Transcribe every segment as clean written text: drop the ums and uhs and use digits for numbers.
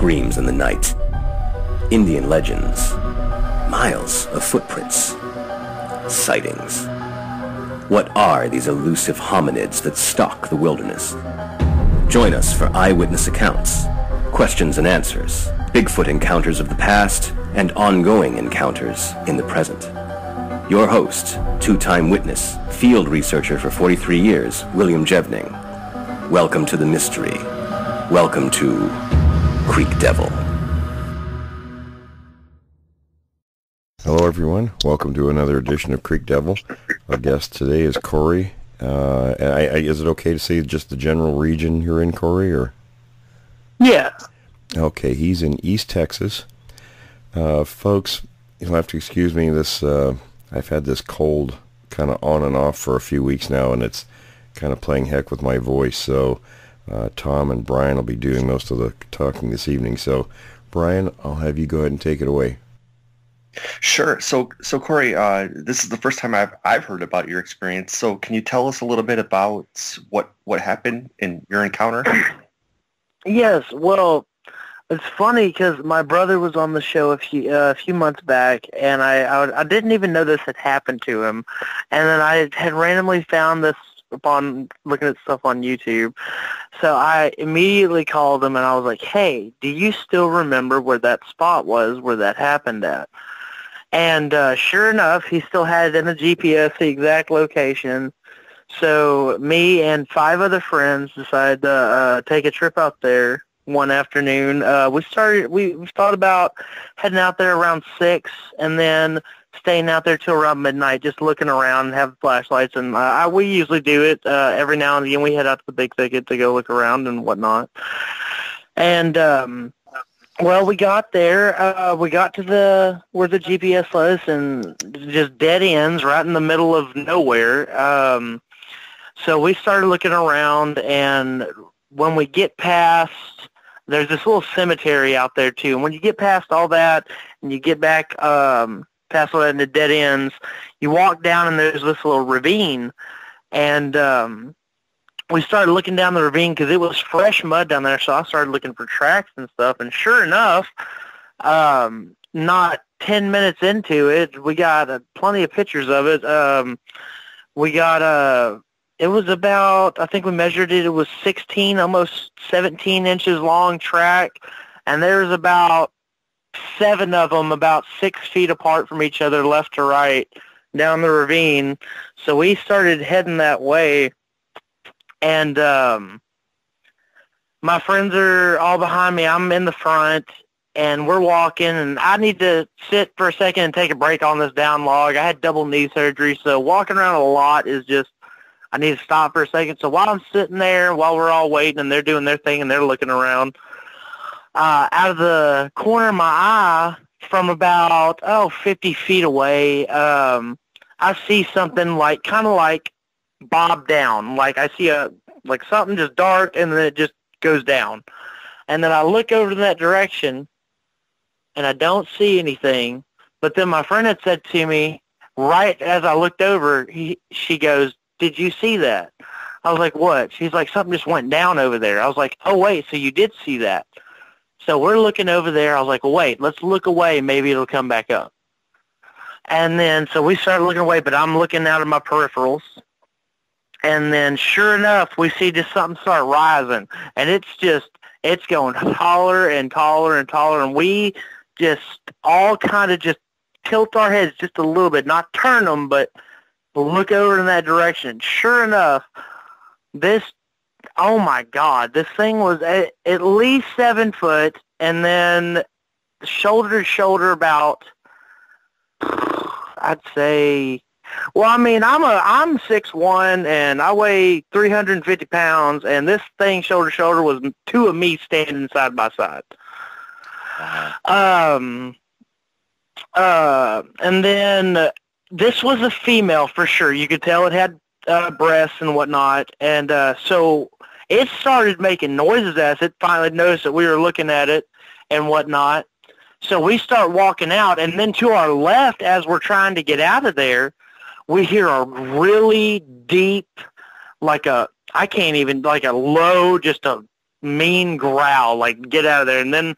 screams in the night. Indian legends. Miles of footprints. Sightings. What are these elusive hominids that stalk the wilderness? Join us for eyewitness accounts, questions and answers, Bigfoot encounters of the past, and ongoing encounters in the present. Your host, two-time witness, field researcher for 43 years, William Jevning. Welcome to the mystery. Welcome to Creek Devil. Hello everyone, welcome to another edition of Creek Devil. Our guest today is Corey. Is it okay to say just the general region you're in, Corey? Or? Yeah. Okay, he's in East Texas. Folks, you'll have to excuse me, I've had this cold kind of on and off for a few weeks now, and it's kind of playing heck with my voice, so Tom and Brian will be doing most of the talking this evening. So, Brian, I'll have you go ahead and take it away. Sure. So Corey, this is the first time I've heard about your experience. So can you tell us a little bit about what happened in your encounter? Yes. Well, it's funny because my brother was on the show a few months back, and I didn't even know this had happened to him, and then I had randomly found this upon looking at stuff on YouTube. So I immediately called him and I was like, "Hey, do you still remember where that spot was where that happened at?" And sure enough, he still had it in the GPS, the exact location. So me and 5 other friends decided to take a trip out there one afternoon. We thought about heading out there around 6 and then staying out there till around midnight, just looking around and having flashlights. And we usually do it every now and again. We head out to the big thicket to go look around and whatnot. And well, we got there. We got to where the GPS led us, and just dead ends right in the middle of nowhere. So we started looking around, and when we get past, there's this little cemetery out there too. And when you get past all that, and you get back past all that into dead ends, you walk down, and there's this little ravine, and we started looking down the ravine because it was fresh mud down there, so I started looking for tracks and stuff, and sure enough, not 10 minutes into it, we got plenty of pictures of it. We got it was about, I think we measured it, it was 16, almost 17 inches long track, and there's about 7 of them about 6 feet apart from each other, left to right, down the ravine. So we started heading that way. And my friends are all behind me. I'm in the front, and we're walking, and I need to sit for a second and take a break on this down log. I had double knee surgery, so walking around a lot is just, I need to stop for a second. So while I'm sitting there, while we're all waiting, and they're doing their thing, and they're looking around, out of the corner of my eye, from about, 50 feet away, I see something kind of like bob down. Like I see something just dark, and then it just goes down. And then I look over to that direction, and I don't see anything. But then my friend had said to me, right as I looked over, she goes, "Did you see that?" I was like, "What?" She's like, "Something just went down over there." I was like, "Oh, wait, so you did see that?" So we're looking over there. I was like, "Well, wait, let's look away. Maybe it'll come back up." And then, so we started looking away, but I'm looking out of my peripherals. And then, sure enough, we see just something start rising. And it's going taller and taller and taller. And we just all kind of just tilt our heads just a little bit. Not turn them, but look over in that direction. Sure enough, oh my God, this thing was at least 7 foot. And then shoulder to shoulder about, I'd say, well, I mean, I'm 6'1", and I weigh 350 pounds, and this thing shoulder to shoulder was 2 of me standing side by side. And then this was a female for sure. You could tell it had breasts and whatnot, and so it started making noises as it finally noticed that we were looking at it and whatnot. So we start walking out, and then to our left, as we're trying to get out of there, we hear a really deep, like a low, just a mean growl, like, get out of there. And then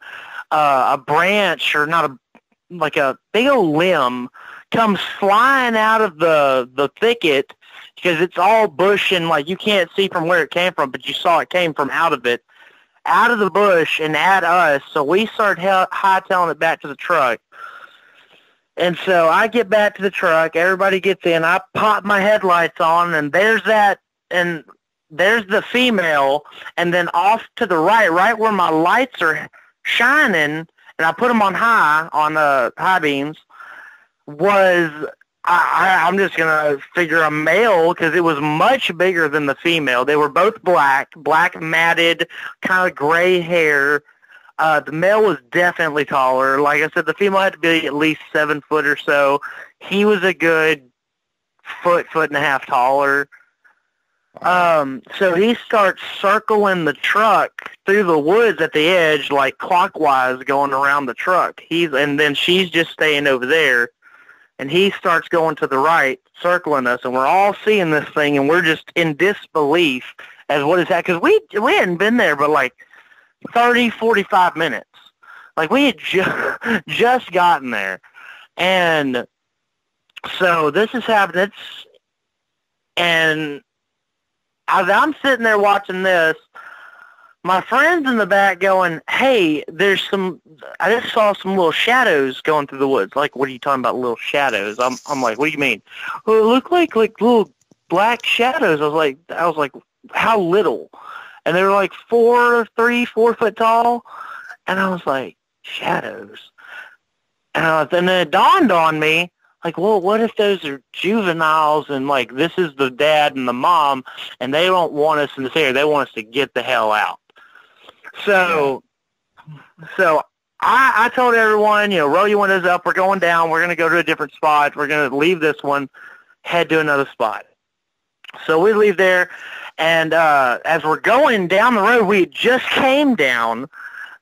a branch, or not a, like a big old limb, comes flying out of the thicket, because it's all bush and, like, you can't see from where it came from, but you saw it came from out of it, out of the bush and at us. So we start hightailing it back to the truck. And so I get back to the truck, everybody gets in, I pop my headlights on, and there's the female, and then off to the right where my lights are shining, and I put them on high beams, was, I'm just going to figure a male, because it was much bigger than the female. They were both black matted, kind of gray hair. The male was definitely taller. Like I said, the female had to be at least 7 foot or so. He was a good foot and a half taller. So he starts circling the truck through the woods at the edge, like clockwise, going around the truck. And then she's just staying over there. And he starts going to the right, circling us, and we're all seeing this thing, and we're just in disbelief as what is that, because we hadn't been there but like 30, 45 minutes. Like, we had just gotten there. And so this is happening. And as I'm sitting there watching this, my friend's in the back going, hey, I just saw some little shadows going through the woods. Like, what are you talking about, little shadows? I'm like, what do you mean? Well, it looked like little black shadows. I was like, how little? And they were like 4 foot tall. And I was like, shadows. And then it dawned on me, like, well, what if those are juveniles, and, like, this is the dad and the mom, and they don't want us in this area. They want us to get the hell out. So I told everyone, roll your windows up. We're going down. We're going to go to a different spot. We're going to leave this one, head to another spot. So we leave there, and as we're going down the road, we just came down.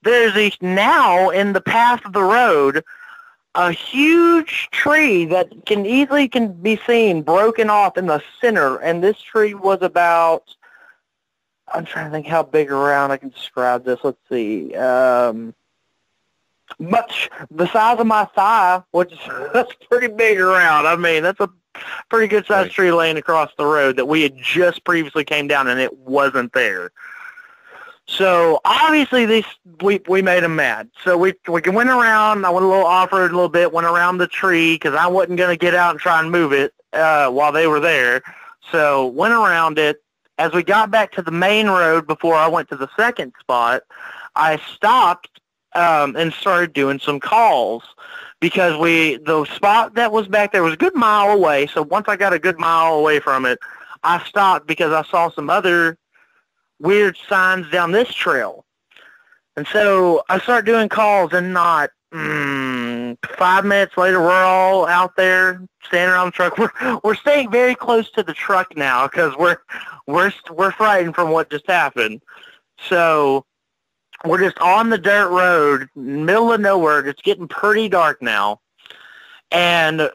There's now in the path of the road, a huge tree that can be seen broken off in the center, and this tree was about, I'm trying to think how big around I can describe this. Let's see. Much the size of my thigh, which that's pretty big around. I mean, that's a pretty good sized tree laying across the road that we had just previously came down, and it wasn't there. So obviously we made them mad. So we went around. I went a little off-road a little bit, went around the tree because I wasn't going to get out and try and move it while they were there. So went around it. As we got back to the main road before I went to the second spot, I stopped and started doing some calls because the spot that was back there was a good mile away. So once I got a good mile away from it, I stopped because I saw some other weird signs down this trail. And so I started doing calls, and not 5 minutes later, we're all out there standing around the truck. We're staying very close to the truck now because we're frightened from what just happened. So we're just on the dirt road, middle of nowhere. It's getting pretty dark now, and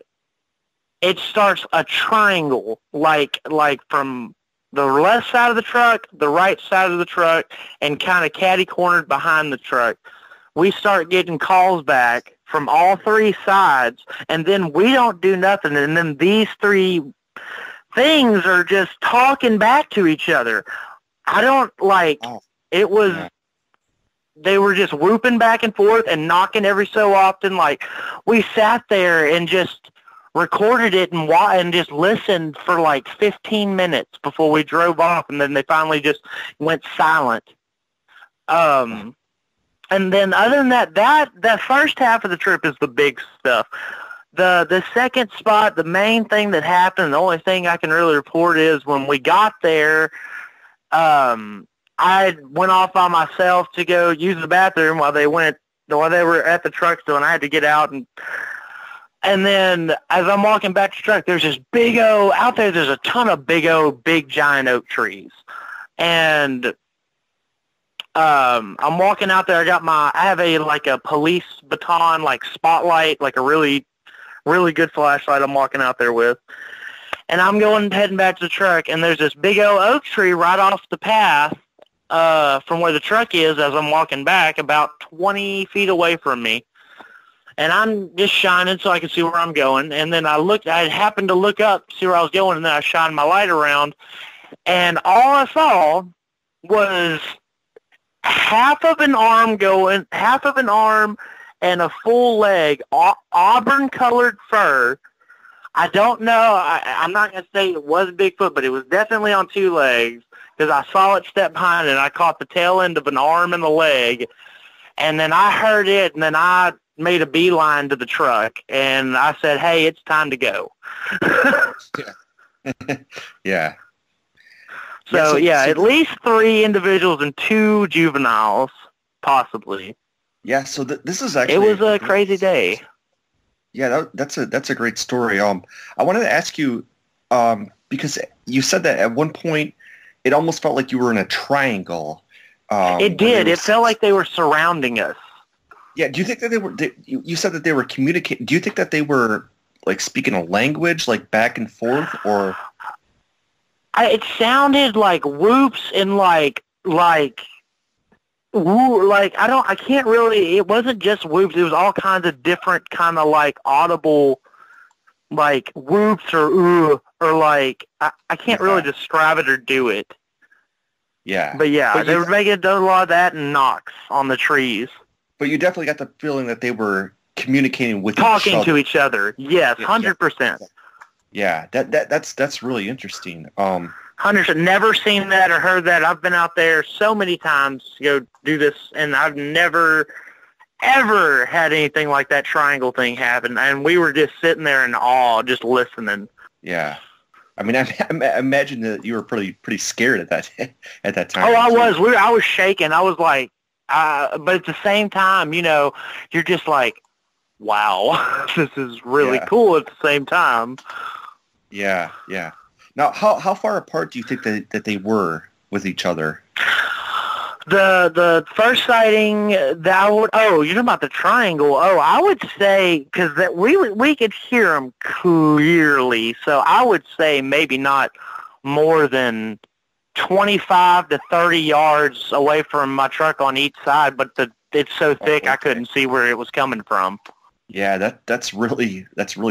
it starts a triangle, like from the left side of the truck, the right side of the truck, and kind of catty-cornered behind the truck. We start getting calls back from all three sides, and then we don't do nothing, and then these three things are just talking back to each other. I don't, it was, they were just whooping back and forth and knocking every so often. Like, we sat there and just recorded it and just listened for like 15 minutes before we drove off, and then they finally just went silent. And then other than that first half of the trip is the big stuff. The second spot, the main thing that happened, the only thing I can really report is when we got there, I went off by myself to go use the bathroom while they were at the truck still, and I had to get out. And then as I'm walking back to the truck, there's this out there, there's a ton of big giant oak trees. And I'm walking out there. I have a police baton, like spotlight, like a really, really good flashlight I'm walking out there with. And I'm heading back to the truck, and there's this big old oak tree right off the path. from where the truck is as I'm walking back, about 20 feet away from me. And I'm just shining so I can see where I'm going. And then I happened to look up, see where I was going, and then I shined my light around. And all I saw was half of an arm and a full leg, auburn-colored fur. I don't know. I'm not going to say it was Bigfoot, but it was definitely on two legs because I saw it step behind it, and I caught the tail end of an arm and a leg. And then I heard it, and then I made a beeline to the truck, and I said, hey, it's time to go. Yeah. So, at least 3 individuals and 2 juveniles, possibly. Yeah, so this is actually... It was a crazy day. Yeah, that's a great story. I wanted to ask you, because you said that at one point it almost felt like you were in a triangle. It did. It felt like they were surrounding us. Yeah, do you think that they were... You said that they were communicating. Do you think that they were, like, speaking a language, like, back and forth, or... It sounded like whoops and like woo, like I can't really, it wasn't just whoops, it was all kinds of different kind of like audible like whoops or ooh or like I can't really describe it or do it. Yeah. But yeah, they were making a lot of that and knocks on the trees. But you definitely got the feeling that they were communicating with talking to each other. Yes, 100%. Yeah, that's really interesting. 100%. Never seen that or heard that. I've been out there so many times to go do this, and I've never, ever had anything like that triangle thing happen. And we were just sitting there in awe, just listening. Yeah. I mean, I imagine that you were pretty scared at that time. Oh, I was. I was shaking. I was like, but at the same time, you know, you're just like, wow, this is really cool at the same time. Yeah, yeah. Now, how far apart do you think that they were with each other? The first sighting that you're talking about the triangle. Oh, I would say because that we could hear them clearly. So I would say maybe not more than 25 to 30 yards away from my truck on each side. But it's so thick I couldn't see where it was coming from. Yeah, that's really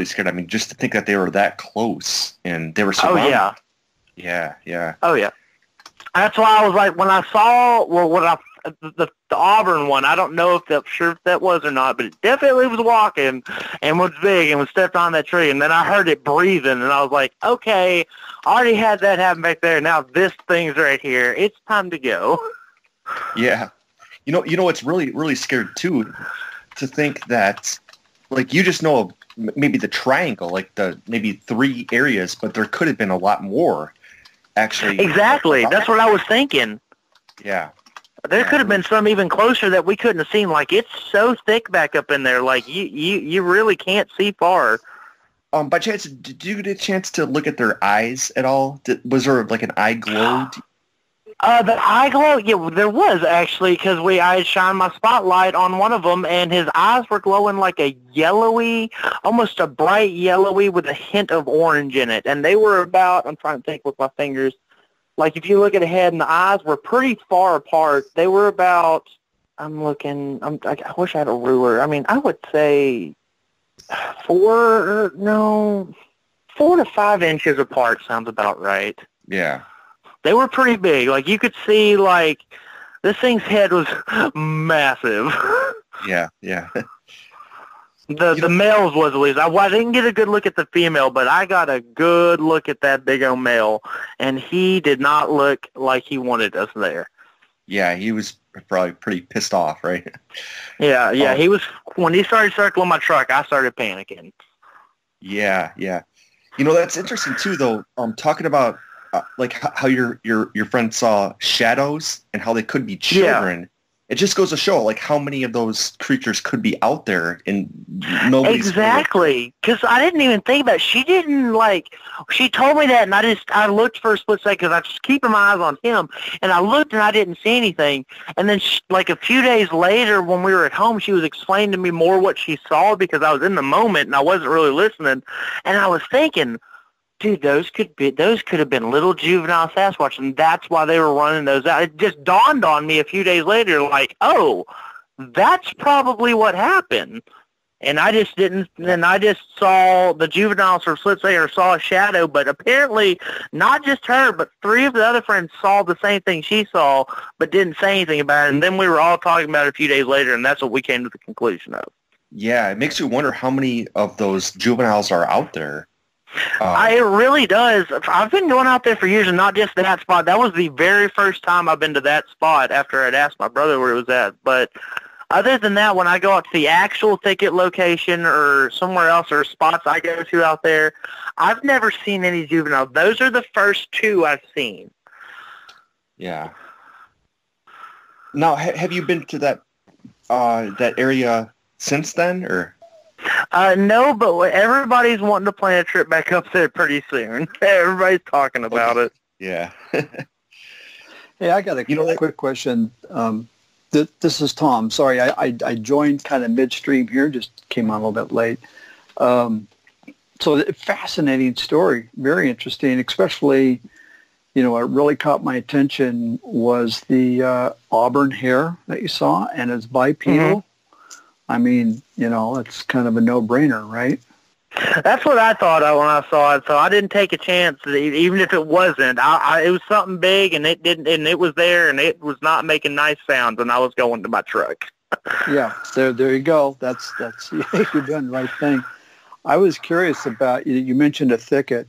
scary. I mean, just to think that they were that close and they were surrounded. Oh yeah. Yeah, yeah. Oh yeah. That's why I was like, when I saw the Auburn one, I don't know if that was or not, but it definitely was walking and was big and was stepped on that tree. And then I heard it breathing, and I was like, okay, I already had that happen back there. Now this thing's right here. It's time to go. Yeah. You know what's really scared too, to think that, like, you just know of maybe the triangle, like the maybe 3 areas, but there could have been a lot more, actually. Exactly. That's what I was thinking. Yeah. There could have been some even closer that we couldn't have seen. Like, it's so thick back up in there. Like, you really can't see far. By chance, did you get a chance to look at their eyes at all? Was there, like, an eye glow? The eye glow, yeah, there was actually, because I had shined my spotlight on one of them, and his eyes were glowing like a yellowy, almost a bright yellowy with a hint of orange in it. And they were about, I'm trying to think with my fingers, like if you look at the head and the eyes were pretty far apart. They were about, I wish I had a ruler. I mean, I would say 4 to 5 inches apart sounds about right. Yeah. They were pretty big. Like, you could see, like, this thing's head was massive. Yeah, yeah. The male's was at least. I didn't get a good look at the female, but I got a good look at that big old male, and he did not look like he wanted us there. Yeah, he was probably pretty pissed off, right? Yeah, he was. When he started circling my truck, I started panicking. Yeah, yeah. You know, that's interesting, too, though, talking about like how your friend saw shadows and how they could be children. Yeah. It just goes to show like how many of those creatures could be out there and nobody's... Exactly. Because I didn't even think about it. She didn't she told me that, and I looked for a split second because I was just keeping my eyes on him, and I looked and I didn't see anything. And then like a few days later when we were at home, she was explaining to me more what she saw because I was in the moment and I wasn't really listening. And I was thinking, dude, those could have been little juvenile Sasquatch, and that's why they were running those out. It just dawned on me a few days later, like, oh, that's probably what happened. And I just didn't, and I just saw the juveniles from Slitsayer saw a shadow, but apparently not just her, but 3 of the other friends saw the same thing she saw, but didn't say anything about it. And then we were all talking about it a few days later, and that's what we came to the conclusion of. Yeah, it makes you wonder how many of those juveniles are out there. It really does. I've been going out there for years, and not just that spot. That was the very first time I've been to that spot after I'd asked my brother where it was at. But other than that, when I go out to the actual thicket location or somewhere else or spots I go to out there, I've never seen any juveniles. Those are the first 2 I've seen. Yeah. Now, have you been to that area since then, or? No, but everybody's wanting to plan a trip back up there pretty soon. Everybody's talking about it. Yeah. Hey, I got a quick question. This is Tom. Sorry, I joined kind of midstream here, just came on a little bit late. So fascinating story, very interesting, especially, what really caught my attention was the auburn hair that you saw, and it's bipedal. Mm-hmm. I mean, it's kind of a no-brainer, right? That's what I thought of when I saw it, so I didn't take a chance, even if it wasn't. It was something big, and it didn't, and it was there, and it was not making nice sounds when I was going to my truck. Yeah, there you go. That's you're doing the right thing. I was curious about, you mentioned a thicket.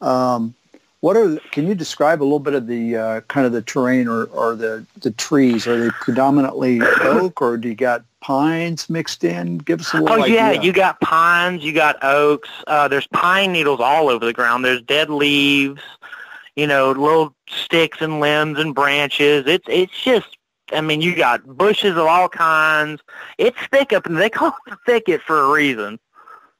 Can you describe a little bit of the kind of the terrain or the trees? Are they predominantly oak, or do you got pines mixed in? Give us a little idea. Oh, yeah, you got pines, you got oaks. There's pine needles all over the ground. There's dead leaves, little sticks and limbs and branches. It's just, I mean, you got bushes of all kinds. It's thick up, and they call it a thicket for a reason.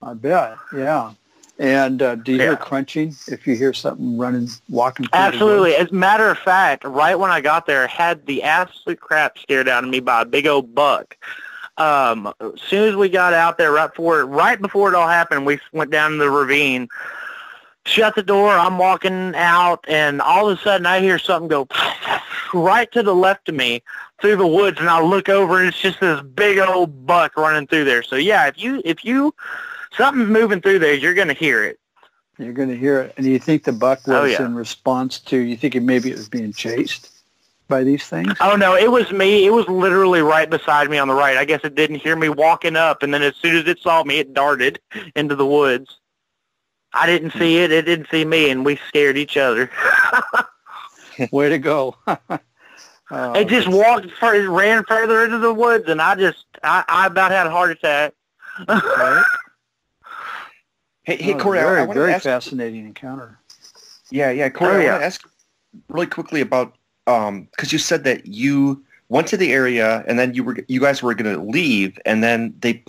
I bet, yeah. And do you hear crunching if you hear something walking through Absolutely. the woods? As a matter of fact, right when I got there, I had the absolute crap scared out of me by a big old buck. As soon as we got out there, right before it all happened, we went down the ravine, shut the door, I'm walking out, and all of a sudden I hear something go right to the left of me through the woods, and I look over, and it's just this big old buck running through there. So, yeah, if you something moving through there, you're going to hear it. You're going to hear it. And do you think the buck was in response to, you think maybe it was being chased by these things? Oh, no, it was me. It was literally right beside me on the right. I guess it didn't hear me walking up, and then as soon as it saw me, it darted into the woods. I didn't see it. It didn't see me, and we scared each other. Way to go. It just ran further into the woods, and I about had a heart attack. Right. Hey, Corey, I want very to ask, fascinating encounter. Yeah, Corey, I want to ask really quickly about because you said that you went to the area and then you guys were going to leave, and then the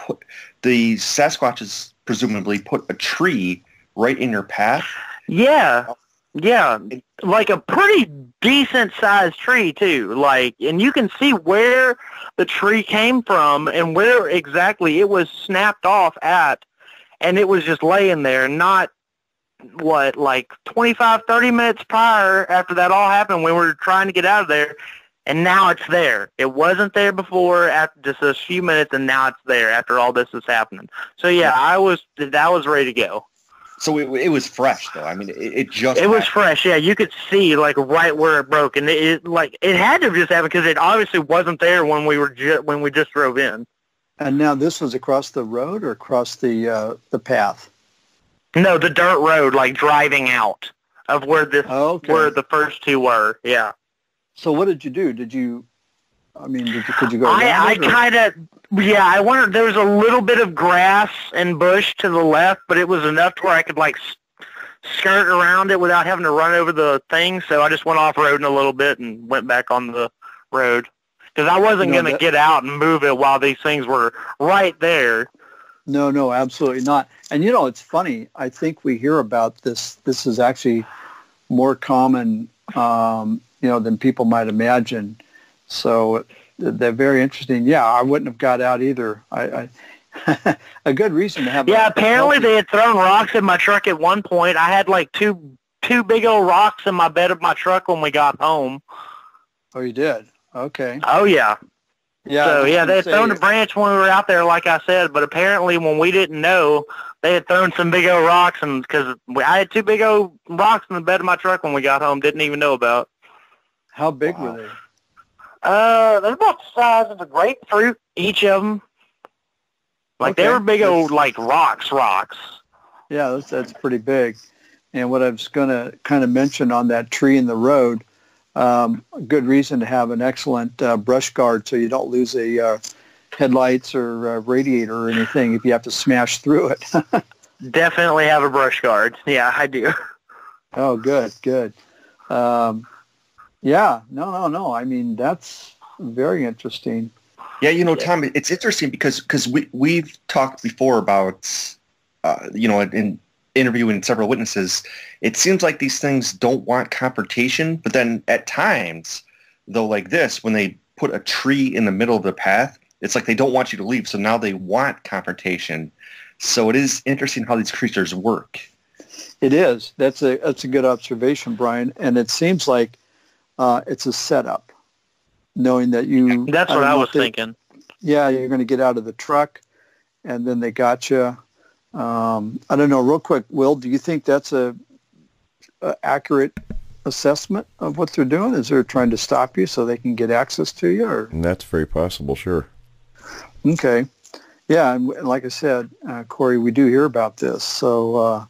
Sasquatches presumably put a tree right in your path. Yeah, like a pretty decent sized tree too. And you can see where the tree came from and where exactly it was snapped off at. And it was just laying there, not, 25, 30 minutes prior after that all happened when we were trying to get out of there, and now it's there. It wasn't there before after just a few minutes, and now it's there after all this is happening. So, yeah, I was ready to go. So it was fresh, though. I mean, it was fresh, yeah. You could see, right where it broke, and it had to have just happened because it obviously wasn't there when we just drove in. And now this was across the road or across the path? No, the dirt road, driving out of where where the first 2 were. Yeah. So what did you do? Could you go? I kind of, I wondered. There was a little bit of grass and bush to the left, but it was enough to where I could skirt around it without having to run over the thing. So I just went off roading a little bit and went back on the road. Because I wasn't going to get out and move it while these things were right there. No, absolutely not. And, it's funny. I think we hear about this. This is actually more common, than people might imagine. So they're very interesting. Yeah, I wouldn't have got out either. A good reason to have. Yeah, apparently they had thrown rocks in my truck at one point. I had like two big old rocks in my bed of my truck when we got home. Oh, you did? Okay. Oh, yeah. Yeah. So, yeah, they had thrown a branch when we were out there, like I said, but apparently when we didn't know, they had thrown some big old rocks, and because I had two big old rocks in the bed of my truck when we got home, didn't even know about. How big were they? They're about the size of a grapefruit, each of them. Like, Okay. they were big old, like, rocks. Yeah, that's pretty big. And what I was going to kind of mention on that tree in the road, a good reason to have an excellent brush guard so you don't lose a headlights or radiator or anything if you have to smash through it. Definitely have a brush guard. Yeah, I do. Oh, good. Yeah, no. I mean, that's very interesting. Yeah, Tom, it's interesting because we've talked before about, in interviewing several witnesses, it seems like these things don't want confrontation, but then at times, though, like this, when they put a tree in the middle of the path, it's like they don't want you to leave, so now they want confrontation. So it is interesting how these creatures work. It is. That's a good observation, Brian. And it seems like it's a setup, knowing that you... That's what I was thinking. Yeah, you're going to get out of the truck, and then they got you. I don't know, real quick, Will, do you think that's a accurate assessment of what they're doing? Is they're trying to stop you so they can get access to you? Or? And that's very possible, sure. Okay. Yeah, and like I said, Corey, we do hear about this. So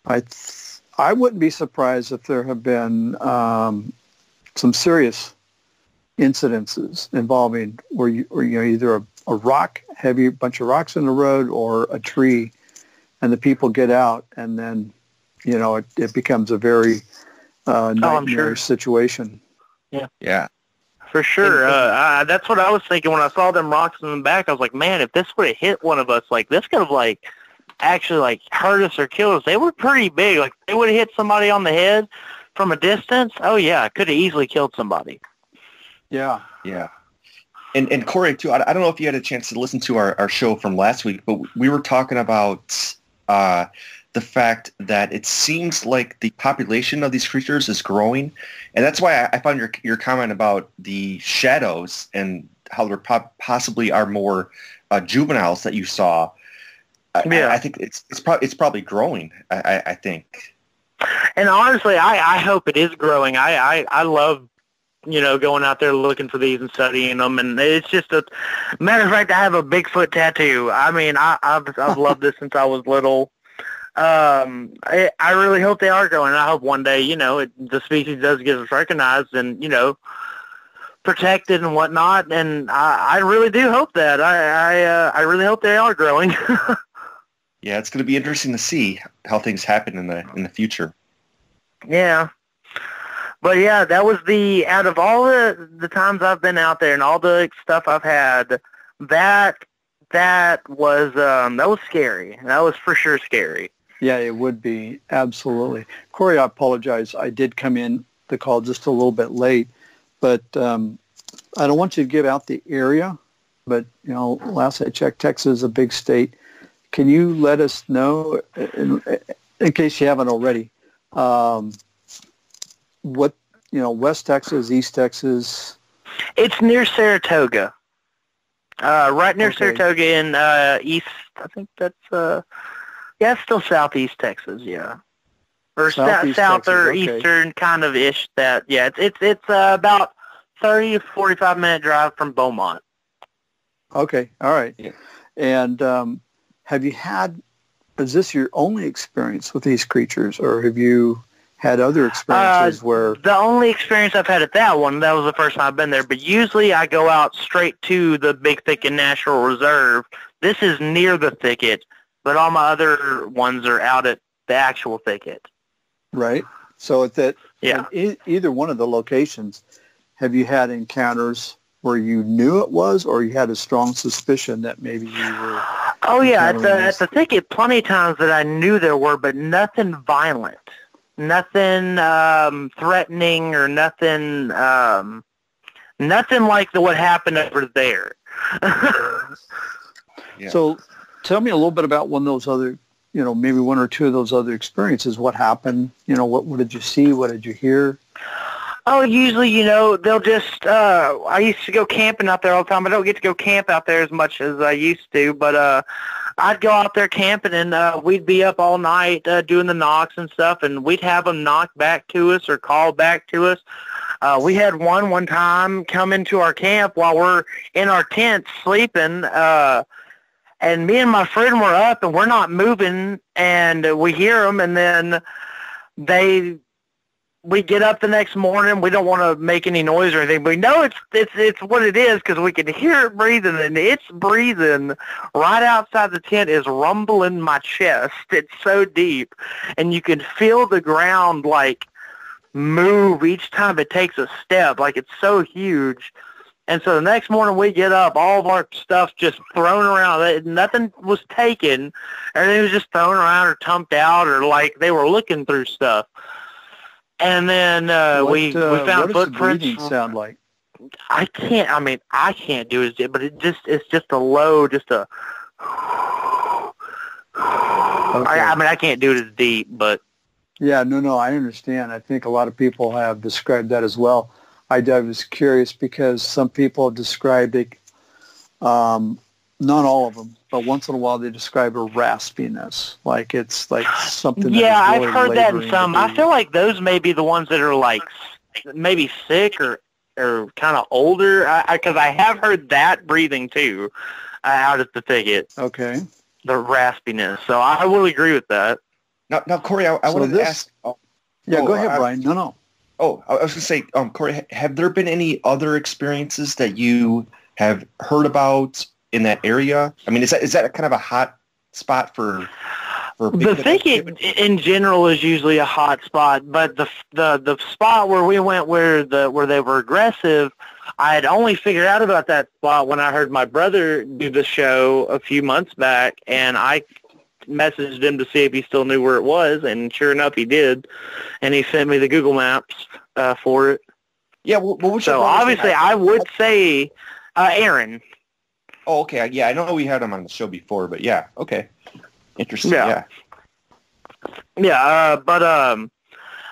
I wouldn't be surprised if there have been some serious incidences involving where you either a rock, heavy bunch of rocks in the road, or a tree, and the people get out, and then it becomes a very nightmarish situation. Yeah. For sure. That's what I was thinking when I saw them rocks in the back. I was like, man, if this would have hit one of us, like, this could have, actually, hurt us or killed us. They were pretty big. Like, they would have hit somebody on the head from a distance. Oh, yeah, it could have easily killed somebody. Yeah. Yeah. And Corey, too, I don't know if you had a chance to listen to our show from last week, but we were talking about the fact that it seems like the population of these creatures is growing. And that's why I found your comment about the shadows and how there possibly are more juveniles that you saw. I think it's probably growing, I think. And honestly, I hope it is growing. I love going out there looking for these and studying them, and it's just a matter of fact. I have a Bigfoot tattoo. I mean, I've loved this since I was little. I really hope they are growing. I hope one day, the species does get recognized and protected and whatnot. And I really do hope that. I really hope they are growing. Yeah, it's going to be interesting to see how things happen in the future. Yeah. But yeah, that was out of all the times I've been out there and all the stuff I've had, that was scary. That was for sure scary. Yeah, it would be. Absolutely. Corey, I apologize. I did come in the call just a little bit late, but I don't want you to give out the area, but last I checked, Texas is a big state. Can you let us know, in case you haven't already, what, West Texas, East Texas? It's near Saratoga. Right near Saratoga in East, I think that's, it's still Southeast Texas, yeah. Or South Texas, or Eastern kind of ish that, yeah. It's about 30 to 45 minute drive from Beaumont. Okay, all right. Yeah. And is this your only experience with these creatures, or have you had other experiences where... The only experience I've had at that one, that was the first time I've been there, but usually I go out straight to the Big Thicket National Reserve. This is near the thicket, but all my other ones are out at the actual thicket. Right. So at either one of the locations, have you had encounters where you knew it was, or you had a strong suspicion that maybe you were... Oh, yeah, at the thicket, plenty of times that I knew there were, but nothing violent. Nothing threatening or nothing like what happened over there. Yeah. So tell me a little bit about one of those other, maybe one or two of those other experiences. What happened? What did you see? What did you hear? Oh, usually, they'll just, I used to go camping out there all the time. I don't get to go camp out there as much as I used to, but I'd go out there camping, and we'd be up all night doing the knocks and stuff, and we'd have them knock back to us or call back to us. We had one time come into our camp while we're in our tent sleeping, and me and my friend were up, and we're not moving, and we hear them, and then we get up the next morning. We don't want to make any noise or anything, but we know it's what it is because we can hear it breathing, and it's breathing right outside the tent is rumbling my chest. It's so deep, and you can feel the ground like move each time it takes a step. Like it's so huge. And so the next morning we get up, all of our stuff just thrown around. Nothing was taken. Everything was just thrown around or dumped out, or like they were looking through stuff. And then we found footprints. What does the breathing sound like? I can't do it, but it's just a low, just a. Okay. I can't do it as deep, but. Yeah, no, I understand. I think a lot of people have described that as well. I was curious because some people have described it, not all of them, but once in a while they describe a raspiness, like it's like something. Yeah, really I've heard that in some. I feel like those may be the ones that are like maybe sick or kind of older, because I have heard that breathing too out at the thicket. Okay. The raspiness. So I will agree with that. Now, Corey, I wanted to ask. Go ahead, Brian. No. Oh, I was going to say, Corey, have there been any other experiences that you have heard about in that area? I mean, is that kind of a hot spot for the thicket in general is usually a hot spot, but the spot where we went where they were aggressive, I had only figured out about that spot when I heard my brother do the show a few months back, and I messaged him to see if he still knew where it was, and sure enough he did, and he sent me the Google Maps for it. Yeah, what was so obviously I would say Aaron. Oh, okay. Yeah, I know we had him on the show before, but yeah, okay. Interesting, yeah. Yeah, but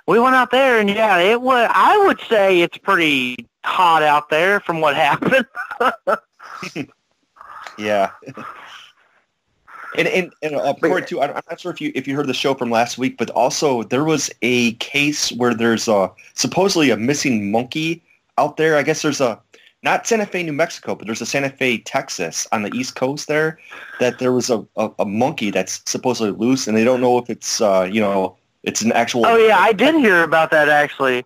we went out there, and yeah, it was. I would say it's pretty hot out there from what happened. Yeah. And Corey, too, I'm not sure if you heard the show from last week, but also there was a case where there's supposedly a missing monkey out there. I guess there's not Santa Fe, New Mexico, but there's a Santa Fe, Texas on the East Coast there, that there was a monkey that's supposedly loose, and they don't know if it's, it's an actual... Oh, yeah, I did hear about that, actually.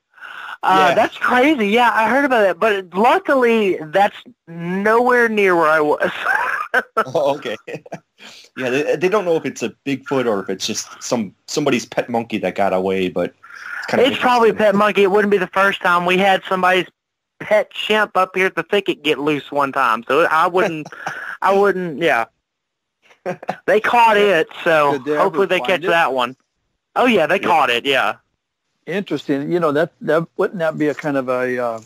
Yeah. That's crazy. Yeah, I heard about that, but luckily that's nowhere near where I was. Oh, okay. Yeah, they don't know if it's a Bigfoot or if it's just somebody's pet monkey that got away, but it's probably a pet monkey. It wouldn't be the first time. We had somebody's pet chimp up here at the thicket get loose one time, so I wouldn't, yeah. They caught it, so hopefully they catch that one. Oh, yeah, they caught it, yeah. Interesting. That wouldn't that be a kind of a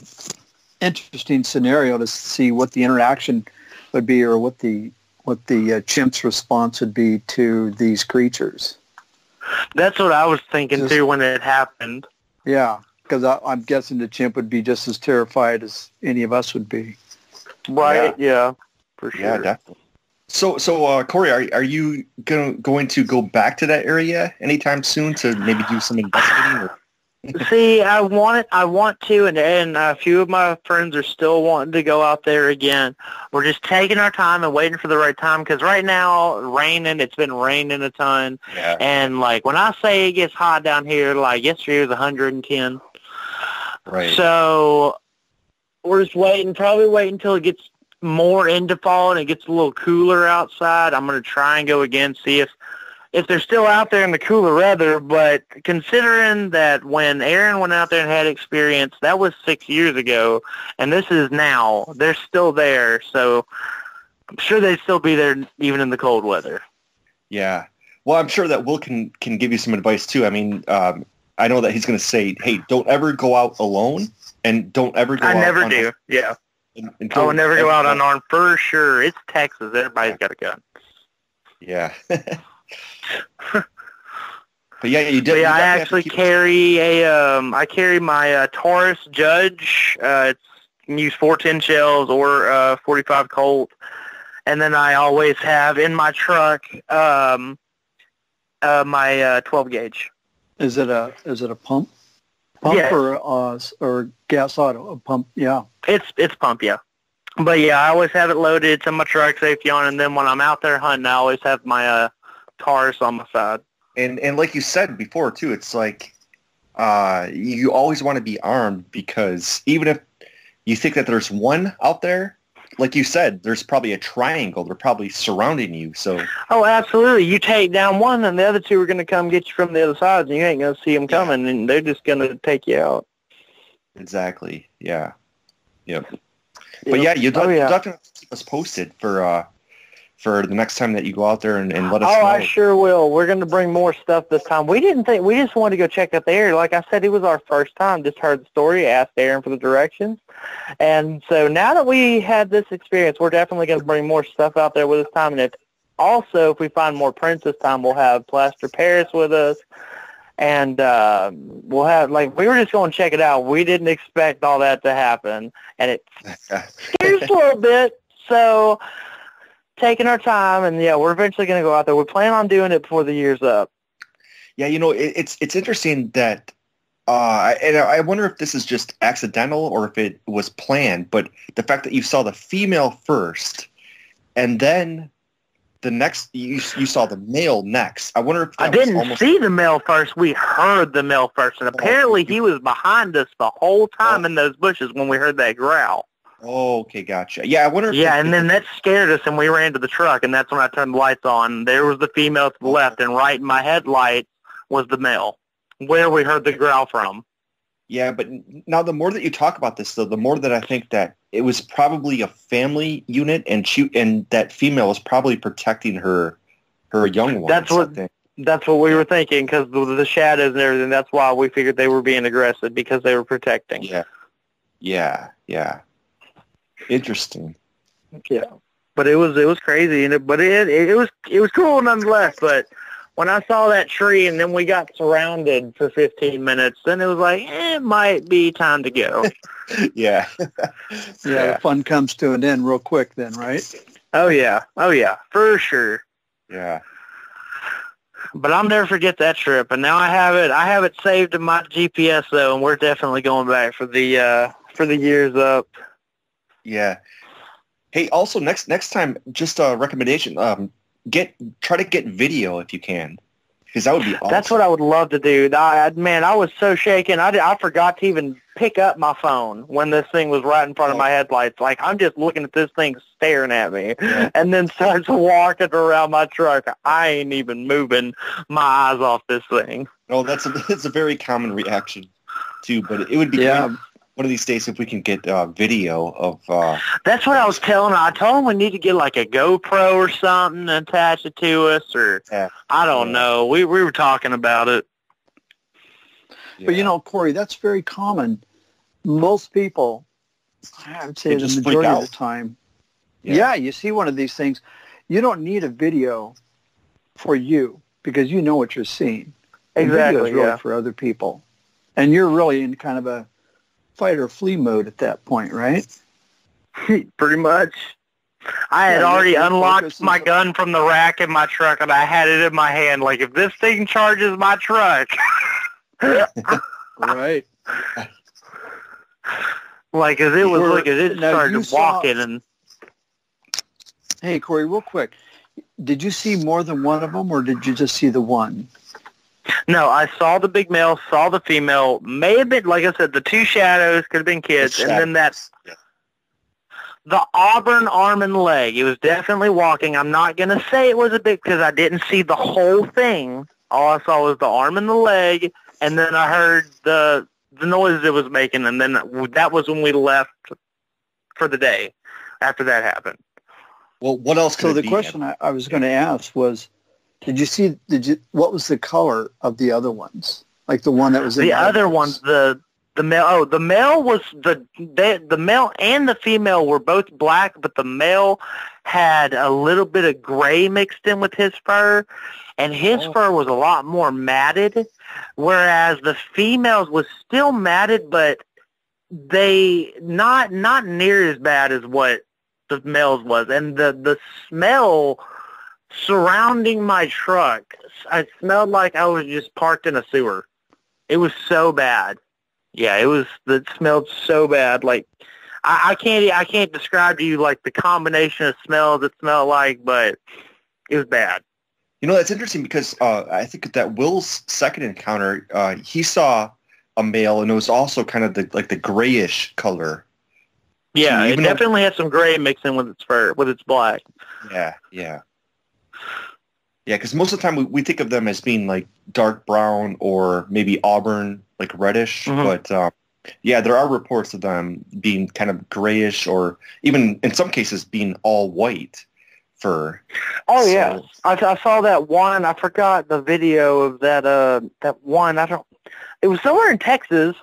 interesting scenario to see what the interaction would be, or what the chimp's response would be to these creatures? That's what I was thinking too when it happened. Yeah, because I'm guessing the chimp would be just as terrified as any of us would be. Right? Yeah, for sure. Yeah, definitely. So Corey, are you going to go back to that area anytime soon to maybe do some investigating? Or? See, I want to, and a few of my friends are still wanting to go out there again. We're just taking our time and waiting for the right time, because right now, it's been raining a ton. Yeah. And, like, when I say it gets hot down here, like, yesterday was 110. Right. So we're just probably waiting until it gets more into fall and it gets a little cooler outside. I'm going to try and go again, see if they're still out there in the cooler weather. But considering that when Aaron went out there and had experience, that was 6 years ago, and this is now, they're still there. So I'm sure they'd still be there even in the cold weather. Yeah. Well, I'm sure that Will can give you some advice too. I mean, I know that he's going to say, hey, don't ever go out alone, and don't ever go out. I never do. Yeah. I would never go out unarmed for sure. It's Texas. Everybody's got a gun. Yeah. But yeah, you did. But yeah, I actually carry I carry my Taurus Judge. It's you can use 410 shells or 45 Colt, and then I always have in my truck my 12 gauge. Is it a pump? Yeah. or gas auto? A pump? Yeah. It's pump, yeah. But yeah, I always have it loaded. It's in my truck, safety on, and then when I'm out there hunting, I always have my Taurus on my side. And like you said before too, it's like you always want to be armed, because even if you think that there's one out there, like you said, there's probably a triangle. They're probably surrounding you. So oh, absolutely. You take down one, and the other two are going to come get you from the other side, and you ain't going to see them coming, and they're just going to take you out. Exactly. Yeah. Yep. But yeah, you definitely have to keep us posted for the next time that you go out there and let us know. Oh, I sure will. We're going to bring more stuff this time. We just wanted to go check out the area. Like I said, it was our first time. Just heard the story, asked Aaron for the directions. And so now that we had this experience, we're definitely going to bring more stuff out there with us time. And if we find more prints this time, we'll have Plaster Paris with us. And we'll have, we were just going to check it out. We didn't expect all that to happen. And it scares us a little bit. So taking our time, and yeah, we're eventually going to go out there. We plan on doing it before the year's up. Yeah, it's interesting that, and I wonder if this is just accidental or if it was planned, but the fact that you saw the female first, and then the next, you saw the male next. I wonder if I didn't see the male first. We heard the male first, and apparently he was behind us the whole time in those bushes when we heard that growl. Oh, okay, gotcha. Yeah, I wonder if... Yeah, and then that scared us, and we ran to the truck, and that's when I turned the lights on. There was the female to the left, and right in my headlight was the male, where we heard the growl from. Yeah, but now the more that you talk about this, though, the more that I think that it was probably a family unit, and that female was probably protecting her young ones. That's what we were thinking, because the shadows and everything. That's why we figured they were being aggressive, because they were protecting. Yeah. Interesting. Yeah, but it was crazy, but it was cool nonetheless. But when I saw that tree, and then we got surrounded for 15 minutes, then it was like, it might be time to go. Yeah. The fun comes to an end real quick then, right? Oh yeah, for sure. Yeah. But I'll never forget that trip, and now I have it saved in my GPS though, and we're definitely going back for the years up. Yeah. Hey, also next time, just a recommendation. Try to get video if you can, because that would be awesome. That's what I would love to do. I was so shaken. I forgot to even pick up my phone when this thing was right in front of my headlights. Like, I'm just looking at this thing staring at me, and then starts walking around my truck. I ain't even moving my eyes off this thing. Oh, it's a very common reaction too. But it would be great one of these days if we can get video of... That's what I was telling her. I told him we need to get like a GoPro or something and attach it to us, or I don't know. We were talking about it. Yeah. But Corey, that's very common. Most people, I would say the majority of the time, you see one of these things, you don't need a video for you because you know what you're seeing. Exactly, video is really for other people. And you're really in kind of a fight or flee mode at that point, right? Pretty much. I had already unlocked my gun from the rack in my truck, and I had it in my hand. Like, if this thing charges my truck... Right. Like, as it was looking, it started walking. And hey, Corey, real quick. Did you see more than one of them, or did you just see the one? No, I saw the big male, saw the female. May have been, like I said, the two shadows, could have been kids, and then the auburn arm and leg. It was definitely walking. I'm not going to say it was a big, because I didn't see the whole thing. All I saw was the arm and the leg, and then I heard the noise it was making, and then that was when we left for the day after that happened. Well, what else could it be? So the question I was going to ask was, what was the color of the other ones? Like the one that was in the other ones, the The male was the male and the female were both black, but the male had a little bit of gray mixed in with his fur, and his fur was a lot more matted, whereas the females was still matted, but they not near as bad as what the males was. And the smell surrounding my truck, I smelled like I was just parked in a sewer. It was so bad. Yeah, it smelled so bad. Like I can't describe to you like the combination of smells it smelled like, but it was bad. You know, that's interesting because I think that Will's second encounter, he saw a male, and it was also kind of the grayish color. Yeah, it definitely had some gray mixed in with its fur, with its black. Yeah. Yeah, because most of the time we think of them as being like dark brown or maybe auburn, like reddish. Mm-hmm. But yeah, there are reports of them being kind of grayish or even in some cases being all white fur. Oh, so, yeah. I saw that one. I forgot the video of that one. It was somewhere in Texas.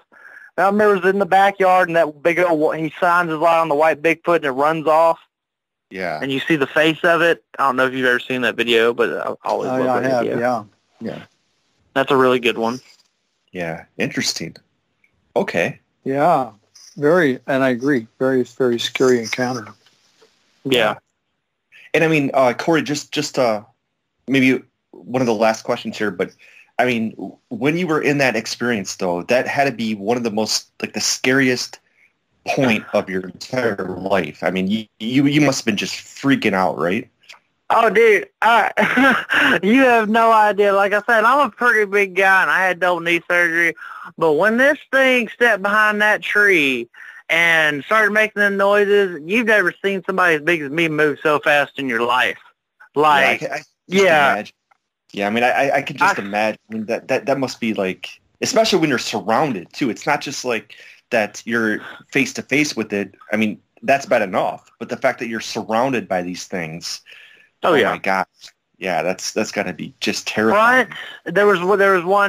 I remember it was in the backyard, and that big old, he shines his light on the white Bigfoot, and it runs off. Yeah. And you see the face of it. I don't know if you've ever seen that video, but I always love that video. Yeah. Yeah. That's a really good one. Yeah. Interesting. Okay. Yeah. Very, and I agree. Very, very scary encounter. Yeah. And I mean, Corey, just maybe one of the last questions here, but I mean, when you were in that experience, though, that had to be one of the most, like, the scariest point of your entire life. I mean, you must have been just freaking out, right? Oh, dude, you have no idea. Like I said, I'm a pretty big guy, and I had double knee surgery. But when this thing stepped behind that tree and started making them noises, you've never seen somebody as big as me move so fast in your life. Like, yeah. Yeah, I mean, I can just imagine. I mean, that must be like, especially when you're surrounded, too. It's not just like that you're face-to-face with it. I mean, that's bad enough. But the fact that you're surrounded by these things, oh my gosh. Yeah, that's got to be just terrifying. Front, there was one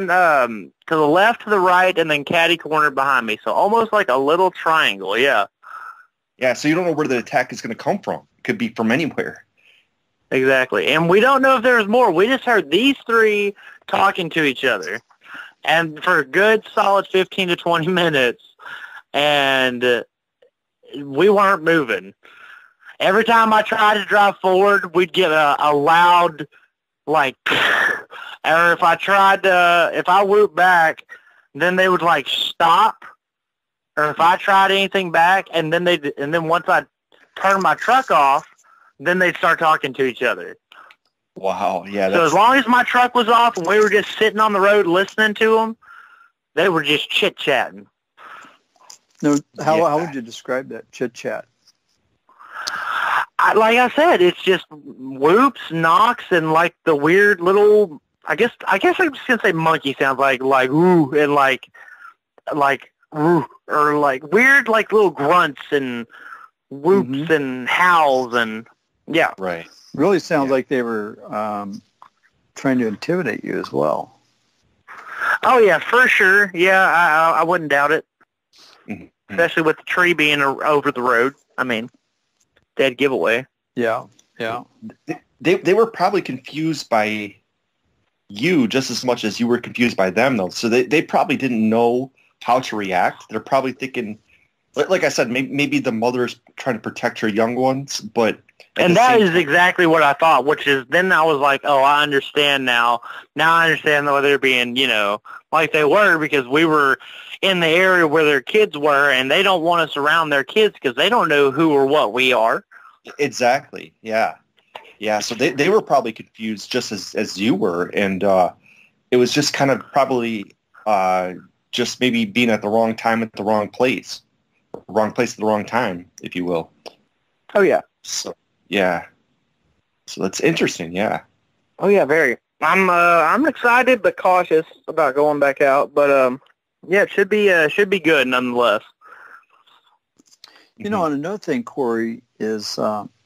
to the left, to the right, and then catty corner behind me. So almost like a little triangle, yeah. Yeah, so you don't know where the attack is going to come from. It could be from anywhere. Exactly. And we don't know if there's more. We just heard these three talking to each other. And for a good solid 15 to 20 minutes. And we weren't moving. Every time I tried to drive forward, we'd get a loud, like, or if I whooped back, then they would, like, stop. Or if I tried anything back, and then once I turned my truck off, then they'd start talking to each other. Wow, yeah. So as long as my truck was off and we were just sitting on the road listening to them, they were just chit-chatting. No, how would you describe that chit-chat? Like I said, it's just whoops, knocks, and like the weird little, I guess I'm just going to say monkey sounds like ooh, and like ooh, or like weird like little grunts and whoops and howls and yeah. Right. Really sounds like they were trying to intimidate you as well. Oh, yeah, for sure. Yeah, I wouldn't doubt it. Mm-hmm. Especially with the tree being over the road. I mean, dead giveaway. Yeah, yeah. They were probably confused by you just as much as you were confused by them, though. So they probably didn't know how to react. They're probably thinking, like I said, maybe the mother's trying to protect her young ones, but... And that is exactly what I thought, which is then I was like, oh, I understand now. Now I understand why they're being, like they were, because we were in the area where their kids were, and they don't want us around their kids because they don't know who or what we are. Exactly, yeah. Yeah, so they were probably confused just as you were, and it was just kind of probably just maybe being at the wrong time at the wrong place. Wrong place at the wrong time, if you will. Oh, yeah. So, yeah. So that's interesting, yeah. Oh, yeah, very. I'm excited but cautious about going back out, but yeah, it should be good nonetheless. And another thing, Corey, is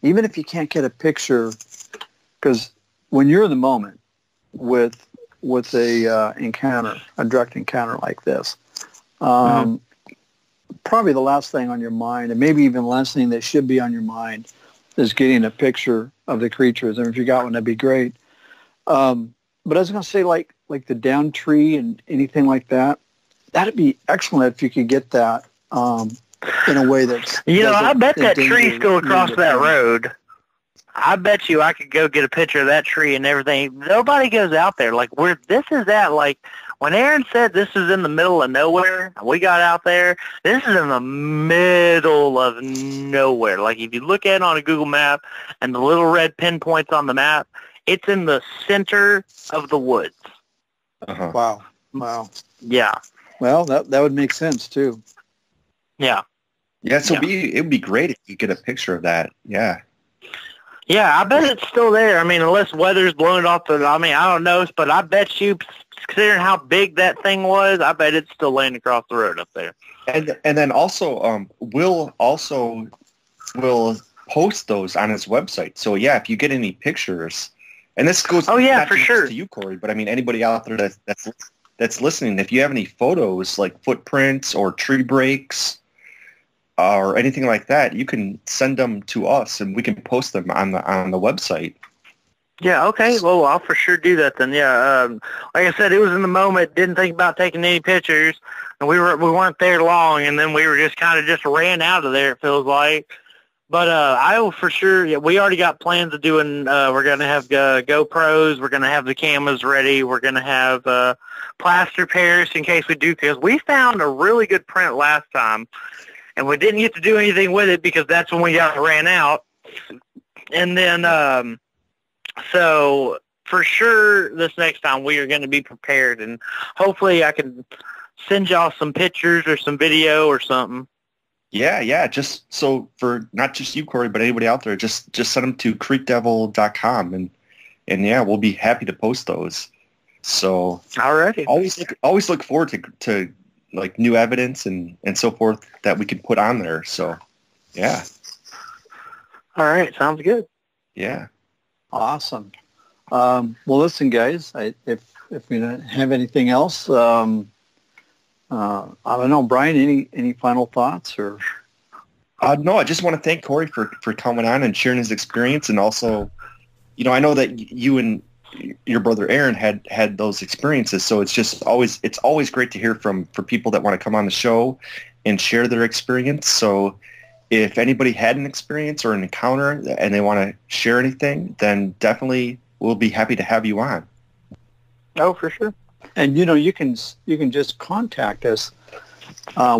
even if you can't get a picture, because when you're in the moment with a direct encounter like this, probably the last thing on your mind, and maybe even the last thing that should be on your mind, is getting a picture of the creatures. And if you got one, that'd be great. But I was going to say, like the down tree and anything like that, that'd be excellent if you could get that in a way that's... I bet that tree's still across that road. I bet you I could go get a picture of that tree and everything. Nobody goes out there. Like, where this is at, like, when Aaron said this is in the middle of nowhere, we got out there, this is in the middle of nowhere. Like, if you look at it on a Google map and the little red pinpoints on the map, it's in the center of the woods. Uh-huh. Wow. Yeah. Well, that would make sense, too. Yeah. Yeah, so it would be great if you get a picture of that. Yeah. Yeah, I bet it's still there. I mean, unless weather's blown off I don't know, but I bet you, considering how big that thing was, I bet it's still laying across the road up there. And then also, Will will post those on his website. So yeah, if you get any pictures, and this goes not for just sure to you, Corey, but I mean anybody out there that's listening, if you have any photos like footprints or tree breaks or anything like that, you can send them to us and we can post them on the website. Yeah, okay. Well, I'll for sure do that then. Yeah, like I said, it was in the moment. Didn't think about taking any pictures, and we weren't there long, and then we were just kind of just ran out of there. It feels like, but I will for sure. Yeah, we already got plans of doing. We're gonna have GoPros. We're gonna have the cameras ready. We're gonna have plaster pairs in case we do, because we found a really good print last time, and we didn't get to do anything with it because that's when we ran out, and then. So for sure, this next time we are going to be prepared, and hopefully I can send y'all some pictures or some video or something. Yeah. Just so for not just you, Corey, but anybody out there, just send them to creekdevil.com, and yeah, we'll be happy to post those. So alrighty. Always look forward to like new evidence and so forth that we can put on there. So yeah. All right, sounds good. Yeah. Awesome. Well, listen, guys, if we don't have anything else, I don't know, Brian, any final thoughts or? No, I just want to thank Corey for coming on and sharing his experience. And also, I know that you and your brother Aaron had those experiences. So it's always great to hear from people that want to come on the show and share their experience. So if anybody had an experience or an encounter and they want to share anything, then definitely we'll be happy to have you on. Oh, for sure. And, you can just contact us.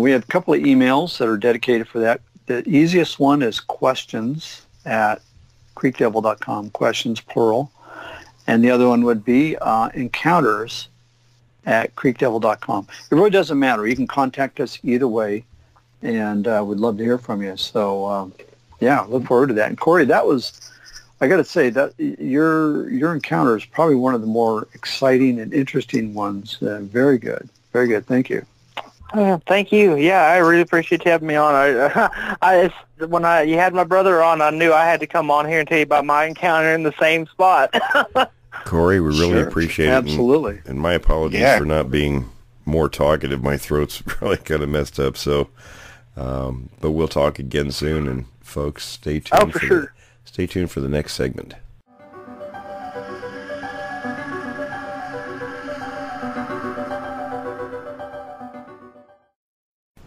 We have a couple of emails that are dedicated for that. The easiest one is questions@creekdevil.com, questions plural. And the other one would be encounters@creekdevil.com. It really doesn't matter. You can contact us either way. And we'd love to hear from you. So, look forward to that. And Corey, I got to say that your encounter is probably one of the more exciting and interesting ones. Very good. Very good. Thank you. Thank you. Yeah, I really appreciate you having me on. When you had my brother on, I knew I had to come on here and tell you about my encounter in the same spot. Corey, we really appreciate it. Absolutely. And my apologies for not being more talkative. My throat's really kind of messed up. So. But we'll talk again soon, and folks, stay tuned. Oh, for sure. Stay tuned for the next segment.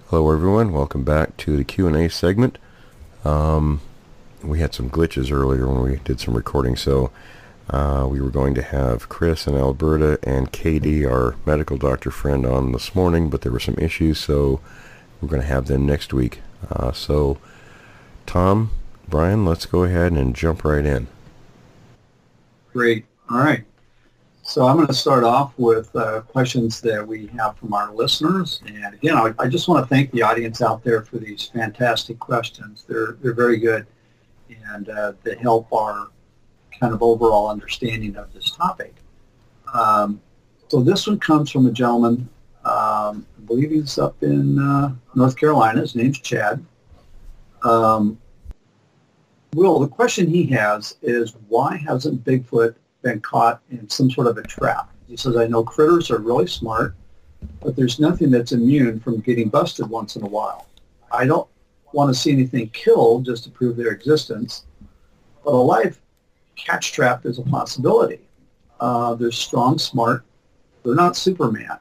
Hello, everyone. Welcome back to the Q&A segment. We had some glitches earlier when we did some recording, so we were going to have Chris in Alberta and Katie, our medical doctor friend, on this morning, but there were some issues, so we're going to have them next week. So, Tom, Brian, let's go ahead and jump right in. Great. All right. So I'm going to start off with questions that we have from our listeners. And again, I just want to thank the audience out there for these fantastic questions. They're very good, and they help our kind of overall understanding of this topic. So this one comes from a gentleman, I believe he's up in North Carolina. His name's Chad. Will, the question he has is, why hasn't Bigfoot been caught in some sort of a trap? He says, I know critters are really smart, but there's nothing that's immune from getting busted once in a while. I don't want to see anything killed just to prove their existence, but a live catch trap is a possibility. They're strong, smart. They're not Superman.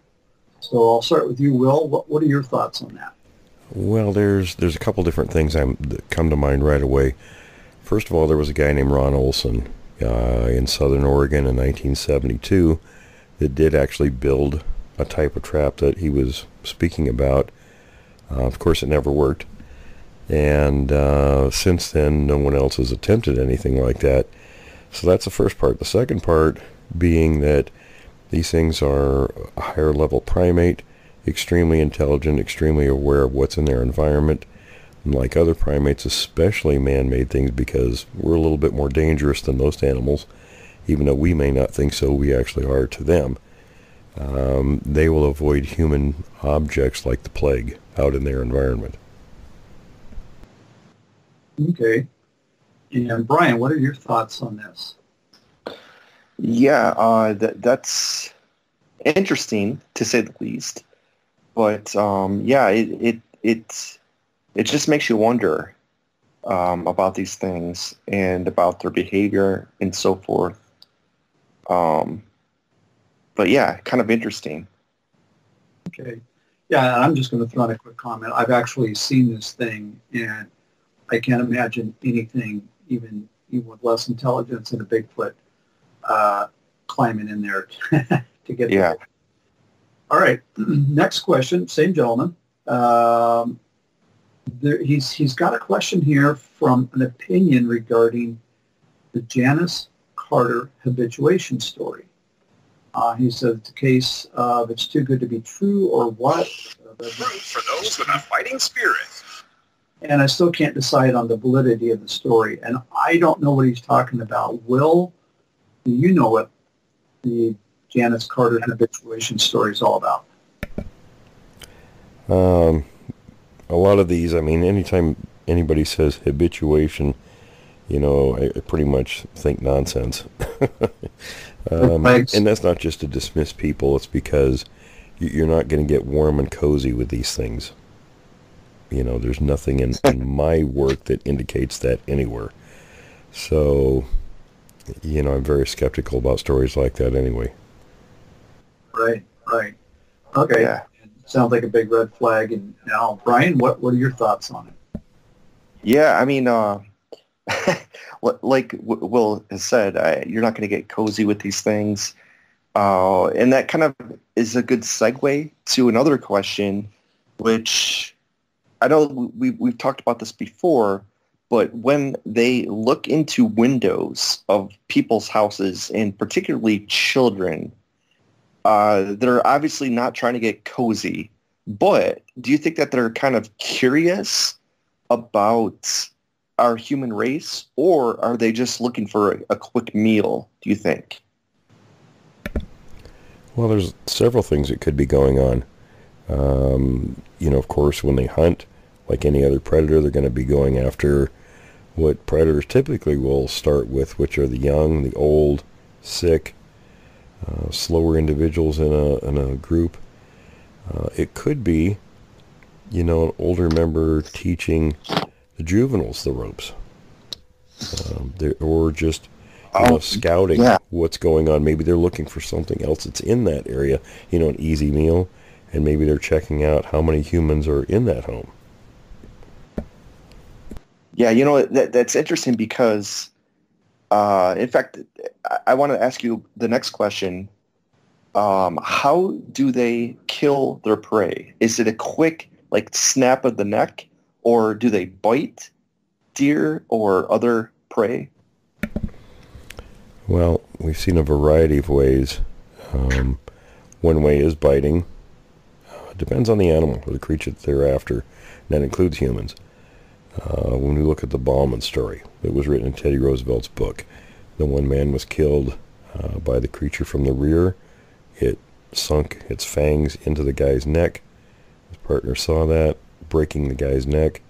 So I'll start with you, Will. What are your thoughts on that? Well, there's a couple different things that come to mind right away. First of all, there was a guy named Ron Olson in Southern Oregon in 1972 that did actually build a type of trap that he was speaking about. Of course, it never worked. And since then, no one else has attempted anything like that. So that's the first part. The second part being that these things are a higher level primate, extremely intelligent, extremely aware of what's in their environment. And like other primates, especially man-made things, because we're a little bit more dangerous than most animals, even though we may not think so, we actually are to them. They will avoid human objects like the plague out in their environment. Okay. And Brian, what are your thoughts on this? Yeah, that's interesting to say the least. But yeah, it just makes you wonder about these things and about their behavior and so forth. But yeah, kind of interesting. Okay. Yeah, I'm just going to throw in a quick comment. I've actually seen this thing, and I can't imagine anything even with less intelligence than a Bigfoot climbing in there to get there. All right. Next question, same gentleman. He's got a question here from an opinion regarding the Janice Carter habituation story. He said it's a case of it's too good to be true or what. Room for those with a fighting spirit. And I still can't decide on the validity of the story. And I don't know what he's talking about. Will, do you know what the Janice Carter habituation story is all about? A lot of these, I mean, anytime anybody says habituation, you know, I pretty much think nonsense. And that's not just to dismiss people. It's because you're not going to get warm and cozy with these things. You know, there's nothing in my work that indicates that anywhere. So, you know, I'm very skeptical about stories like that anyway. Right. Okay. Yeah. Sounds like a big red flag. And now, Brian, what are your thoughts on it? Yeah, I mean, like Will has said, you're not going to get cozy with these things. And that kind of is a good segue to another question, which I know we've talked about this before, but when they look into windows of people's houses, and particularly children, they're obviously not trying to get cozy. But do you think that they're kind of curious about our human race, or are they just looking for a quick meal, do you think? Well, there's several things that could be going on. You know, of course, when they hunt, like any other predator, they're going to be going after what predators typically will start with, which are the young, the old, sick, slower individuals in a group. It could be, you know, an older member teaching the juveniles the ropes, or just scouting what's going on. Maybe they're looking for something else that's in that area, you know, an easy meal, and maybe they're checking out how many humans are in that home. Yeah, you know, that's interesting because, in fact, I want to ask you the next question. How do they kill their prey? Is it a quick, like, snap of the neck, or do they bite deer or other prey? Well, we've seen a variety of ways. One way is biting. Depends on the animal or the creature that they're after. And that includes humans. When we look at the Bauman story that was written in Teddy Roosevelt's book, the one man was killed by the creature from the rear. It sunk its fangs into the guy's neck. His partner saw that, breaking the guy's neck.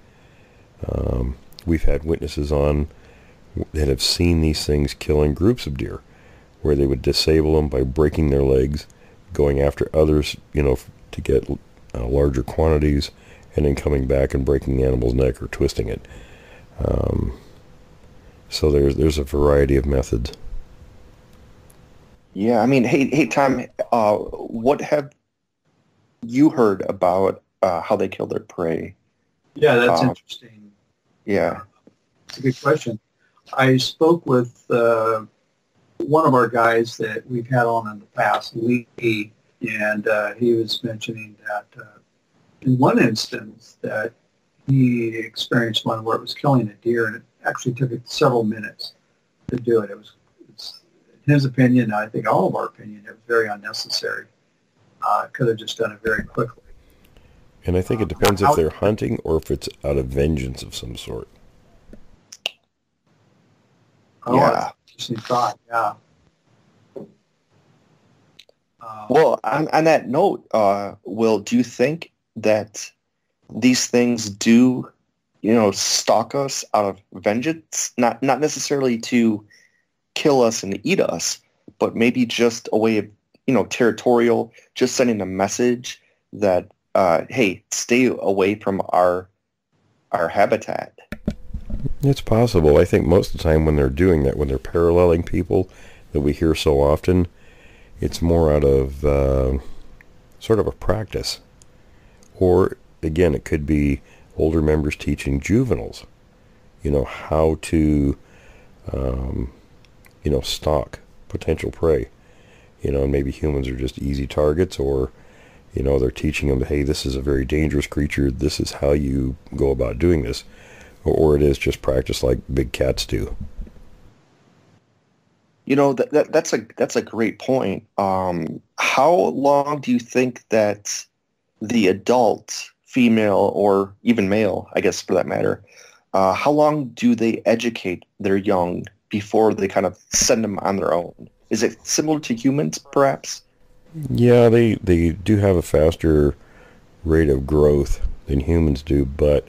We've had witnesses on that have seen these things killing groups of deer, where they would disable them by breaking their legs, going after others, you know, to get larger quantities, and then coming back and breaking the animal's neck or twisting it. So there's a variety of methods. Yeah, I mean, hey, Tom, what have you heard about how they kill their prey? Yeah, that's interesting. Yeah. It's a good question. I spoke with one of our guys that we've had on in the past, Lee, and he was mentioning that in one instance that he experienced one where it was killing a deer, and it actually took it several minutes to do it. It's in his opinion, I think all of our opinion, it was very unnecessary. Could have just done it very quickly. And I think it depends if they're hunting or if it's out of vengeance of some sort. Oh, yeah. Interesting thought, yeah. Well, on that note, Will, do you think that these things do, stalk us out of vengeance? Not necessarily to kill us and eat us, but maybe just a way of, territorial, just sending a message that, hey, stay away from our habitat. It's possible. I think most of the time when they're doing that, when they're paralleling people that we hear so often, it's more out of sort of a practice. Or, again, it could be older members teaching juveniles, how to, stalk potential prey. And maybe humans are just easy targets, or, they're teaching them, hey, this is a very dangerous creature. This is how you go about doing this. Or it is just practice like big cats do. That's a great point. How long do you think that the adult female, or even male, I guess for that matter, how long do they educate their young before they kind of send them on their own? Is it similar to humans, perhaps? Yeah, they do have a faster rate of growth than humans do, but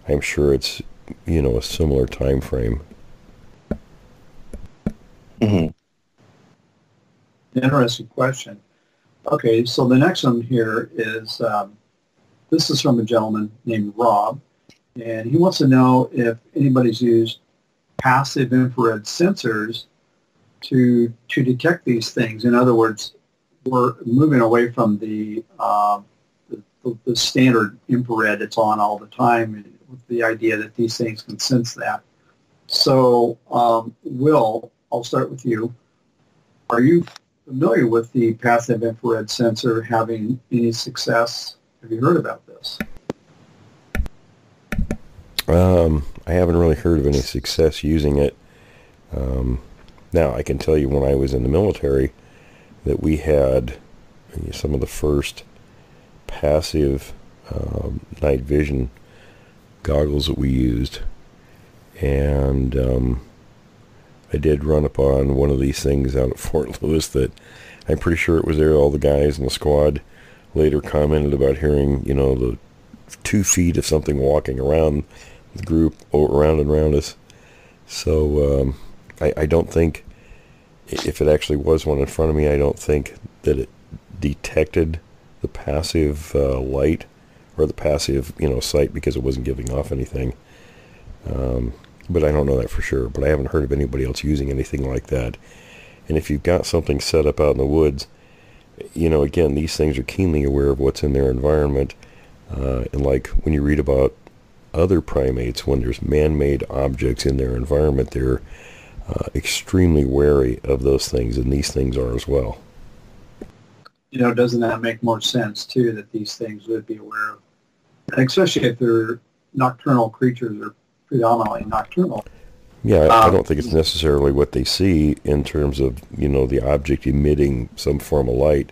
I'm sure it's a similar time frame. Mm-hmm. Interesting question. Okay, so the next one here is, this is from a gentleman named Rob, and he wants to know if anybody's used passive infrared sensors to detect these things. In other words, we're moving away from the standard infrared that's on all the time, with the idea that these things can sense that. So, Will, I'll start with you. Are you familiar with the passive infrared sensor having any success? Have you heard about this? I haven't really heard of any success using it. Now, I can tell you when I was in the military that we had some of the first passive night vision goggles that we used, and I did run upon one of these things out at Fort Lewis that I'm pretty sure it was there. All the guys in the squad later commented about hearing, the 2 feet of something walking around the group, around and around us. So I don't think, if it actually was one in front of me, I don't think that it detected the passive light or the passive, sight, because it wasn't giving off anything. But I don't know that for sure. But I haven't heard of anybody else using anything like that. And if you've got something set up out in the woods, again, these things are keenly aware of what's in their environment. And like when you read about other primates, when there's man-made objects in their environment, they're extremely wary of those things, and these things are as well. Doesn't that make more sense, too, that these things would be aware of, and especially if they're nocturnal creatures or predominantly nocturnal? Yeah, I don't think it's necessarily what they see in terms of, the object emitting some form of light.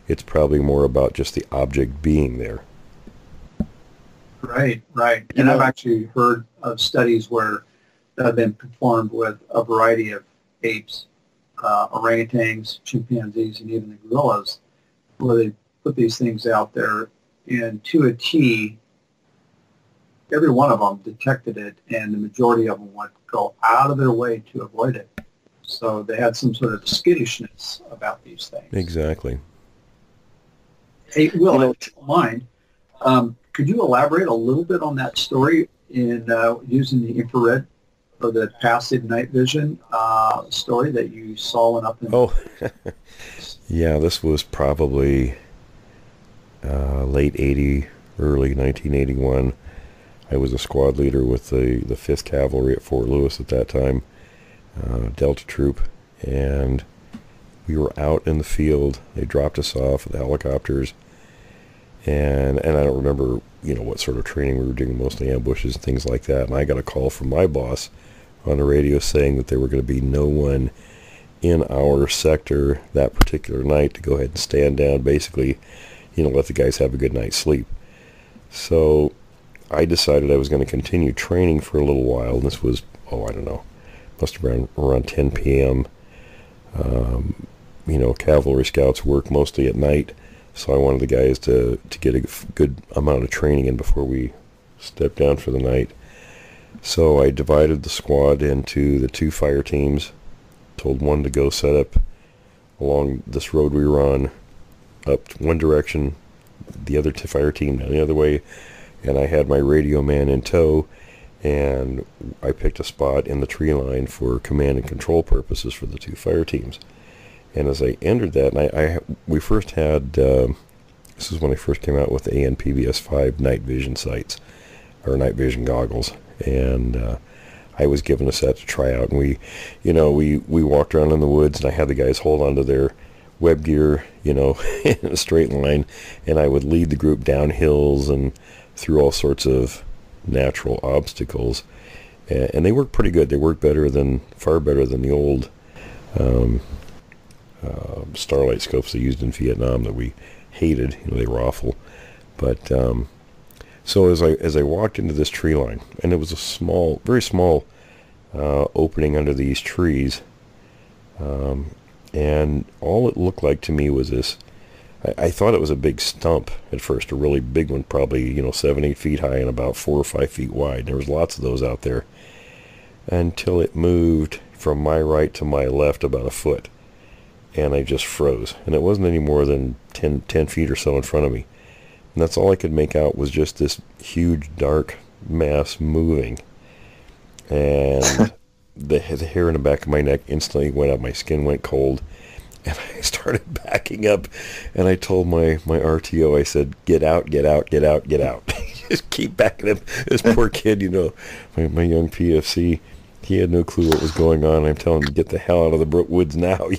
It's probably more about just the object being there. Right. And I've actually heard of studies where that have been performed with a variety of apes, orangutans, chimpanzees, and even the gorillas, where they put these things out there, and to a T, every one of them detected it, and the majority of them would go out of their way to avoid it. So they had some sort of skittishness about these things. Exactly. Hey, Will, if you don't mind, Could you elaborate a little bit on that story in using the infrared or the passive night vision story that you saw went up in? Oh, yeah, this was probably late 80, early 1981. I was a squad leader with the 5th Cavalry at Fort Lewis at that time, Delta Troop, and we were out in the field. They dropped us off with the helicopters, and I don't remember, what sort of training we were doing, mostly ambushes and things like that. And I got a call from my boss on the radio saying that there were going to be no one in our sector that particular night to go ahead and stand down, basically, let the guys have a good night's sleep. So I decided I was going to continue training for a little while. This was, I don't know, must have been around 10 p.m. Cavalry scouts work mostly at night, so I wanted the guys to get a good amount of training in before we stepped down for the night. So I divided the squad into the 2 fire teams, told one to go set up along this road we were on, up one direction, the other fire team down the other way, and I had my radio man in tow, and I picked a spot in the tree line for command and control purposes for the 2 fire teams. And as I entered that, and we first had, this is when I first came out with the ANPVS 5 night vision sights, or night vision goggles, and I was given a set to try out, and we walked around in the woods, and I had the guys hold onto their web gear, in a straight line, and I would lead the group down hills and through all sorts of natural obstacles, and they worked pretty good. They worked far better than the old starlight scopes they used in Vietnam that we hated. They were awful. But so as I walked into this tree line, and it was a very small opening under these trees, and all it looked like to me was this. I thought it was a big stump at first, a really big one, probably 7-8 feet high and about 4 or 5 feet wide. There was lots of those out there, until it moved from my right to my left about a foot, and I just froze. And it wasn't any more than 10 feet or so in front of me, and that's all I could make out was just this huge dark mass moving, and the hair in the back of my neck instantly went up. My skin went cold, and I started backing up, and I told my RTO, I said, get out, get out, get out, get out. Just keep backing up. This poor kid, my young PFC, he had no clue what was going on. I'm telling him to get the hell out of the woods now,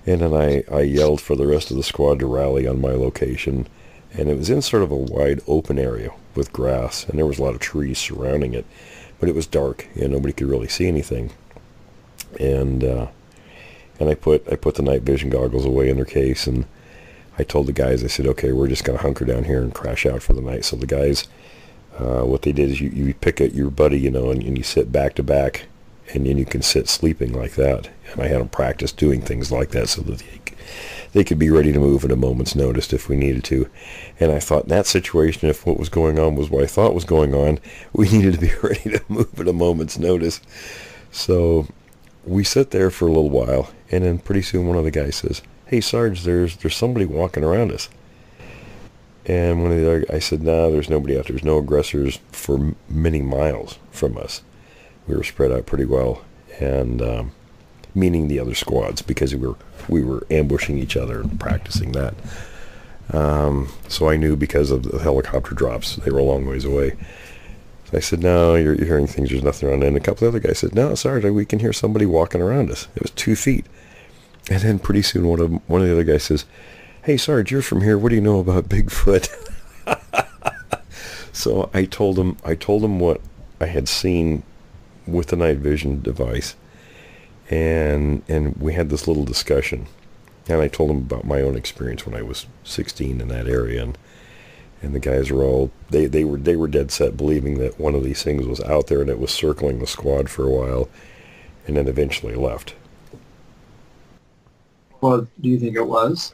And then I yelled for the rest of the squad to rally on my location, and it was in sort of a wide open area with grass, and there was a lot of trees surrounding it, but it was dark, and nobody could really see anything. And I put the night vision goggles away in their case, and I told the guys, I said, okay, we're just going to hunker down here and crash out for the night. So the guys, what they did is you pick at your buddy, and you sit back to back, and then you can sit sleeping like that. And I had them practice doing things like that so that they could be ready to move at a moment's notice if we needed to. And I thought in that situation, if what was going on was what I thought was going on, we needed to be ready to move at a moment's notice. So we sit there for a little while, and then pretty soon one of the guys says, hey, Sarge, there's somebody walking around us. And one of the other guys said, no, there's nobody out there. There's no aggressors for many miles from us. We were spread out pretty well, and meaning the other squads, because we were ambushing each other and practicing that. So I knew because of the helicopter drops, they were a long ways away. I said, no, you're hearing things, there's nothing around. And a couple of other guys said, no, Sarge, we can hear somebody walking around us. It was 2 feet. And then pretty soon one of the other guys says, hey, Sarge, you're from here. What do you know about Bigfoot? So I told him what I had seen with the night vision device. And we had this little discussion. And I told him about my own experience when I was 16 in that area. And the guys were all, they were dead set believing that one of these things was out there and it was circling the squad for a while and then eventually left. Well, do you think it was?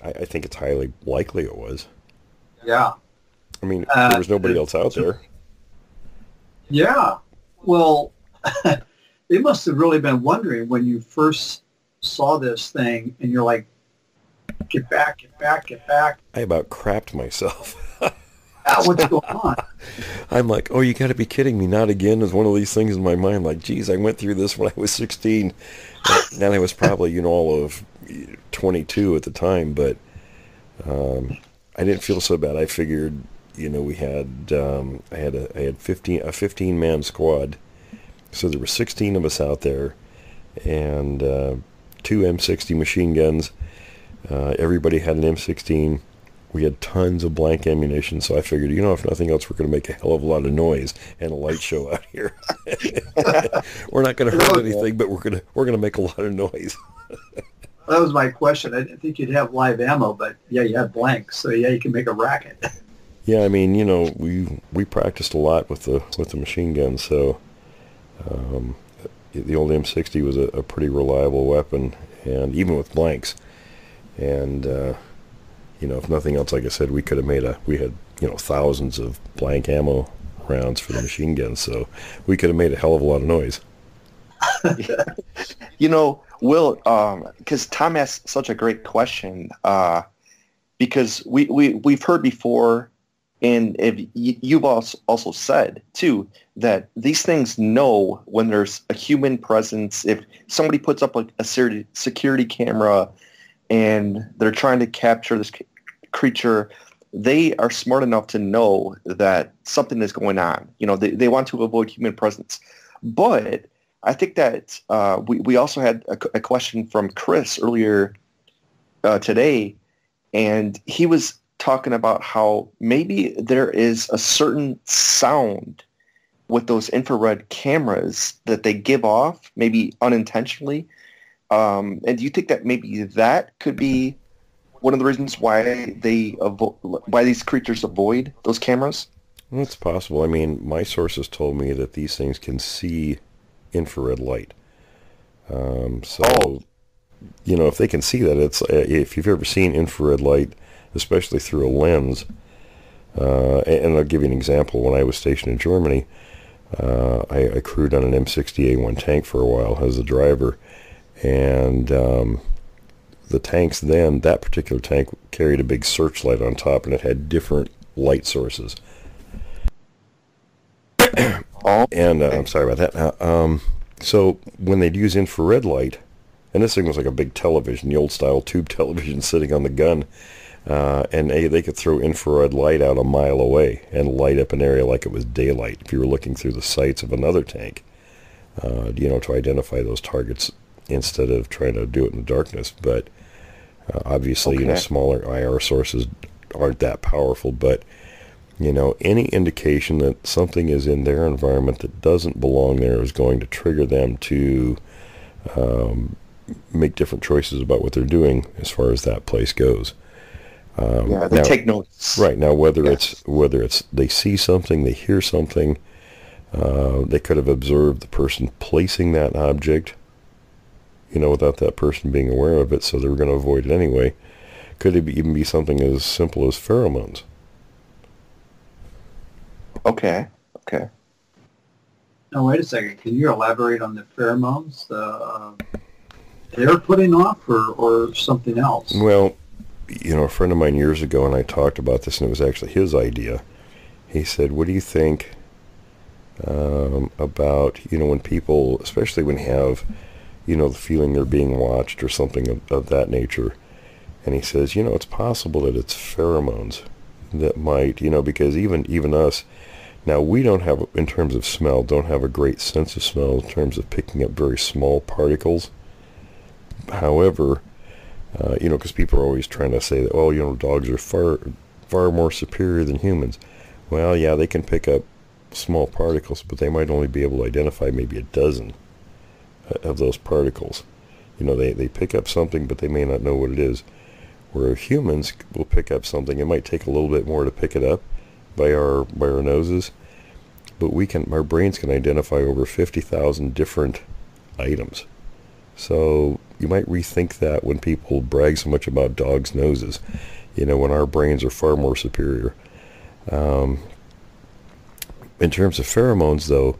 I think it's highly likely it was. Yeah. I mean, there was nobody else out there. Yeah. Well, they must have really been wondering when you first saw this thing and you're like, get back, get back, get back. I about crapped myself. What's going on? I'm like, oh, you got to be kidding me. Not again is one of these things in my mind. Like, geez, I went through this when I was 16. And I was probably, all of 22 at the time. But I didn't feel so bad. I figured, we had, I had a 15-man squad. So there were 16 of us out there, and 2 M60 machine guns. Everybody had an M16. We had tons of blank ammunition, so I figured, if nothing else, we're going to make a hell of a lot of noise and a light show out here. We're not going to hurt anything, but we're going to make a lot of noise. That was my question. I didn't think you'd have live ammo, but yeah, you had blanks, so yeah, you can make a racket. Yeah, I mean, we practiced a lot with the machine guns, so the old M60 was a pretty reliable weapon, and even with blanks. And if nothing else, like I said, we could have we had thousands of blank ammo rounds for the machine guns, so we could have made a hell of a lot of noise. Will, because Tom asked such a great question, because we've heard before, and you've also said too that these things know when there's a human presence. If somebody puts up a security camera and they're trying to capture this creature, they are smart enough to know that something is going on. They want to avoid human presence. But I think that we also had a question from Chris earlier today, and he was talking about how maybe there is a certain sound with those infrared cameras that they give off, maybe unintentionally. And do you think that maybe that could be one of the reasons why why these creatures avoid those cameras? Well, it's possible. I mean, my sources told me that these things can see infrared light. If they can see that, it's if you've ever seen infrared light, especially through a lens, and I'll give you an example. When I was stationed in Germany, I crewed on an M60A1 tank for a while as a driver, and the tanks then, that particular tank carried a big searchlight on top, and it had different light sources. And I'm sorry about that. So when they'd use infrared light, and this thing was like a big television, the old style tube television sitting on the gun, and they could throw infrared light out a mile away and light up an area like it was daylight if you were looking through the sights of another tank, to identify those targets instead of trying to do it in the darkness. But obviously, smaller IR sources aren't that powerful, but any indication that something is in their environment that doesn't belong there is going to trigger them to make different choices about what they're doing as far as that place goes. They take notes. Right. Now, whether it's they see something, they hear something, they could have observed the person placing that object, without that person being aware of it, so they were going to avoid it anyway. Could it even be something as simple as pheromones? Okay. Now, wait a second. Can you elaborate on the pheromones they're putting off or something else? Well, a friend of mine years ago, and I talked about this, and it was actually his idea. He said, what do you think about, when people, especially when they have, the feeling they're being watched or something of that nature. And he says, it's possible that it's pheromones that might, because even us, now we don't have, in terms of smell, don't have a great sense of smell in terms of picking up very small particles. However, because people are always trying to say that, dogs are far more superior than humans. Well, yeah, they can pick up small particles, but they might only be able to identify maybe a dozen of those particles. They pick up something, but they may not know what it is. Where humans will pick up something, it might take a little bit more to pick it up by our noses, but our brains can identify over 50,000 different items. So you might rethink that when people brag so much about dogs' noses, when our brains are far more superior. In terms of pheromones, though,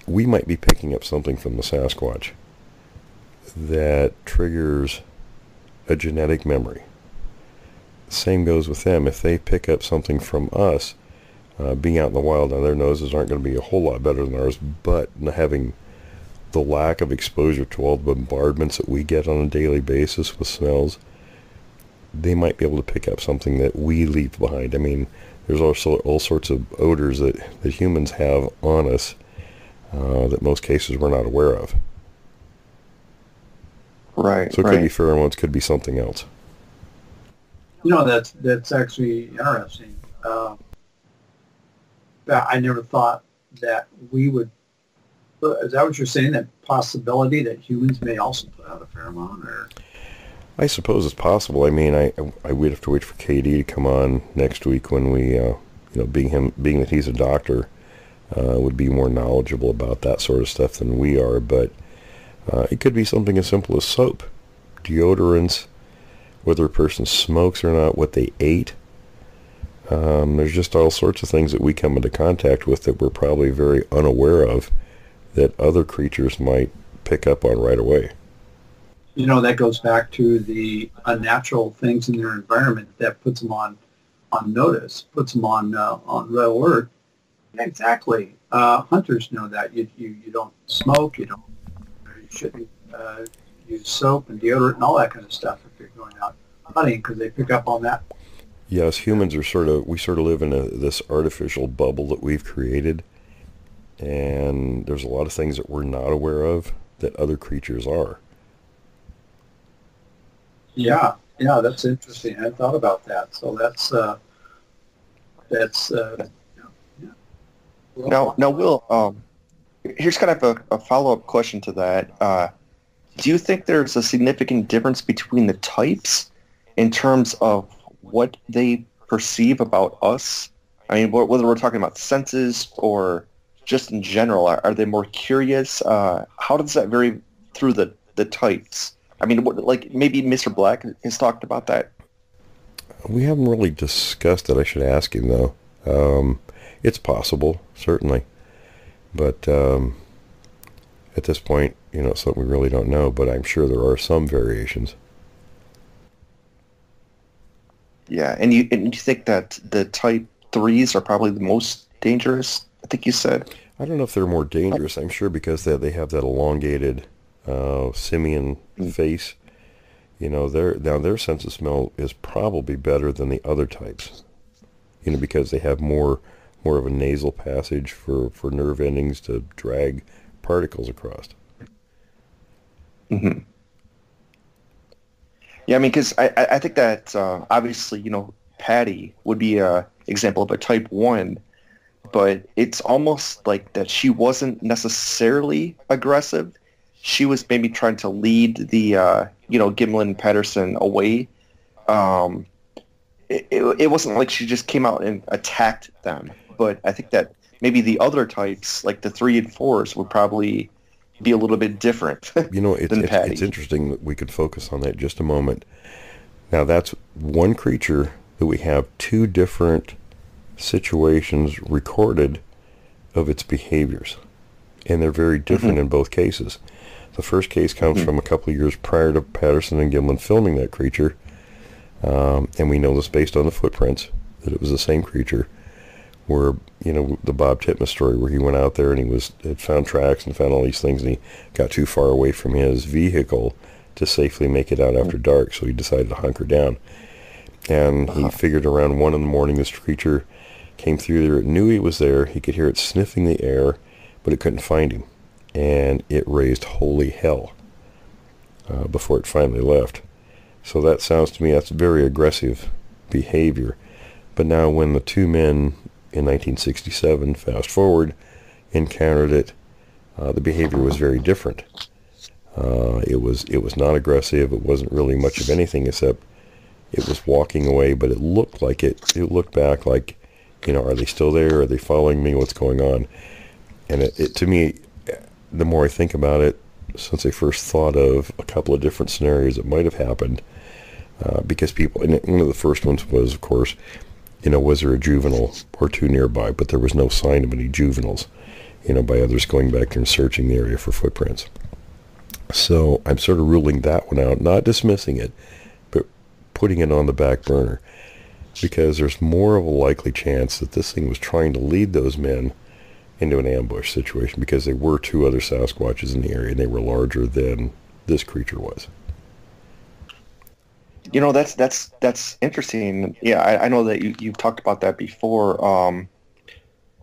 we might be picking up something from the Sasquatch that triggers a genetic memory. same goes with them. If they pick up something from us, being out in the wild, now their noses aren't going to be a whole lot better than ours, but having the lack of exposure to all the bombardments that we get on a daily basis with smells, they might be able to pick up something that we leave behind. I mean, there's also all sorts of odors that humans have on us that most cases we're not aware of. Right. So it could be pheromones, could be something else. That's actually interesting. I never thought that we would. Is that what you're saying? That possibility that humans may also put out a pheromone, or? I suppose it's possible. I mean, I would have to wait for KD to come on next week when we, being that he's a doctor, would be more knowledgeable about that sort of stuff than we are. But it could be something as simple as soap, deodorants, whether a person smokes or not, what they ate. There's just all sorts of things that we come into contact with that we're probably very unaware of that other creatures might pick up on right away. That goes back to the unnatural things in their environment that puts them on notice, puts them on red alert. Exactly. Hunters know that. You don't smoke, you shouldn't use soap and deodorant and all that kind of stuff if you're going out hunting, because they pick up on that. Yes, humans are we live in this artificial bubble that we've created, and there's a lot of things that we're not aware of that other creatures are. Yeah, that's interesting. I thought about that. So that's Now, Will, here's kind of a follow-up question to that. Do you think there's a significant difference between the types in terms of what they perceive about us? I mean, whether we're talking about senses or just in general, are they more curious? How does that vary through the types? I mean, like maybe Mr. Black has talked about that. We haven't really discussed it. I should ask him, though. It's possible, certainly. But at this point, it's something we really don't know, but I'm sure there are some variations. Yeah, and you think that the type 3s are probably the most dangerous, I think you said? I don't know if they're more dangerous. I'm sure because they have that elongated simian face. Their sense of smell is probably better than the other types. Because they have more of a nasal passage for nerve endings to drag particles across. Mm-hmm. Yeah, I mean, because I think that obviously, Patty would be an example of a type 1, but it's almost like that she wasn't necessarily aggressive. She was maybe trying to lead the, Gimlin and Patterson away. It wasn't like she just came out and attacked them, but I think that maybe the other types, like the 3 and 4s, would probably be a little bit different than Patty. It's interesting that we could focus on that just a moment. Now, that's one creature that we have 2 different situations recorded of its behaviors, and they're very different in both cases. The first case comes from a couple of years prior to Patterson and Gimlin filming that creature, and we know this based on the footprints, that it was the same creature, where, the Bob Titmus story where he went out there and he had found tracks and found all these things, and he got too far away from his vehicle to safely make it out after dark, so he decided to hunker down. And he figured around 1 in the morning this creature came through there. It knew he was there. He could hear it sniffing the air, but it couldn't find him. And it raised holy hell before it finally left. So that sounds to me, that's very aggressive behavior. But now when the 2 men in 1967, fast forward, encountered it, the behavior was very different. It was not aggressive. It wasn't really much of anything except it was walking away, but it looked like it looked back like, are they still there? Are they following me? What's going on? And it to me, the more I think about it, since I first thought of a couple of different scenarios that might have happened, because people, and one of the first ones was, of course, was there a juvenile or 2 nearby, but there was no sign of any juveniles, by others going back there and searching the area for footprints. So I'm sort of ruling that one out, not dismissing it, but putting it on the back burner because there's more of a likely chance that this thing was trying to lead those men into an ambush situation because there were two other Sasquatches in the area and they were larger than this creature was. You know, that's interesting. Yeah, I know that you've talked about that before.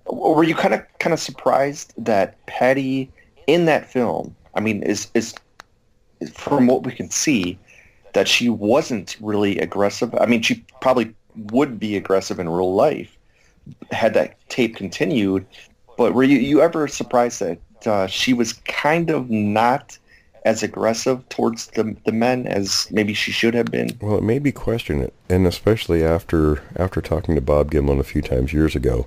Were you kind of surprised that Patty in that film, I mean, is from what we can see, that she wasn't really aggressive? I mean, she probably would be aggressive in real life had that tape continued. But were you ever surprised that she was kind of not as aggressive towards the men as maybe she should have been? Well, it made me question it, and especially after talking to Bob Gimlin a few times years ago,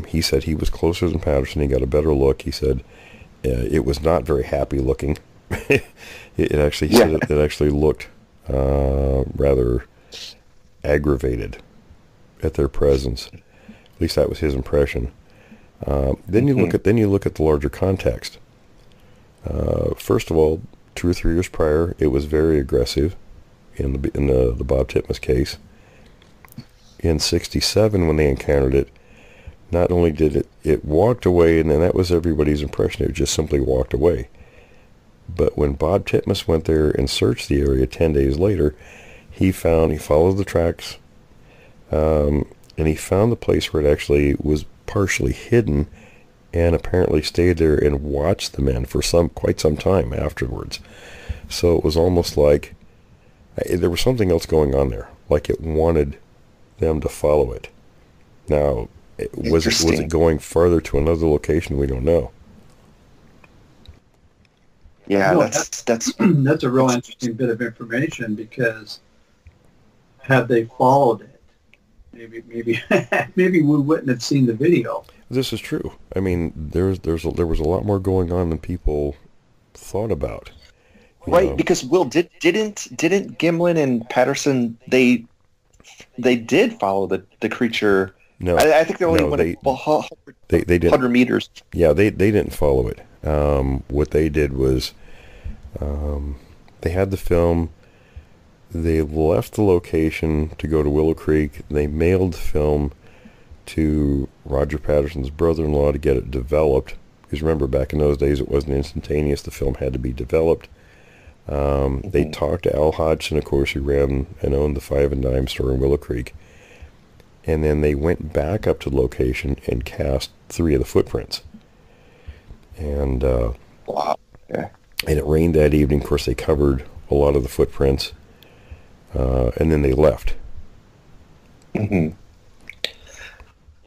he said he was closer than Patterson. He got a better look. He said it was not very happy looking. It actually said it actually looked rather aggravated at their presence. At least that was his impression. Then you look at the larger context. First of all, 2 or 3 years prior, it was very aggressive in the Bob Titmus case. In '67, when they encountered it, not only did it walked away, and then that was everybody's impression, it just simply walked away. But when Bob Titmus went there and searched the area 10 days later, he followed the tracks, and he found the place where it actually was partially hidden, and apparently stayed there and watched the men for quite some time afterwards. So it was almost like there was something else going on there, like it wanted them to follow it. Now, was it going farther to another location? We don't know. Yeah, No, that's that's a real interesting bit of information, because had they followed it, maybe we wouldn't have seen the video. This is true. I mean, there was a lot more going on than people thought about. Right, because Will didn't Gimlin and Patterson they did follow the creature. No, I think they only went they didn't 100 meters. Yeah, they didn't follow it. What they did was they had the film. They left the location to go to Willow Creek. They mailed the film to Roger Patterson's brother-in-law to get it developed. Because remember, back in those days, it wasn't instantaneous. The film had to be developed. They talked to Al Hodgson, of course, who ran and owned the Five and Dime store in Willow Creek. And then they went back up to the location and cast 3 of the footprints. And Wow. Yeah. And it rained that evening. Of course, they covered a lot of the footprints. And then they left. Mm-hmm.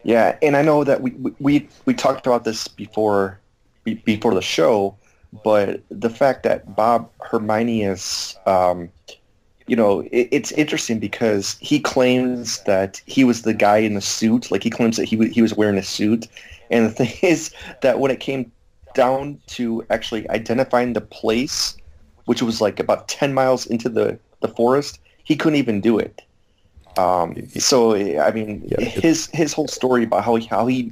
Yeah, and I know that we talked about this before the show, but the fact that Bob Herminius, it's interesting because he claims that he was the guy in the suit. Like, he claims that he was wearing a suit, and the thing is that when it came down to actually identifying the place, which was like about 10 miles into the forest, he couldn't even do it. So I mean, his whole story about how he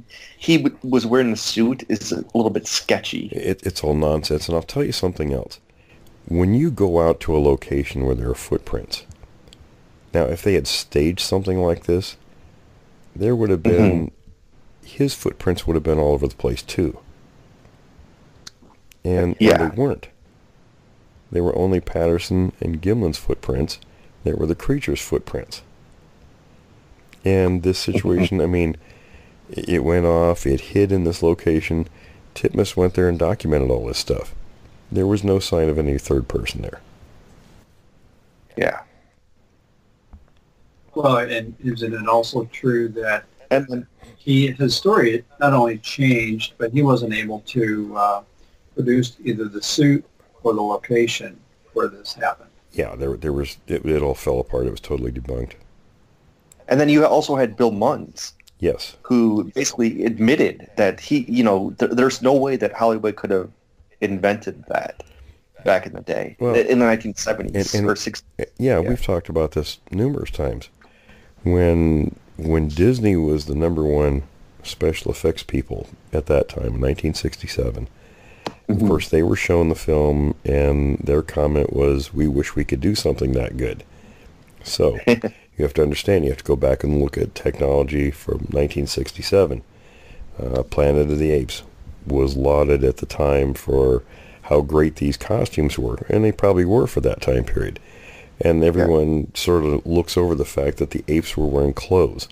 was wearing the suit is a little bit sketchy. It's all nonsense. And I'll tell you something else. When you go out to a location where there are footprints, now if they had staged something like this, there would have been his footprints would have been all over the place too. And they weren't. They were only Patterson and Gimlin's footprints. They were the creature's footprints. And this situation, I mean, it went off, it hid in this location. Titmus went there and documented all this stuff. There was no sign of any third person there. Yeah. Well, and isn't it also true that his story not only changed, but he wasn't able to produce either the suit or the location where this happened? Yeah, there was it all fell apart. It was totally debunked. And then you also had Bill Munns. Yes. Who basically admitted that there's no way that Hollywood could have invented that back in the day, in the 1970s or 60s. Yeah, we've talked about this numerous times. When Disney was the number one special effects people at that time, in 1967, of course, they were shown the film, and their comment was, "We wish we could do something that good." So you have to understand, you have to go back and look at technology from 1967. Planet of the Apes was lauded at the time for how great these costumes were, and they probably were for that time period. And everyone sort of looks over the fact that the apes were wearing clothes.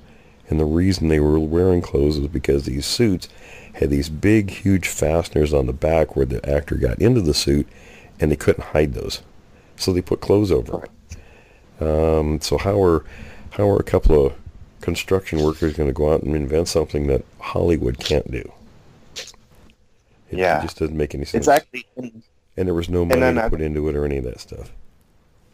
And the reason they were wearing clothes was because these suits had these big, huge fasteners on the back where the actor got into the suit, and they couldn't hide those. So they put clothes over it. So how are a couple of construction workers going to go out and invent something that Hollywood can't do? It just doesn't make any sense. Exactly. And there was no money to put into it or any of that stuff.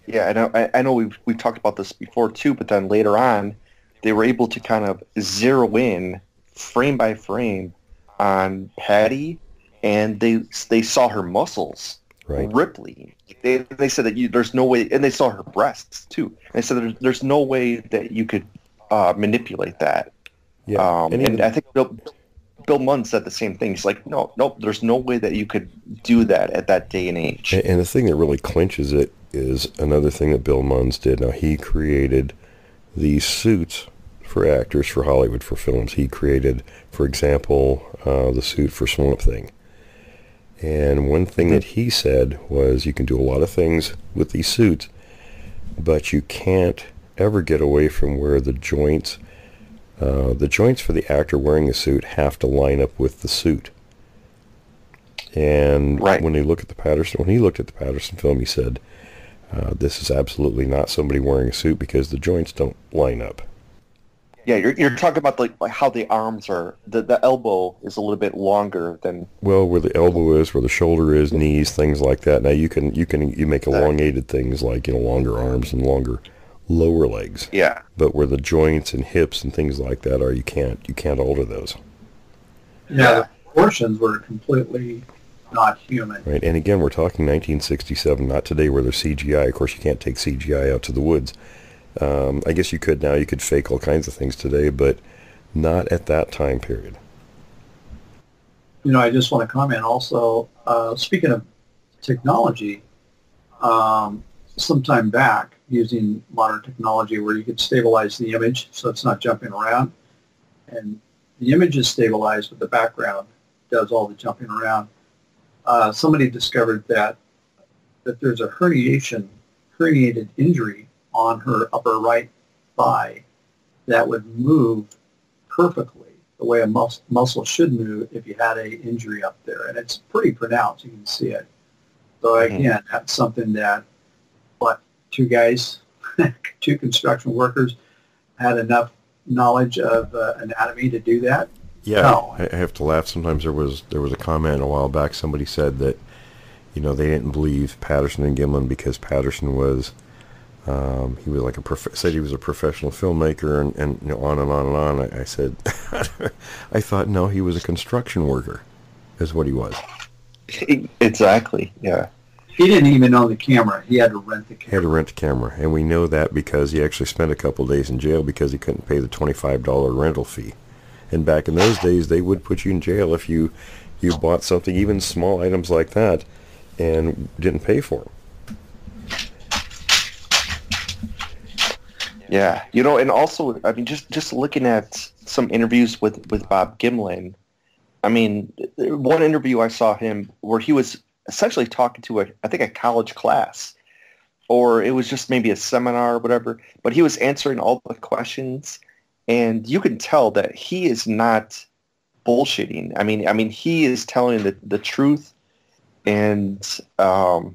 Yeah, I know we've talked about this before too, but then later on, they were able to kind of zero in frame by frame on Patty, and they saw her muscles rippling. They said that there's no way, and they saw her breasts too. And they said there's no way that you could manipulate that. Yeah, and I think Bill Munn said the same thing. He's like, nope, there's no way that you could do that at that day and age. And the thing that really clinches it is another thing that Bill Munn did. Now, he created these suits for actors for Hollywood, for films. He created, for example, the suit for Swamp Thing. And one thing that he said was you can do a lot of things with these suits, but you can't ever get away from where the joints for the actor wearing the suit have to line up with the suit. And when he looked at the Patterson film, he said, this is absolutely not somebody wearing a suit because the joints don't line up. Yeah, you're talking about like how the arms are. The elbow is a little bit longer than. Well, where the elbow is, where the shoulder is, knees, things like that. Now you make elongated things like longer arms and longer lower legs. Yeah. But where the joints and hips and things like that are, you can't alter those. Yeah, the proportions were completely not human. Right, and again, we're talking 1967, not today where there's CGI. Of course, you can't take CGI out to the woods. I guess you could now. You could fake all kinds of things today, but not at that time period. I just want to comment also, speaking of technology, sometime back, using modern technology where you could stabilize the image so it's not jumping around, and the image is stabilized, but the background does all the jumping around. Somebody discovered that there's a herniated injury on her upper right thigh that would move perfectly the way a muscle should move if you had an injury up there. And it's pretty pronounced. You can see it. So again, that's something that, two guys, two construction workers had enough knowledge of anatomy to do that? Yeah, no. I have to laugh. Sometimes there was a comment a while back. Somebody said that, they didn't believe Patterson and Gimlin because Patterson was, he was like said he was a professional filmmaker and on and on and on. I said, I thought, no, he was a construction worker, is what he was. Exactly, yeah. He didn't even own the camera. He had to rent the camera. He had to rent the camera, and we know that because he actually spent a couple of days in jail because he couldn't pay the $25 rental fee. And back in those days, they would put you in jail if you bought something, even small items like that, and didn't pay for them. Yeah, and also, I mean, just looking at some interviews with Bob Gimlin, I mean, one interview I saw him where he was essentially talking to I think a college class, or it was just maybe a seminar or whatever, but he was answering all the questions, and you can tell that he is not bullshitting. I mean, he is telling the truth, and so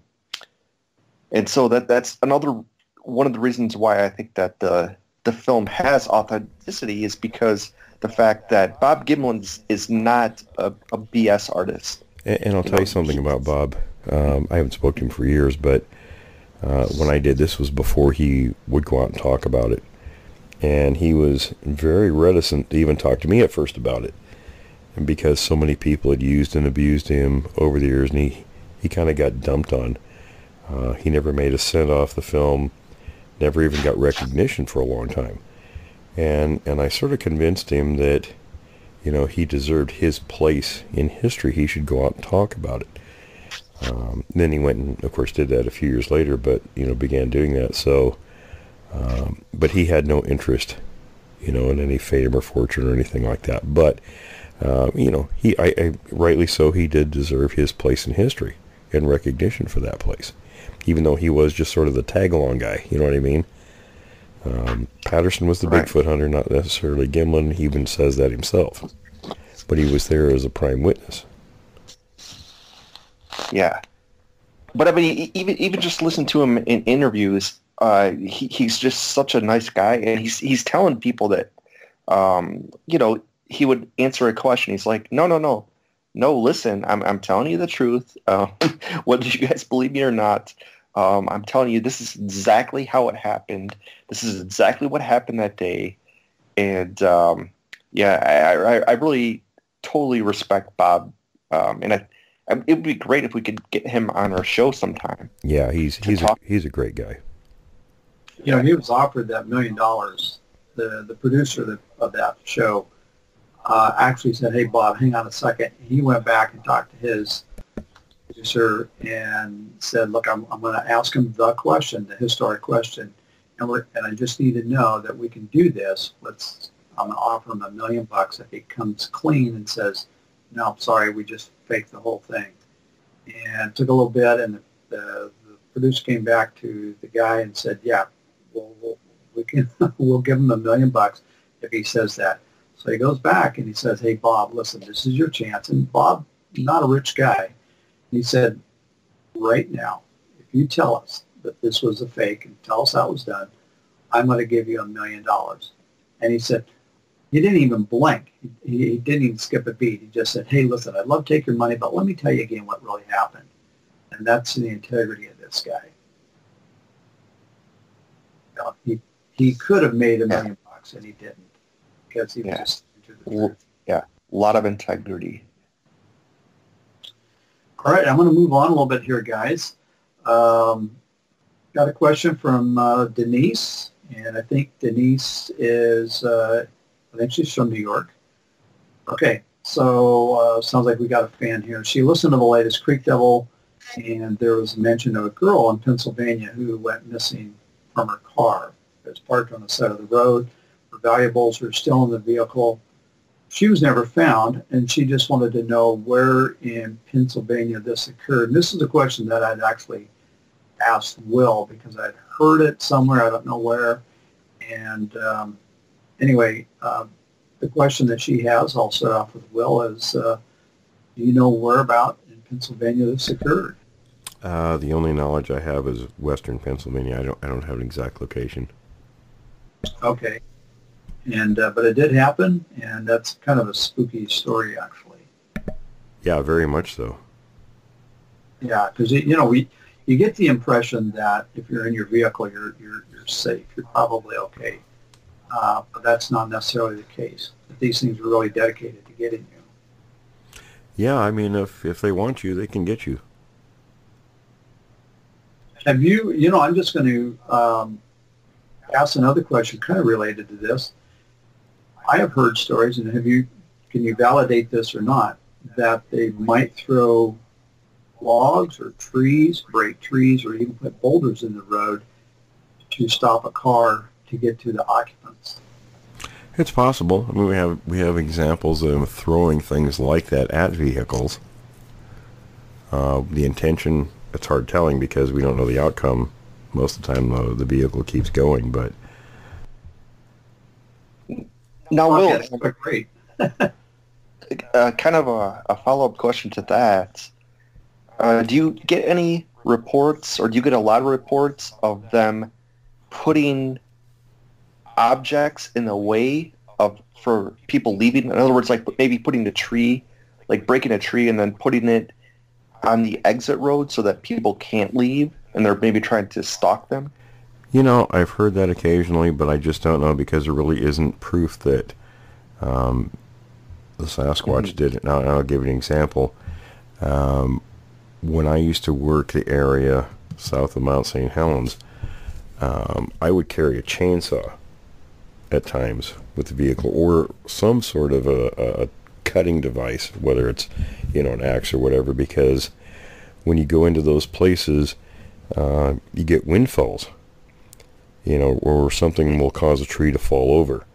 that's another one of the reasons why I think that the film has authenticity is because the fact that Bob Gimlin is not a BS artist. And I'll tell you something about Bob. I haven't spoken to him for years, but when I did, this was before he would go out and talk about it. And he was very reticent to even talk to me at first about it. And because so many people had used and abused him over the years, and he kind of got dumped on. He never made a cent off the film, never even got recognition for a long time. And I sort of convinced him that, he deserved his place in history. He should go out and talk about it. Then he went and, of course, did that a few years later, but, began doing that. So But he had no interest, in any fame or fortune or anything like that. But, I rightly so, he did deserve his place in history and recognition for that place, even though he was just sort of the tag-along guy, you know what I mean? Patterson was the Bigfoot hunter, not necessarily Gimlin. He even says that himself. But he was there as a prime witness. Yeah. But I mean, even just listen to him in interviews, he's just such a nice guy, and he's telling people that, he would answer a question. He's like, no, listen, I'm telling you the truth. Whether you guys believe me or not, I'm telling you, this is exactly how it happened. This is exactly what happened that day. And I really totally respect Bob. And it would be great if we could get him on our show sometime. Yeah, he's a great guy. He was offered that $1 million. The producer of that show actually said, "Hey, Bob, hang on a second." He went back and talked to his producer and said, "Look, I'm going to ask him the question, the historic question, and I just need to know that we can do this. I'm going to offer him $1 million if he comes clean and says, no, sorry, we just faked the whole thing." And it took a little bit, and the producer came back to the guy and said, "Yeah, we'll give him $1 million if he says that." So he goes back and he says, "Hey, Bob, listen, this is your chance." And Bob, not a rich guy, he said, "Right now, if you tell us that this was a fake and tell us how it was done, I'm going to give you $1 million." And he said, he didn't even blink. He didn't even skip a beat. He just said, "Hey, listen, I'd love to take your money, but let me tell you again what really happened." And that's the integrity of this guy. He could have made $1 million, and he didn't, because he was just into the truth. Yeah, a lot of integrity. All right, I'm going to move on a little bit here, guys. Got a question from Denise, and I think Denise is, I think she's from New York. Okay, so sounds like we got a fan here. She listened to the latest Creek Devil, and there was a mention of a girl in Pennsylvania who went missing from her car. It was parked on the side of the road. Her valuables were still in the vehicle. She was never found, and she just wanted to know where in Pennsylvania this occurred. And this is a question that I'd actually asked Will, because I'd heard it somewhere, I don't know where. And anyway, the question that she has, I'll start off with Will, is do you know whereabout in Pennsylvania this occurred? The only knowledge I have is Western Pennsylvania. I don't have an exact location. Okay. And but it did happen, and that's kind of a spooky story, actually. Yeah, very much so. Yeah, because you get the impression that if you're in your vehicle, you're safe. You're probably okay, but that's not necessarily the case. That these things are really dedicated to getting you. Yeah, I mean, if they want you, they can get you. Have you? I'm just going to ask another question, kind of related to this. I have heard stories, and can you validate this or not, that they might throw logs or trees, break trees, or even put boulders in the road to stop a car to get to the occupants? It's possible. I mean, we have examples of them throwing things like that at vehicles. The intention, it's hard telling because we don't know the outcome. Most of the time, the vehicle keeps going, but... Now, Will, great. Kind of a follow-up question to that. Do you get any reports, or do you get a lot of reports of them putting objects in the way for people leaving? In other words, like maybe putting a tree, like breaking a tree and then putting it on the exit road so that people can't leave, and they're maybe trying to stalk them? I've heard that occasionally, but I just don't know because there really isn't proof that the Sasquatch did it. Now, I'll give you an example. When I used to work the area south of Mount St. Helens, I would carry a chainsaw at times with the vehicle, or some sort of a cutting device, whether it's an axe or whatever, because when you go into those places, you get windfalls. or something will cause a tree to fall over,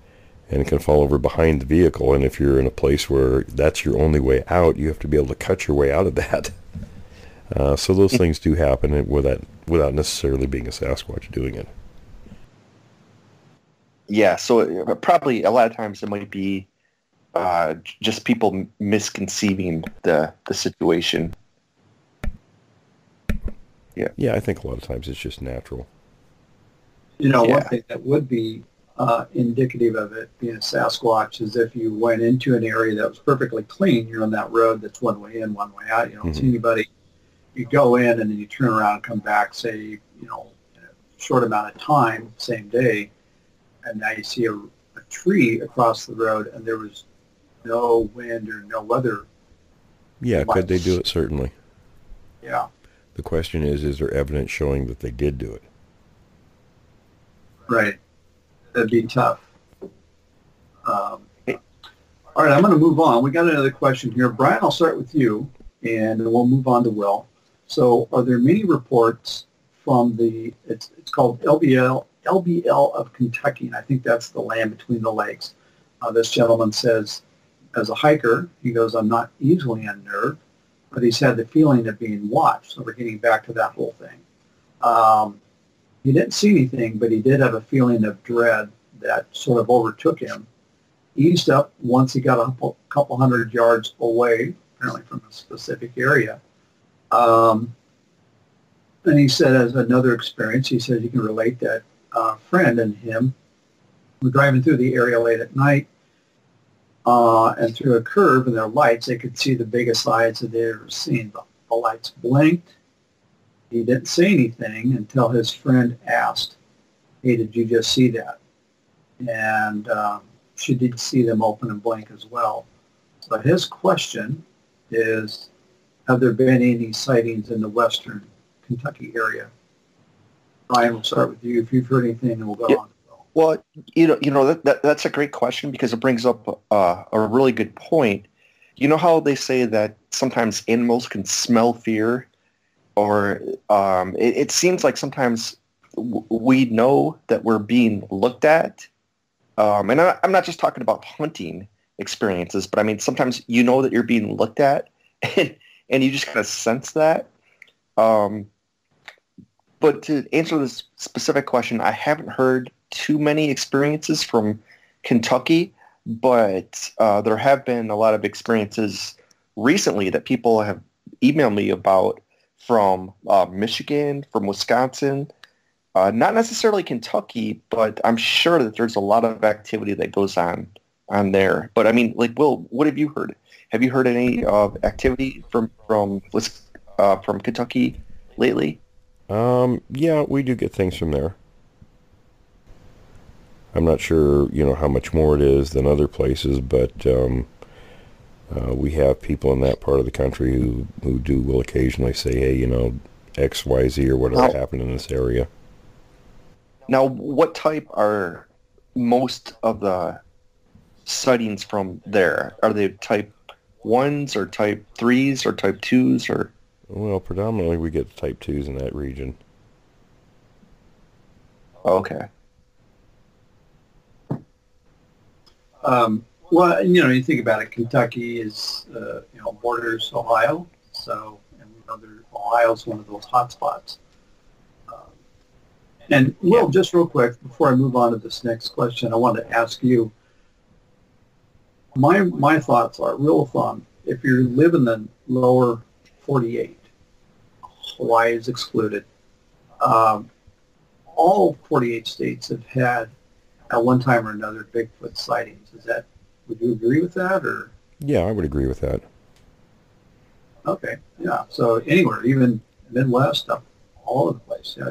and it can fall over behind the vehicle. And if you're in a place where that's your only way out, you have to be able to cut your way out of that. So those things do happen without necessarily being a Sasquatch doing it. Yeah, so probably a lot of times it might be just people misconceiving the situation. Yeah, I think a lot of times it's just natural. One thing that would be indicative of it being a Sasquatch is if you went into an area that was perfectly clean, you're on that road that's one way in, one way out, you don't see anybody. You go in and then you turn around and come back, say, in a short amount of time, same day, and now you see a tree across the road and there was no wind or no weather. Yeah, could they do it? Certainly. Yeah. The question is there evidence showing that they did do it? Right. That'd be tough. All right, I'm going to move on. We got another question here. Brian, I'll start with you, and then we'll move on to Will. So are there many reports from it's called LBL of Kentucky, and I think that's the land between the lakes. This gentleman says, as a hiker, he goes, I'm not easily unnerved, but he's had the feeling of being watched. So we're getting back to that whole thing. He didn't see anything, but he did have a feeling of dread that sort of overtook him. Eased up once he got a couple hundred yards away, apparently from a specific area. And he said, as another experience, he said he can relate that friend and him were driving through the area late at night, and through a curve in their lights, they could see the biggest eyes that they'd ever seen. The lights blinked. He didn't say anything until his friend asked, hey, did you just see that? And she did see them open and blink as well. So his question is, have there been any sightings in the western Kentucky area? Ryan, we'll start with you. If you've heard anything, then we'll go on. Well, that's a great question because it brings up a really good point. You know how they say that sometimes animals can smell fear? Or it seems like sometimes we know that we're being looked at. And I'm not just talking about hunting experiences, but I mean, sometimes you know that you're being looked at and you just kind of sense that. But to answer this specific question, I haven't heard too many experiences from Kentucky, but there have been a lot of experiences recently that people have emailed me about from Michigan, from Wisconsin, not necessarily Kentucky, but I'm sure that there's a lot of activity that goes on there. But I mean, like, Will, what have you heard? Have you heard any activity from Kentucky lately? Yeah, we do get things from there. I'm not sure, how much more it is than other places, but we have people in that part of the country who will occasionally say, hey, X, Y, Z, or whatever happened in this area. Now, what type are most of the sightings from there? Are they type 1s or type 3s or type 2s? Or? Well, predominantly we get type 2s in that region. Okay. Well, you think about it, Kentucky is, borders Ohio, so, and Ohio's one of those hot spots. And, Will, just real quick, before I move on to this next question, I wanted to ask you, my thoughts are, rule of thumb, if you live in the lower 48, Hawaii is excluded, all 48 states have had, at one time or another, Bigfoot sightings. Would you agree with that, or? Yeah, I would agree with that. Okay, yeah. So anywhere, even Midwest, up all over the place, yeah,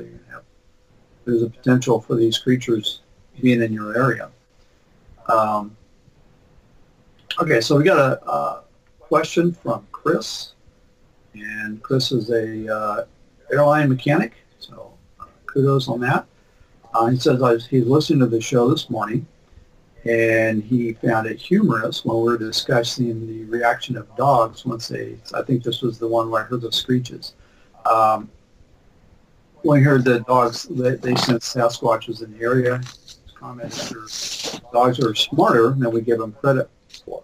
there's a potential for these creatures being in your area. Okay, so we got a question from Chris, and Chris is a airline mechanic, so kudos on that. He says he's listening to the show this morning, and he found it humorous when we were discussing the reaction of dogs once I think this was the one where I heard the screeches. When we heard that dogs, they sense Sasquatches in the area, his comment is dogs are smarter than we give them credit for.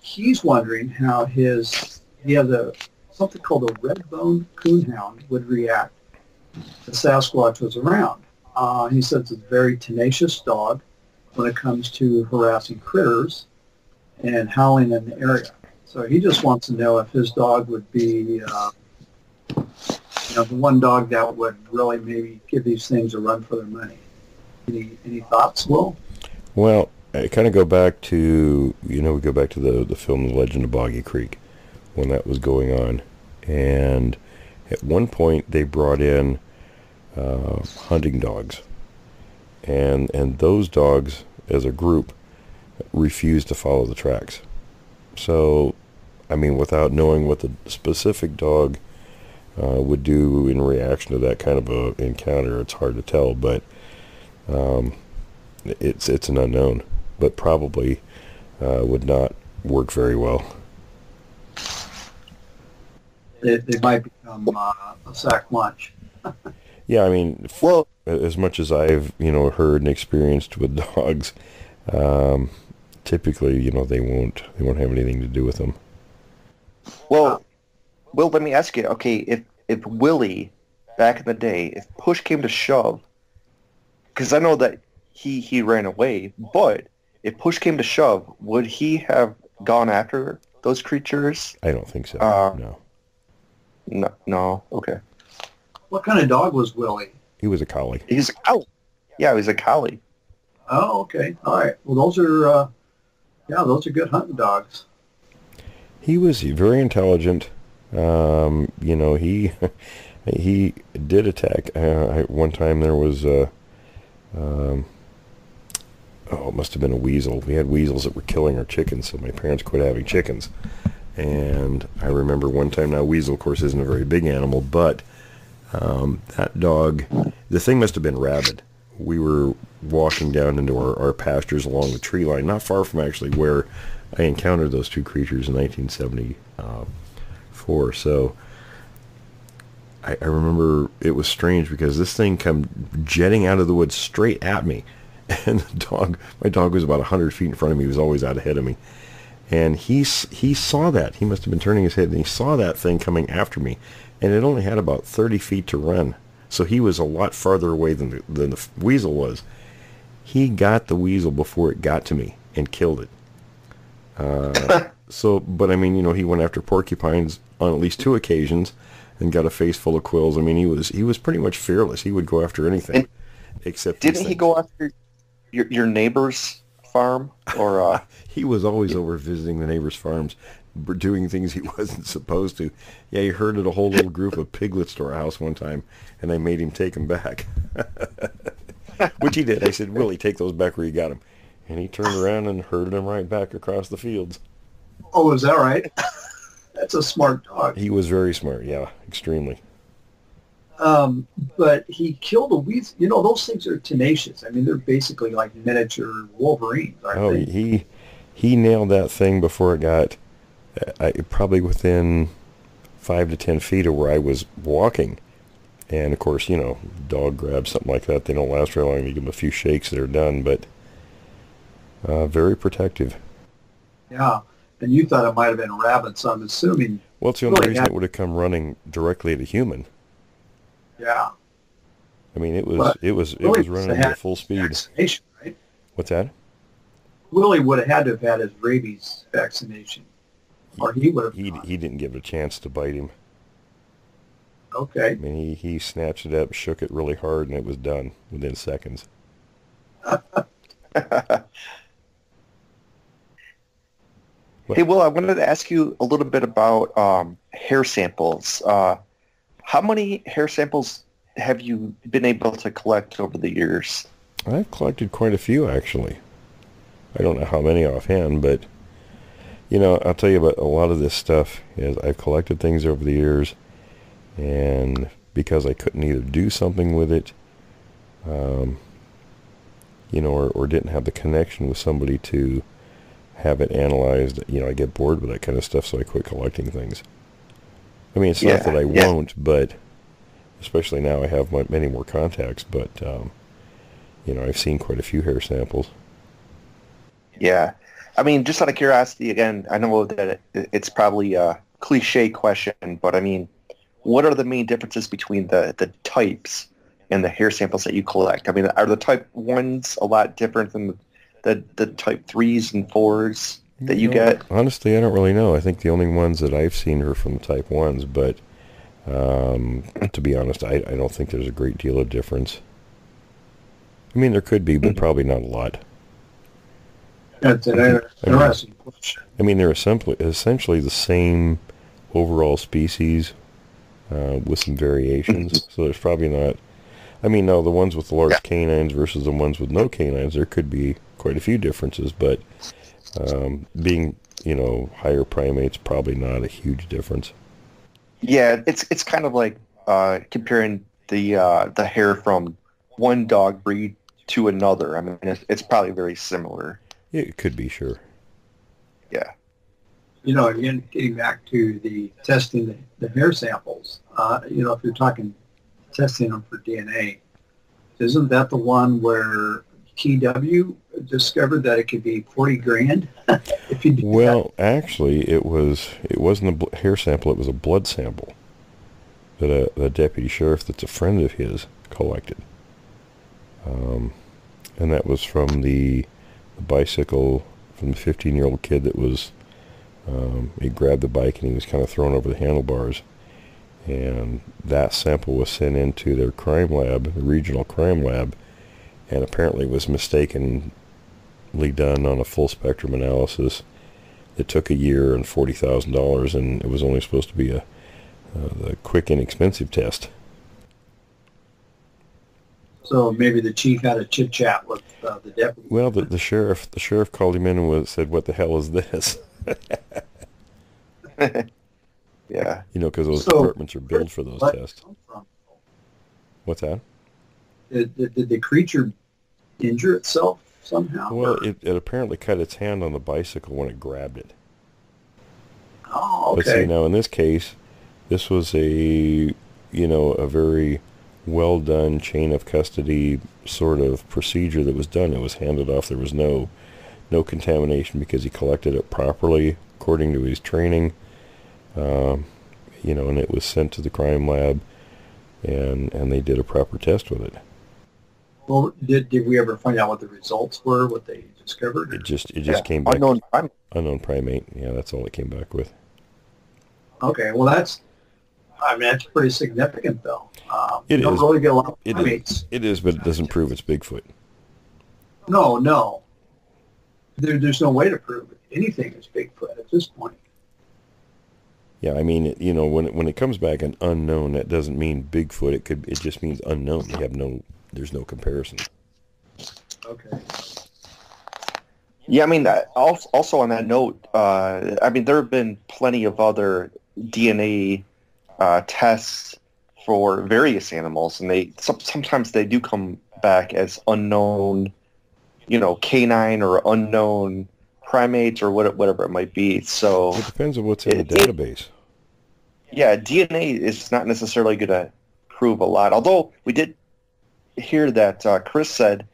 He's wondering how he has something called a red-boned coonhound would react if the Sasquatch was around. He says it's a very tenacious dog when it comes to harassing critters and howling in the area. So he just wants to know if his dog would be, the one dog that would really maybe give these things a run for their money. Any thoughts, Will? Well, I kind of go back to, we go back to the film The Legend of Boggy Creek when that was going on. And at one point they brought in hunting dogs. And those dogs, as a group, refused to follow the tracks. So, I mean, without knowing what the specific dog would do in reaction to that kind of a encounter, it's hard to tell. But it's an unknown. But probably would not work very well. They might become a sack lunch. Yeah, I mean, well, as much as I've heard and experienced with dogs, typically they won't have anything to do with them. Well, let me ask you. Okay, if Willie back in the day, if push came to shove, because I know that he ran away, but if push came to shove, would he have gone after those creatures? I don't think so. No. Okay. What kind of dog was Willie? He was a collie. He's a collie. Yeah, he's a collie. Oh, okay. All right. Well, those are good hunting dogs. He was very intelligent. He he did attack. One time there was it must have been a weasel. We had weasels that were killing our chickens, so my parents quit having chickens. And I remember one time, now weasel, of course, isn't a very big animal, but that dog, the thing must have been rabid. We were walking down into our pastures along the tree line, not far from actually where I encountered those two creatures in 1974. So I remember it was strange because this thing come jetting out of the woods straight at me. And my dog was about 100 feet in front of me. He was always out ahead of me. And he saw that. He must have been turning his head, and he saw that thing coming after me. And it only had about 30 feet to run. So he was a lot farther away than the weasel was. He got the weasel before it got to me and killed it. But I mean, he went after porcupines on at least 2 occasions and got a face full of quills. I mean, he was pretty much fearless. He would go after anything. Except didn't he go after your neighbor's farm? Or he was always over visiting the neighbors' farms, doing things he wasn't supposed to. Yeah, he herded a whole little group of piglets to our house one time, and I made him take them back. Which he did. I said, Willie, take those back where you got them. And he turned around and herded them right back across the fields. Oh, is that right? That's a smart dog. He was very smart, yeah, extremely. But he killed a weasel. Those things are tenacious. I mean, they're basically like miniature Wolverines, aren't they? He nailed that thing before it got probably within 5 to 10 feet of where I was walking. And, of course, dog grabs something like that. They don't last very long. You give them a few shakes, they're done. But very protective. Yeah. And you thought it might have been a rabbit, so I'm assuming... Well, it's the only reason it would have come running directly at a human. Yeah. I mean, it was running at full speed. Vaccination, right? What's that? Willie would have had to have had his rabies vaccination, or he would have. He didn't give it a chance to bite him. Okay. I mean, he snatched it up, shook it really hard, and it was done within seconds. Hey, Will, I wanted to ask you a little bit about hair samples. How many hair samples have you been able to collect over the years? I've collected quite a few, actually. I don't know how many offhand, but, I'll tell you about a lot of this stuff is I've collected things over the years, and because I couldn't either do something with it, or didn't have the connection with somebody to have it analyzed, I get bored with that kind of stuff, so I quit collecting things. I mean, it's not that I won't, but especially now I have many more contacts, but, I've seen quite a few hair samples. Yeah. I mean, just out of curiosity, again, I know that it's probably a cliche question, but I mean, what are the main differences between the types and the hair samples that you collect? I mean, are the type 1s a lot different than the type 3s and 4s that you get? Honestly, I don't really know. I think the only ones that I've seen are from the type 1s, but to be honest, I don't think there's a great deal of difference. I mean, there could be, but probably not a lot. That's an interesting question. I mean, they're essentially the same overall species with some variations, so there's probably not... I mean, no, the ones with the large canines versus the ones with no canines, there could be quite a few differences, but being, higher primates, probably not a huge difference. Yeah, it's kind of like comparing the hair from one dog breed to another. I mean, it's probably very similar. Yeah, it could be, sure. Yeah. Again, getting back to the testing the hair samples, if you're talking testing them for DNA, isn't that the one where KW discovered that it could be $40,000 if you do Well, actually, it wasn't a hair sample; it was a blood sample that a deputy sheriff that's a friend of his collected, and that was from the bicycle from the 15-year-old kid that was. He grabbed the bike and he was kind of thrown over the handlebars, and that sample was sent into their crime lab, the regional crime lab, and apparently was mistakenly done on a full spectrum analysis. It took a year and $40,000, and it was only supposed to be a quick, inexpensive test. So maybe the chief had a chit chat with the deputy. Well, the sheriff called him in and said, "What the hell is this?" Yeah. Because those departments are built for those tests. What's that? Did the creature injure itself somehow? Well, it apparently cut its hand on the bicycle when it grabbed it. Oh, okay. But see, now in this case, this was a very well done chain of custody sort of procedure that was done. It was handed off. There was no contamination because he collected it properly according to his training. And it was sent to the crime lab, and they did a proper test with it. Well, did we ever find out what the results were, what they discovered? It just came back. Unknown primate. Yeah, that's all it came back with. Okay, well that's pretty significant though. It you don't is. really get a lot of primates. It is, but it doesn't prove it's Bigfoot. No. There's no way to prove anything is Bigfoot at this point. Yeah, I mean, when it comes back an unknown, that doesn't mean Bigfoot. It just means unknown. There's no comparison. Okay. Yeah, I mean, also on that note, there have been plenty of other DNA tests for various animals, and sometimes they do come back as unknown, canine or unknown primates or whatever it might be. So it depends on what's in the database. Yeah, DNA is not necessarily going to prove a lot. Although we did hear that Chris said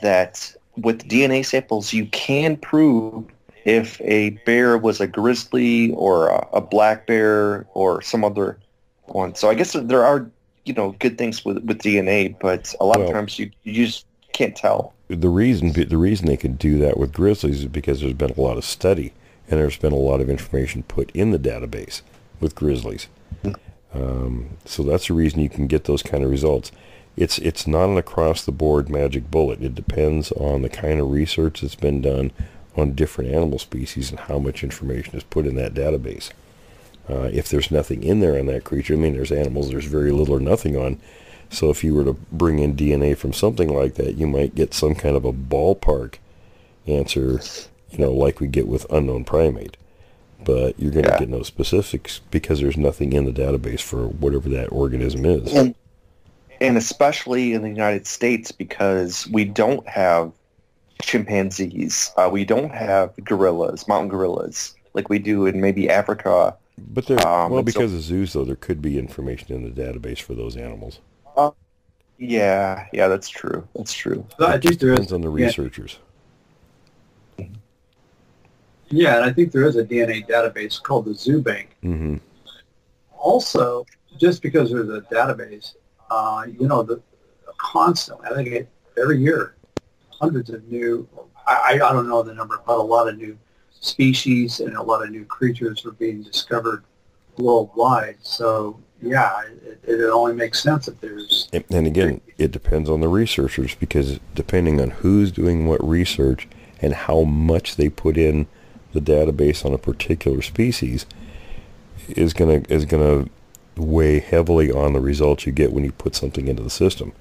that with DNA samples, you can prove if a bear was a grizzly or a black bear or some other one. So I guess there are, good things with DNA, but a lot of times you just can't tell. The reason they can do that with grizzlies is because there's been a lot of study and there's been a lot of information put in the database with grizzlies. So that's the reason you can get those kind of results. It's not an across-the-board magic bullet. It depends on the kind of research that's been done on different animal species and how much information is put in that database. If there's nothing in there on that creature, there's animals there's very little or nothing on. So if you were to bring in DNA from something like that, you might get some kind of a ballpark answer, like we get with unknown primate. But you're going to get no specifics because there's nothing in the database for whatever that organism is. And especially in the United States, because we don't have chimpanzees, we don't have gorillas, mountain gorillas, like we do in maybe Africa But there, because of zoos, though, there could be information in the database for those animals. Yeah, that's true. That's true. It just depends on the researchers. Yeah, and I think there is a DNA database called the Zoo Bank. Mm-hmm. Also, just because there's a database, constantly, I think every year, hundreds of new, I don't know the number, but a lot of new species and a lot of new creatures are being discovered worldwide. So, yeah, it only makes sense if there's... And again, it depends on the researchers, because depending on who's doing what research and how much they put in the database on a particular species is gonna weigh heavily on the results you get when you put something into the system.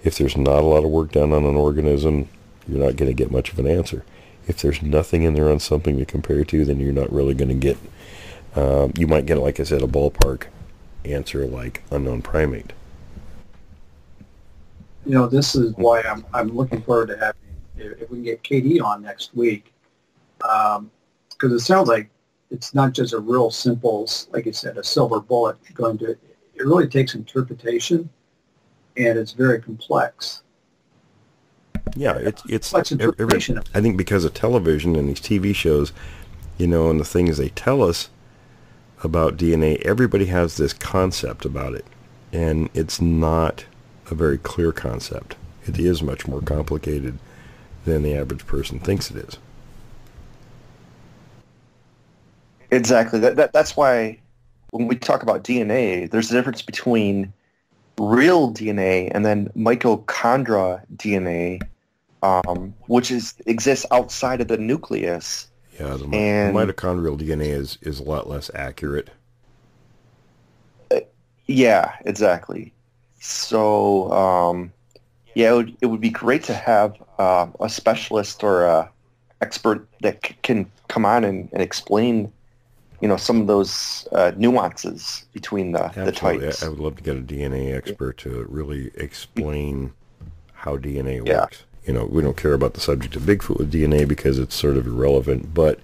If there's not a lot of work done on an organism, you're not going to get much of an answer. If there's nothing in there on something to compare to, then you're not really going to get, you might get, like I said, a ballpark answer like unknown primate. This is why I'm looking forward to having, if we can get Katie on next week, because it sounds like it's not just a real simple, like you said, a silver bullet going to, it really takes interpretation, and it's very complex. Yeah, it's I think because of television and these TV shows, and the things they tell us about DNA, everybody has this concept about it, and it's not a very clear concept. It is much more complicated than the average person thinks it is. Exactly. That's why when we talk about DNA, there's a difference between real DNA and then mitochondria DNA, which exists outside of the nucleus. Yeah, the mitochondrial DNA is a lot less accurate. Yeah, exactly. So, it would be great to have a specialist or a expert that can come on and explain, some of those nuances between the types. I would love to get a DNA expert to really explain how DNA works. We don't care about the subject of Bigfoot with DNA because it's sort of irrelevant, but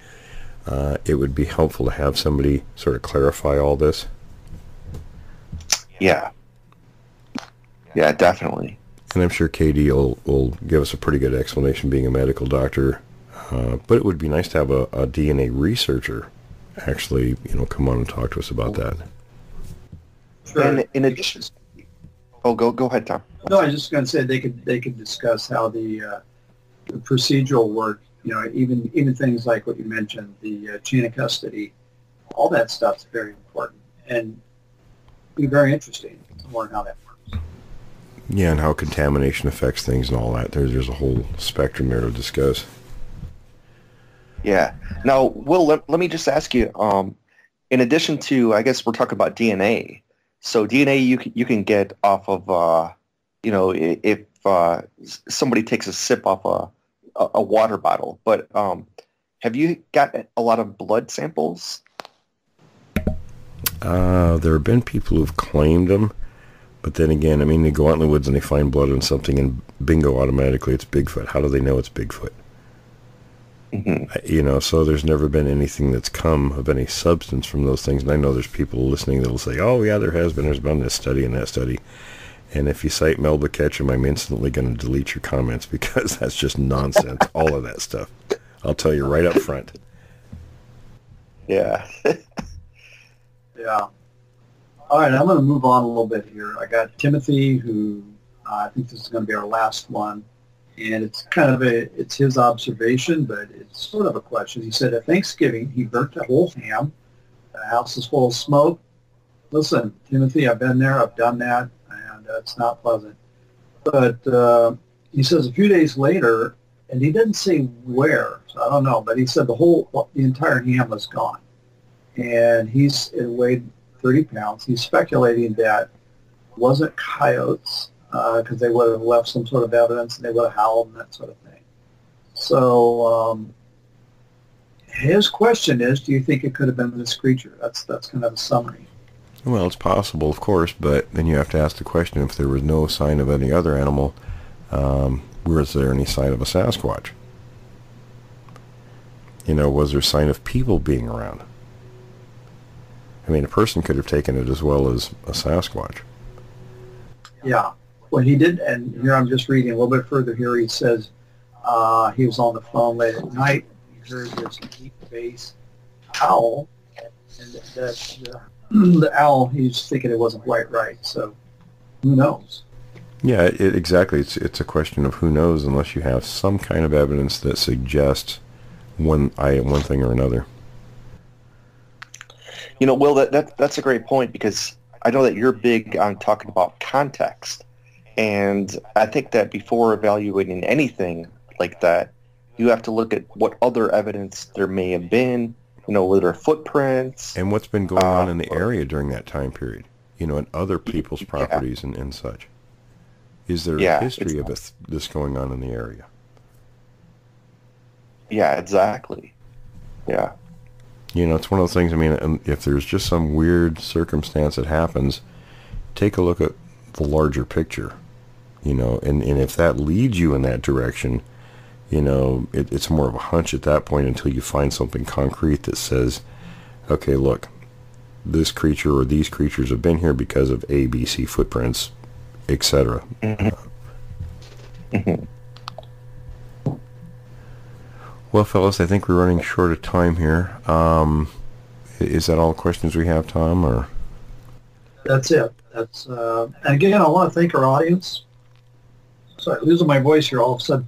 it would be helpful to have somebody sort of clarify all this. Yeah, definitely. And I'm sure Katie will give us a pretty good explanation, being a medical doctor. But it would be nice to have a DNA researcher actually, come on and talk to us about that. Sure. And in addition, go ahead, Tom. No, I was just going to say they could discuss how the procedural work, even things like what you mentioned, the chain of custody, all that stuff's very important and be very interesting to learn how that works. Yeah, and how contamination affects things and all that. There's a whole spectrum there to discuss. Yeah. Now, Will, let me just ask you, in addition to, I guess we're talking about DNA. So DNA you can get off of, if somebody takes a sip off a water bottle. But have you got a lot of blood samples? There have been people who've claimed them. But then again, they go out in the woods and they find blood on something and bingo, automatically it's Bigfoot. How do they know it's Bigfoot? Mm-hmm. So there's never been anything that's come of any substance from those things. And I know there's people listening that'll say, oh, yeah, there's been this study and that study. And if you cite Melba Ketchum, I'm instantly going to delete your comments because that's just nonsense, all of that stuff. I'll tell you right up front. Yeah. Yeah. All right, I'm going to move on a little bit here. I got Timothy, who I think this is going to be our last one. And it's kind of it's his observation, but it's sort of a question. He said, at Thanksgiving, he burnt a whole ham. The house is full of smoke. Listen, Timothy, I've been there. I've done that, and it's not pleasant. But he says a few days later, and he didn't say where, so I don't know, but he said the entire ham was gone. And it weighed 30 pounds. He's speculating that it wasn't coyotes, because they would have left some sort of evidence and they would have howled and that sort of thing. So his question is, do you think it could have been this creature? That's kind of a summary. Well, it's possible, of course, but then you have to ask the question, if there was no sign of any other animal, was there any sign of a Sasquatch? Was there a sign of people being around? I mean, a person could have taken it as well as a Sasquatch. Yeah. Well, he did, and here I'm just reading a little bit further here. He says he was on the phone late at night. He heard this deep bass owl, and the owl, he's thinking it wasn't quite right. So who knows? Yeah, exactly. It's a question of who knows, unless you have some kind of evidence that suggests one thing or another. You know, Will, that's a great point, because I know that you're big on talking about context. And I think that before evaluating anything like that, you have to look at what other evidence there may have been, you know, whether footprints. And what's been going on in the area during that time period, you know, and other people's properties and such. Is there a history of this going on in the area? Yeah, exactly. Yeah. You know, it's one of those things, I mean, if there's just some weird circumstance that happens, take a look at the larger picture, you know, and if that leads you in that direction, you know, it's more of a hunch at that point until you find something concrete that says, okay, look, this creature or these creatures have been here because of A, B, C footprints, etc. Well, fellas, I think we're running short of time here. Is that all the questions we have, Tom? Or That's it. That's and again, I want to thank our audience. Sorry, losing my voice here all of a sudden.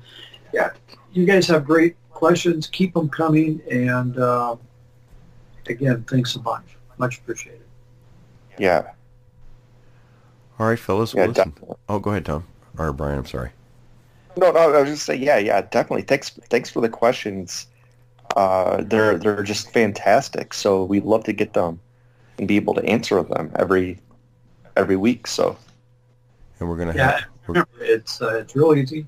Yeah, you guys have great questions. Keep them coming. And again, thanks a bunch. Much appreciated. Yeah. All right, fellas. Yeah, listen. Oh, go ahead, Tom. Or Brian, I'm sorry. No, I was just saying, yeah, definitely. Thanks for the questions. They're just fantastic. So we'd love to get them and be able to answer them every week. So. And we're gonna have. Remember, it's real easy.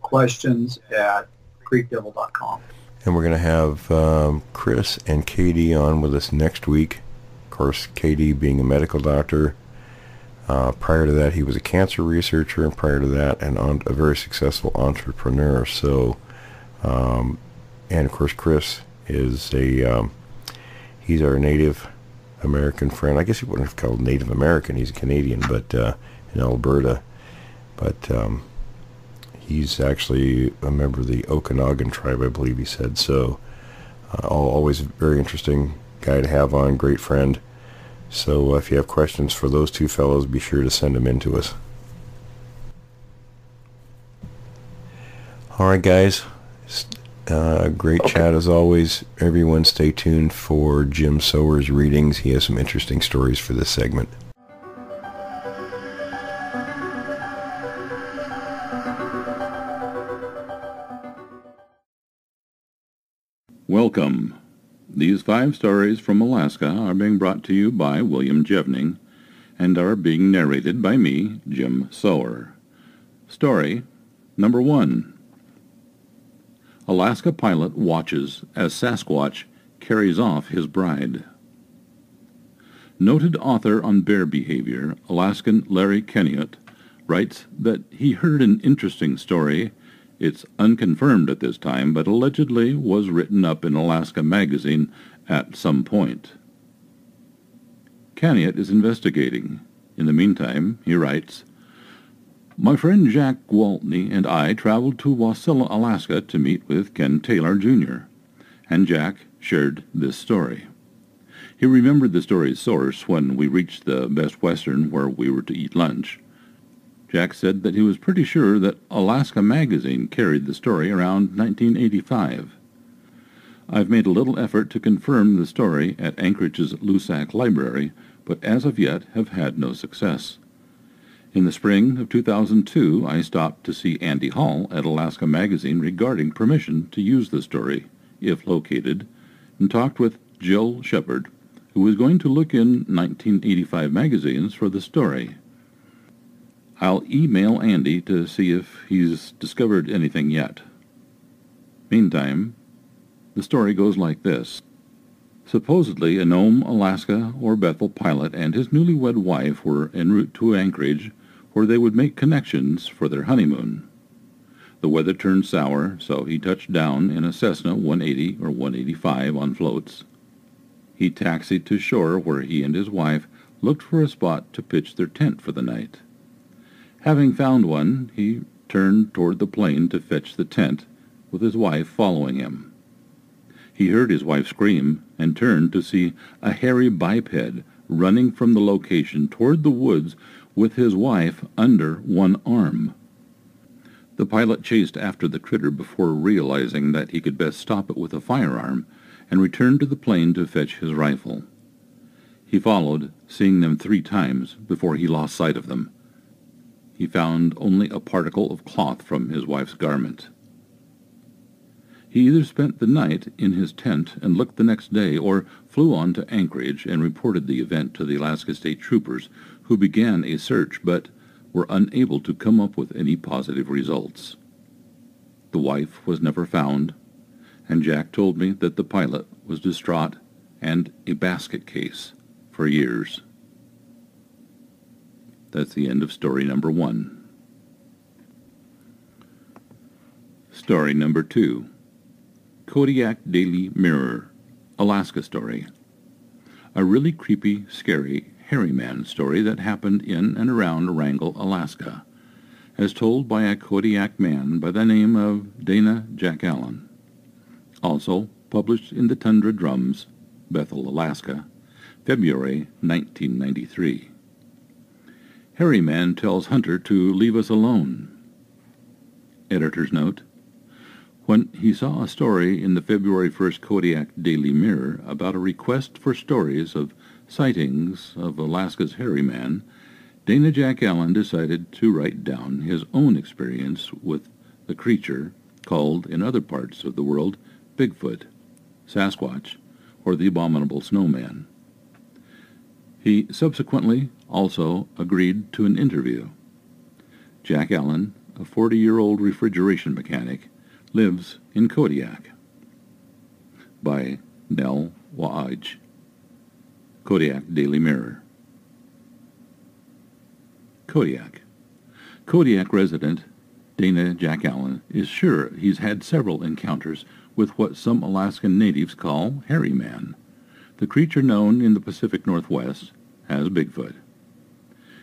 Questions at creekdevil.com. And we're gonna have Chris and Katie on with us next week. Of course, Katie being a medical doctor. Prior to that, he was a cancer researcher, and prior to that, a very successful entrepreneur. So, and of course, Chris is he's our Native American friend. I guess he wouldn't have called Native American. He's a Canadian, but in Alberta. But he's actually a member of the Okanagan tribe, I believe he said. So, always a very interesting guy to have on, great friend. So if you have questions for those two fellows, be sure to send them in to us. All right, guys. Great chat as always. Everyone stay tuned for Jim Sower's readings. He has some interesting stories for this segment. Welcome. These 5 stories from Alaska are being brought to you by William Jevning and are being narrated by me, Jim Sower. Story number 1. Alaska pilot watches as Sasquatch carries off his bride. Noted author on bear behavior, Alaskan Larry Kenniott, writes that he heard an interesting story. It's unconfirmed at this time, but allegedly was written up in Alaska Magazine at some point. Kenniott is investigating. In the meantime, he writes, My friend Jack Gwaltney and I traveled to Wasilla, Alaska to meet with Ken Taylor, Jr., and Jack shared this story. He remembered the story's source when we reached the Best Western where we were to eat lunch. Jack said that he was pretty sure that Alaska Magazine carried the story around 1985. I've made a little effort to confirm the story at Anchorage's Lusac Library, but as of yet have had no success. In the spring of 2002, I stopped to see Andy Hall at Alaska Magazine regarding permission to use the story, if located, and talked with Jill Shepard, who was going to look in 1985 magazines for the story. I'll email Andy to see if he's discovered anything yet. Meantime, the story goes like this. Supposedly, a Nome, Alaska, or Bethel pilot and his newlywed wife were en route to Anchorage, where they would make connections for their honeymoon. The weather turned sour, so he touched down in a Cessna 180 or 185 on floats. He taxied to shore where he and his wife looked for a spot to pitch their tent for the night. Having found one, he turned toward the plane to fetch the tent, with his wife following him. He heard his wife scream and turned to see a hairy biped running from the location toward the woods with his wife under one arm. The pilot chased after the critter before realizing that he could best stop it with a firearm, and returned to the plane to fetch his rifle. He followed, seeing them 3 times before he lost sight of them. He found only a particle of cloth from his wife's garment. He either spent the night in his tent and looked the next day, or flew on to Anchorage and reported the event to the Alaska State Troopers, who began a search but were unable to come up with any positive results. The wife was never found, and Jack told me that the pilot was distraught and a basket case for years. That's the end of story number 1. Story number 2. Kodiak Daily Mirror, Alaska story. A really creepy, scary, hairy man story that happened in and around Wrangell, Alaska, as told by a Kodiak man by the name of Dana Jack Allen. Also published in the Tundra Drums, Bethel, Alaska, February 1993. Hairy man tells hunter to leave us alone. Editor's note: when he saw a story in the February 1st Kodiak Daily Mirror about a request for stories of sightings of Alaska's hairy man, Dana Jack Allen decided to write down his own experience with the creature called, in other parts of the world, Bigfoot, Sasquatch, or the Abominable Snowman. He subsequently also agreed to an interview. Jack Allen, a 40-year-old refrigeration mechanic, lives in Kodiak. By Nell Waage. Kodiak Daily Mirror. Kodiak. Kodiak resident Dana Jack Allen is sure he's had several encounters with what some Alaskan natives call hairy man, the creature known in the Pacific Northwest as Bigfoot.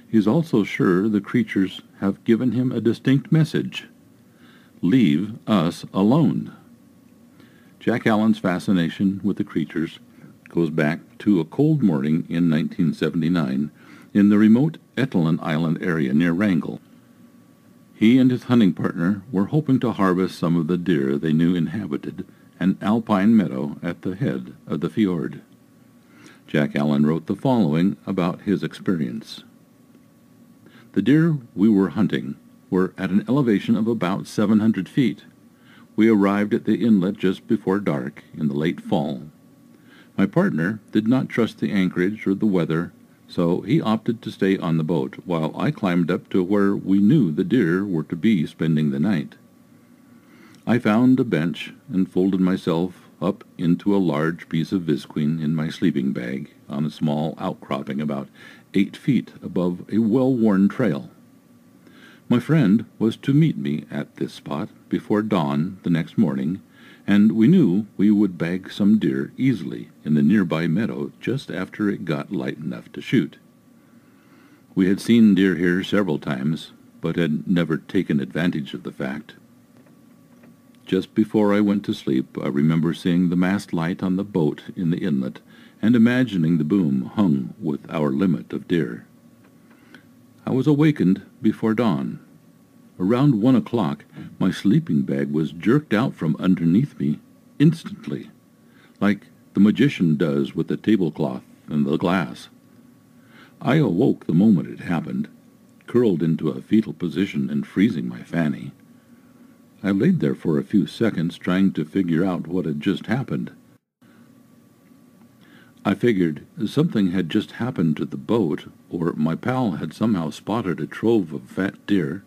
He's also sure the creatures have given him a distinct message: leave us alone. Jack Allen's fascination with the creatures goes back to a cold morning in 1979 in the remote Etelin Island area near Wrangell. He and his hunting partner were hoping to harvest some of the deer they knew inhabited an alpine meadow at the head of the fjord. Jack Allen wrote the following about his experience. The deer we were hunting were at an elevation of about 700 feet. We arrived at the inlet just before dark in the late fall. My partner did not trust the anchorage or the weather, so he opted to stay on the boat while I climbed up to where we knew the deer were to be spending the night. I found a bench and folded myself up into a large piece of visqueen in my sleeping bag on a small outcropping about 8 feet above a well-worn trail. My friend was to meet me at this spot before dawn the next morning, and we knew we would bag some deer easily in the nearby meadow just after it got light enough to shoot. We had seen deer here several times, but had never taken advantage of the fact. Just before I went to sleep, I remember seeing the mast light on the boat in the inlet and imagining the boom hung with our limit of deer. I was awakened before dawn. Around 1 o'clock, my sleeping bag was jerked out from underneath me instantly, like the magician does with the tablecloth and the glass. I awoke the moment it happened, curled into a fetal position and freezing my fanny. I laid there for a few seconds trying to figure out what had just happened. I figured something had just happened to the boat, or my pal had somehow spotted a trove of fat deer.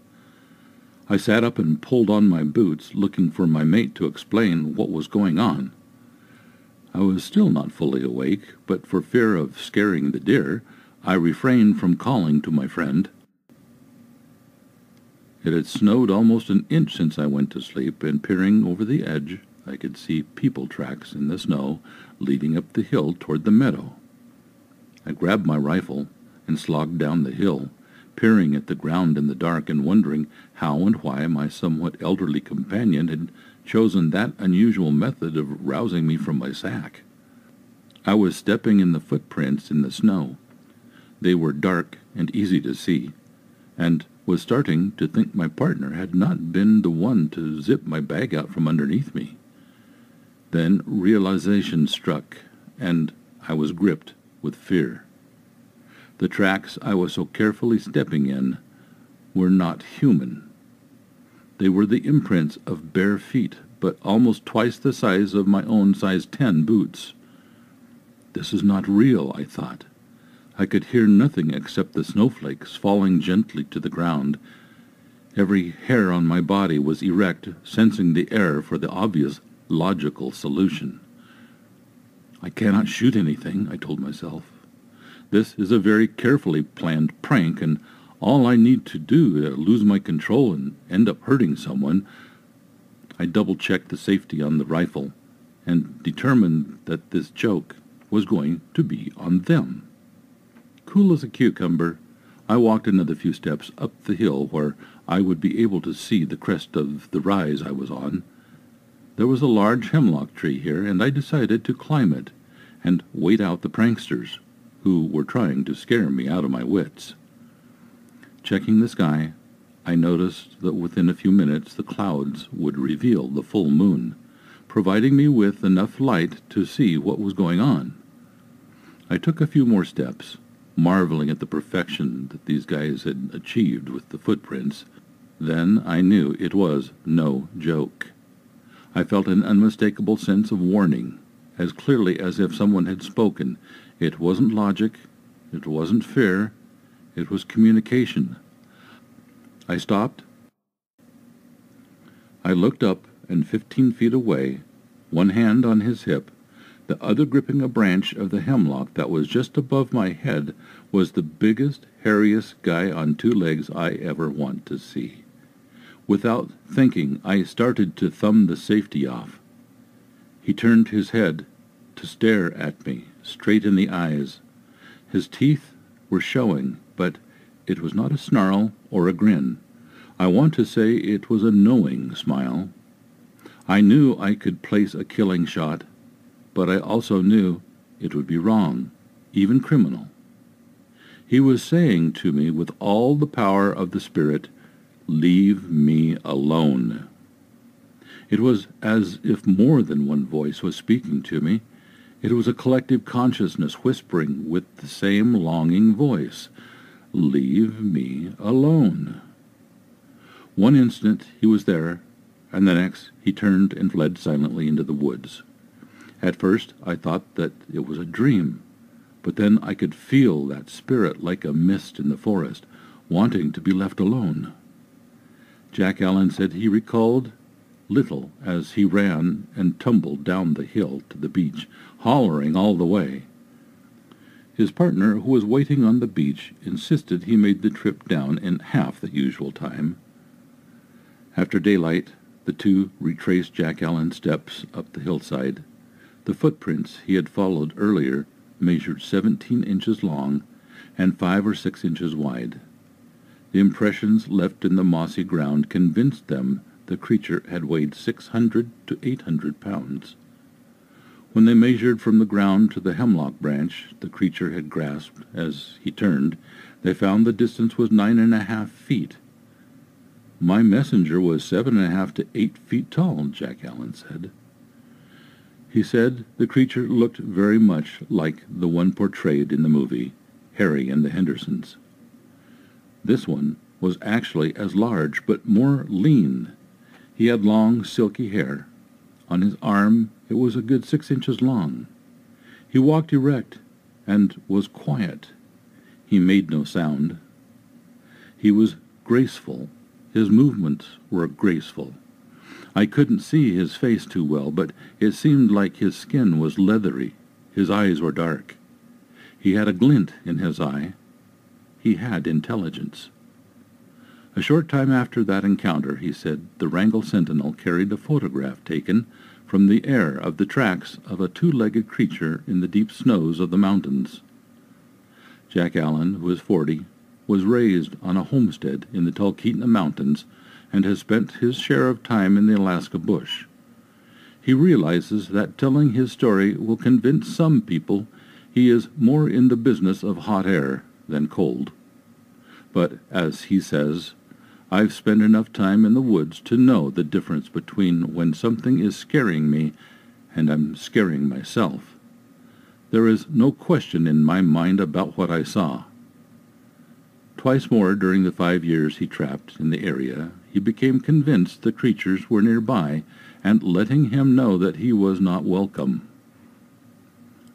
I sat up and pulled on my boots, looking for my mate to explain what was going on. I was still not fully awake, but for fear of scaring the deer, I refrained from calling to my friend. It had snowed almost an inch since I went to sleep, and peering over the edge, I could see people tracks in the snow leading up the hill toward the meadow. I grabbed my rifle and slogged down the hill, peering at the ground in the dark and wondering how and why my somewhat elderly companion had chosen that unusual method of rousing me from my sack. I was stepping in the footprints in the snow. They were dark and easy to see, and was starting to think my partner had not been the one to zip my bag out from underneath me. Then realization struck, and I was gripped with fear. The tracks I was so carefully stepping in were not human. They were the imprints of bare feet, but almost twice the size of my own size 10 boots. This is not real, I thought. I could hear nothing except the snowflakes falling gently to the ground. Every hair on my body was erect, sensing the air for the obvious logical solution. I cannot shoot anything, I told myself. This is a very carefully planned prank, and all I need to do to lose my control and end up hurting someone. I double-checked the safety on the rifle and determined that this joke was going to be on them. Cool as a cucumber, I walked another few steps up the hill where I would be able to see the crest of the rise I was on. There was a large hemlock tree here, and I decided to climb it and wait out the pranksters, who were trying to scare me out of my wits. Checking the sky, I noticed that within a few minutes the clouds would reveal the full moon, providing me with enough light to see what was going on. I took a few more steps, marveling at the perfection that these guys had achieved with the footprints. Then I knew it was no joke. I felt an unmistakable sense of warning, as clearly as if someone had spoken. It wasn't logic, it wasn't fear, it was communication. I stopped. I looked up, and 15 feet away, one hand on his hip, the other gripping a branch of the hemlock that was just above my head, was the biggest, hairiest guy on 2 legs I ever want to see. Without thinking, I started to thumb the safety off. He turned his head to stare at me, straight in the eyes. His teeth were showing, but it was not a snarl or a grin. I want to say it was a knowing smile. I knew I could place a killing shot, but I also knew it would be wrong, even criminal. He was saying to me with all the power of the Spirit, "Leave me alone." It was as if more than one voice was speaking to me. It was a collective consciousness whispering with the same longing voice, "Leave me alone." One instant he was there, and the next he turned and fled silently into the woods. At first I thought that it was a dream, but then I could feel that spirit like a mist in the forest, wanting to be left alone. Jack Allen said he recalled little as he ran and tumbled down the hill to the beach, hollering all the way. His partner, who was waiting on the beach, insisted he made the trip down in half the usual time. After daylight, the two retraced Jack Allen's steps up the hillside. The footprints he had followed earlier measured 17 inches long and 5 or 6 inches wide. The impressions left in the mossy ground convinced them the creature had weighed 600 to 800 pounds. When they measured from the ground to the hemlock branch the creature had grasped as he turned, they found the distance was 9.5 feet. "My messenger was 7.5 to 8 feet tall," Jack Allen said. He said the creature looked very much like the one portrayed in the movie, Harry and the Hendersons. This one was actually as large, but more lean. He had long, silky hair. On his arm it was a good 6 inches long. He walked erect and was quiet. He made no sound. He was graceful. His movements were graceful. I couldn't see his face too well, but it seemed like his skin was leathery. His eyes were dark. He had a glint in his eye. He had intelligence. A short time after that encounter, he said, the Wrangell Sentinel carried a photograph taken from the air of the tracks of a two-legged creature in the deep snows of the mountains. Jack Allen, who is 40, was raised on a homestead in the Talkeetna Mountains and has spent his share of time in the Alaska bush. He realizes that telling his story will convince some people he is more in the business of hot air than cold. But, as he says, I've spent enough time in the woods to know the difference between when something is scaring me and I'm scaring myself. There is no question in my mind about what I saw. Twice more during the 5 years he trapped in the area, he became convinced the creatures were nearby and letting him know that he was not welcome.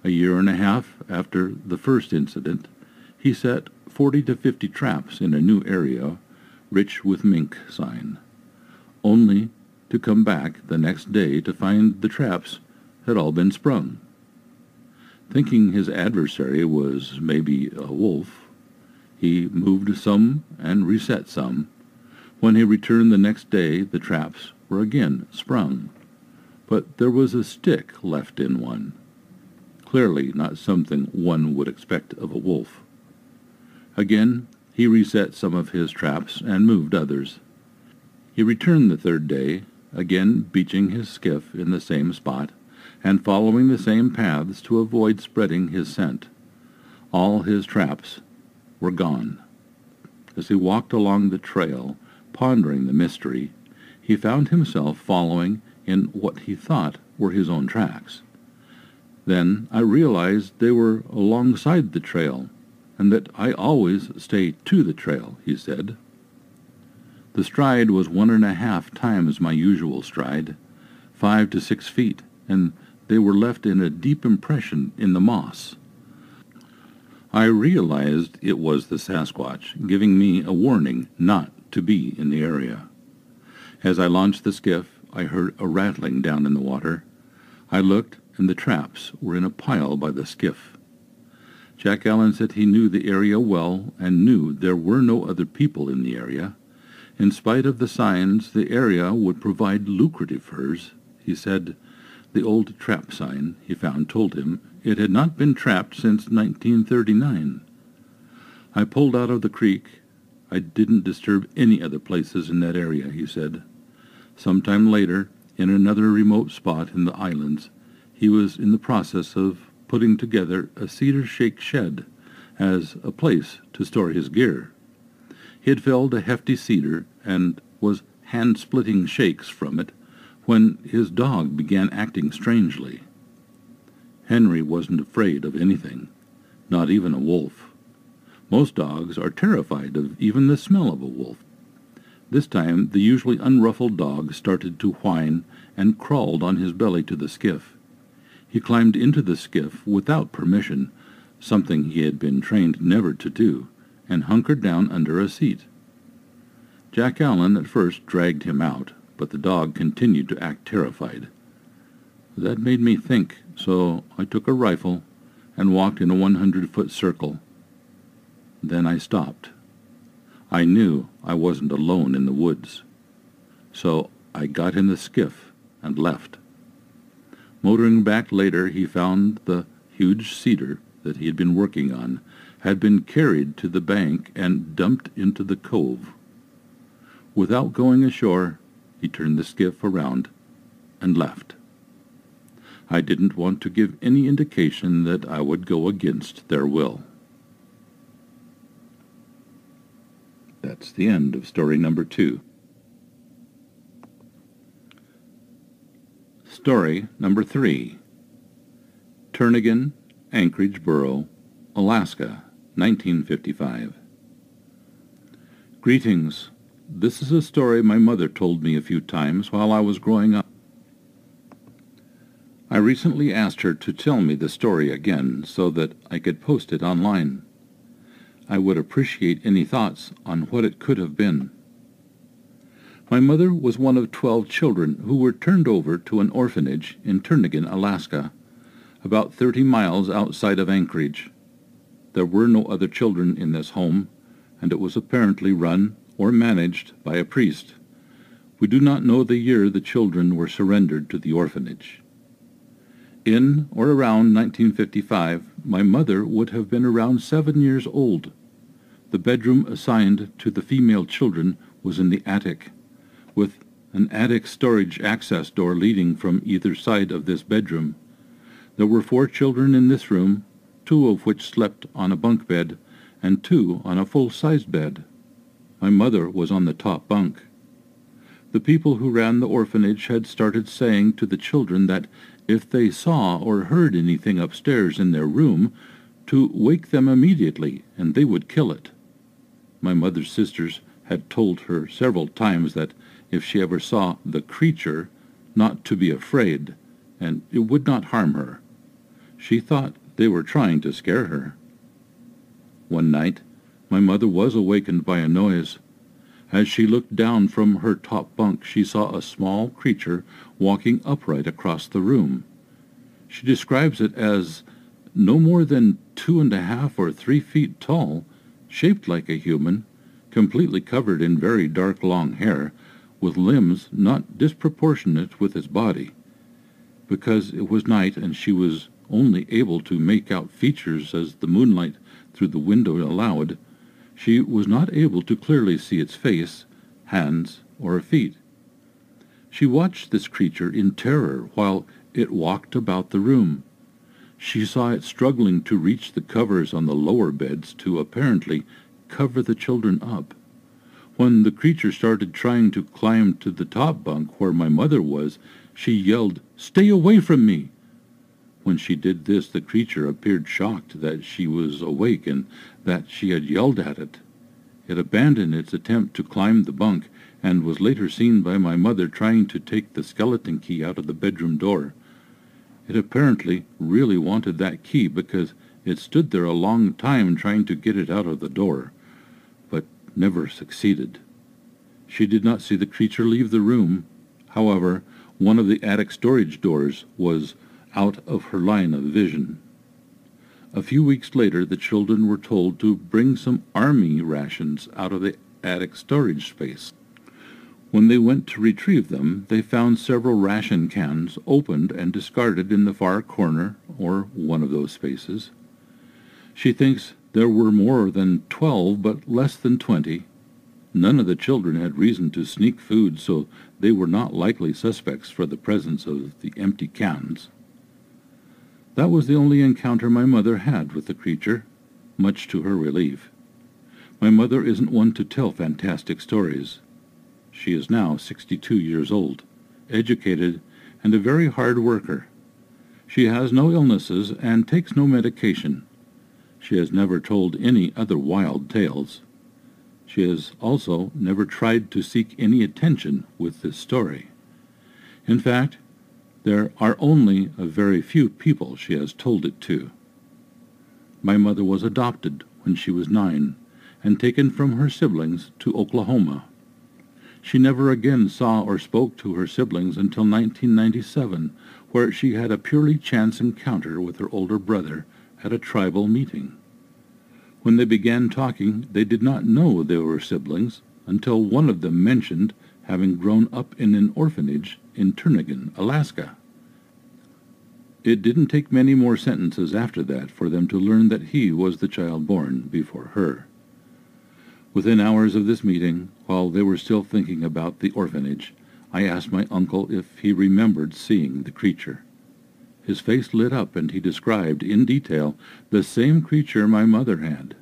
A year and a half after the first incident, he set 40 to 50 traps in a new area, rich with mink sign, only to come back the next day to find the traps had all been sprung. Thinking his adversary was maybe a wolf, he moved some and reset some. When he returned the next day, the traps were again sprung, but there was a stick left in one. Clearly not something one would expect of a wolf. Again, he reset some of his traps and moved others. He returned the third day, again beaching his skiff in the same spot and following the same paths to avoid spreading his scent. All his traps were gone. As he walked along the trail, pondering the mystery, he found himself following in what he thought were his own tracks. Then I realized they were alongside the trail, and that I always stay to the trail, he said. The stride was 1.5 times my usual stride, 5 to 6 feet, and they were left in a deep impression in the moss. I realized it was the Sasquatch, giving me a warning not to be in the area. As I launched the skiff, I heard a rattling down in the water. I looked, and the traps were in a pile by the skiff. Jack Allen said he knew the area well and knew there were no other people in the area. In spite of the signs, the area would provide lucrative furs. He said the old trap sign he found told him it had not been trapped since 1939. I pulled out of the creek. I didn't disturb any other places in that area, he said. Sometime later, in another remote spot in the islands, he was in the process of putting together a cedar shake shed as a place to store his gear. He had felled a hefty cedar and was hand-splitting shakes from it when his dog began acting strangely. Henry wasn't afraid of anything, not even a wolf. Most dogs are terrified of even the smell of a wolf. This time the usually unruffled dog started to whine and crawled on his belly to the skiff. He climbed into the skiff without permission, something he had been trained never to do, and hunkered down under a seat. Jack Allen at first dragged him out, but the dog continued to act terrified. That made me think, so I took a rifle and walked in a 100-foot circle. Then I stopped. I knew I wasn't alone in the woods, so I got in the skiff and left. Motoring back later, he found the huge cedar that he had been working on had been carried to the bank and dumped into the cove. Without going ashore, he turned the skiff around and left. I didn't want to give any indication that I would go against their will. That's the end of story number 2. Story number 3. Turnagain, Anchorage Borough, Alaska, 1955. Greetings. This is a story my mother told me a few times while I was growing up. I recently asked her to tell me the story again so that I could post it online. I would appreciate any thoughts on what it could have been. My mother was one of 12 children who were turned over to an orphanage in Turnagain, Alaska, about 30 miles outside of Anchorage. There were no other children in this home, and it was apparently run or managed by a priest. We do not know the year the children were surrendered to the orphanage. In or around 1955, my mother would have been around 7 years old. The bedroom assigned to the female children was in the attic, with an attic storage access door leading from either side of this bedroom. There were 4 children in this room, 2 of which slept on a bunk bed and 2 on a full-sized bed. My mother was on the top bunk. The people who ran the orphanage had started saying to the children that if they saw or heard anything upstairs in their room, to wake them immediately and they would kill it. My mother's sisters had told her several times that if she ever saw the creature, not to be afraid, and it would not harm her. She thought they were trying to scare her. One night, my mother was awakened by a noise. As she looked down from her top bunk, she saw a small creature walking upright across the room. She describes it as no more than 2.5 or 3 feet tall, shaped like a human, completely covered in very dark long hair, with limbs not disproportionate with his body. Because it was night and she was only able to make out features as the moonlight through the window allowed, she was not able to clearly see its face, hands, or feet. She watched this creature in terror while it walked about the room. She saw it struggling to reach the covers on the lower beds to apparently cover the children up. When the creature started trying to climb to the top bunk where my mother was, she yelled, "Stay away from me!" When she did this, the creature appeared shocked that she was awake and that she had yelled at it. It abandoned its attempt to climb the bunk and was later seen by my mother trying to take the skeleton key out of the bedroom door. It apparently really wanted that key because it stood there a long time trying to get it out of the door, but never succeeded. She did not see the creature leave the room. However, one of the attic storage doors was out of her line of vision. A few weeks later, the children were told to bring some army rations out of the attic storage space. When they went to retrieve them, they found several ration cans opened and discarded in the far corner, or one of those spaces. She thinks there were more than 12, but less than 20. None of the children had reason to sneak food, so they were not likely suspects for the presence of the empty cans. That was the only encounter my mother had with the creature, much to her relief. My mother isn't one to tell fantastic stories. She is now 62 years old, educated, and a very hard worker. She has no illnesses and takes no medication. She has never told any other wild tales. She has also never tried to seek any attention with this story. In fact, there are only a very few people she has told it to. My mother was adopted when she was 9 and taken from her siblings to Oklahoma. She never again saw or spoke to her siblings until 1997, where she had a purely chance encounter with her older brother at a tribal meeting. When they began talking, they did not know they were siblings until one of them mentioned having grown up in an orphanage in Turnagain, Alaska. It didn't take many more sentences after that for them to learn that he was the child born before her. Within hours of this meeting, while they were still thinking about the orphanage, I asked my uncle if he remembered seeing the creature. His face lit up and he described in detail the same creature my mother had.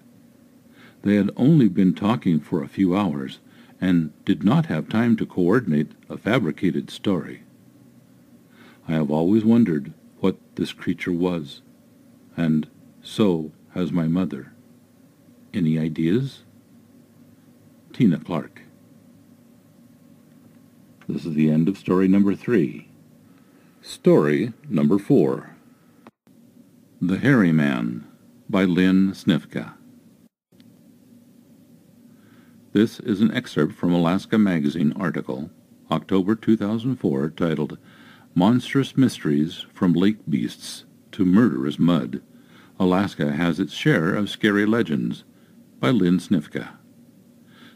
They had only been talking for a few hours and did not have time to coordinate a fabricated story. I have always wondered what this creature was, and so has my mother. Any ideas? Tina Clark. This is the end of story number 3. Story number 4. The Hairy Man by Lynn Snifka. This is an excerpt from Alaska Magazine article, October 2004, titled Monstrous Mysteries from Lake Beasts to Murderous Mud. Alaska has its share of scary legends, by Lynn Snifka.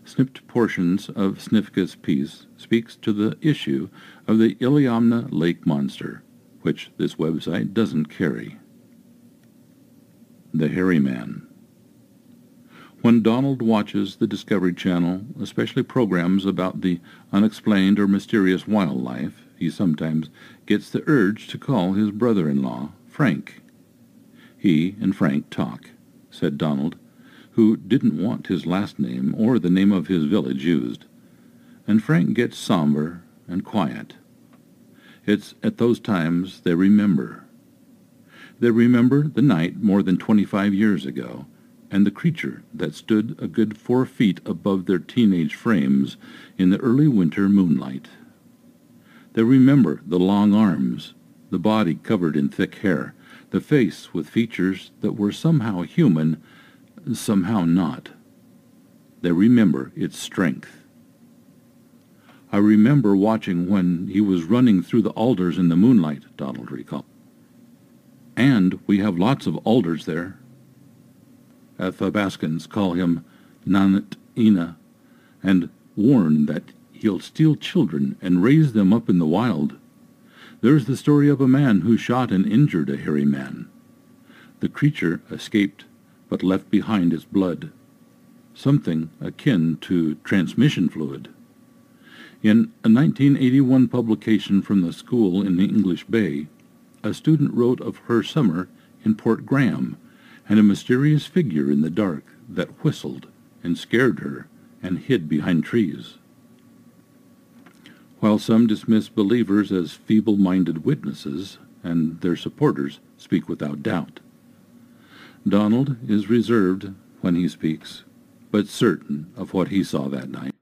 Snipped portions of Snifka's piece speaks to the issue of the Iliamna lake monster, which this website doesn't carry. The Hairy Man. When Donald watches the Discovery Channel, especially programs about the unexplained or mysterious wildlife, he sometimes gets the urge to call his brother-in-law Frank. He and Frank talk, said Donald, who didn't want his last name or the name of his village used, and Frank gets somber and quiet. It's at those times they remember. They remember the night more than 25 years ago, and the creature that stood a good 4 feet above their teenage frames in the early winter moonlight. They remember the long arms, the body covered in thick hair, the face with features that were somehow human, somehow not. They remember its strength. I remember watching when he was running through the alders in the moonlight, Donald recalled. And we have lots of alders there. Athabaskans call him Nanat Ina, and warn that he'll steal children and raise them up in the wild. There's the story of a man who shot and injured a hairy man. The creature escaped, but left behind its blood, something akin to transmission fluid. In a 1981 publication from the school in the English Bay, a student wrote of her summer in Port Graham and a mysterious figure in the dark that whistled and scared her and hid behind trees. While some dismiss believers as feeble-minded witnesses, and their supporters speak without doubt, Donald is reserved when he speaks, but certain of what he saw that night.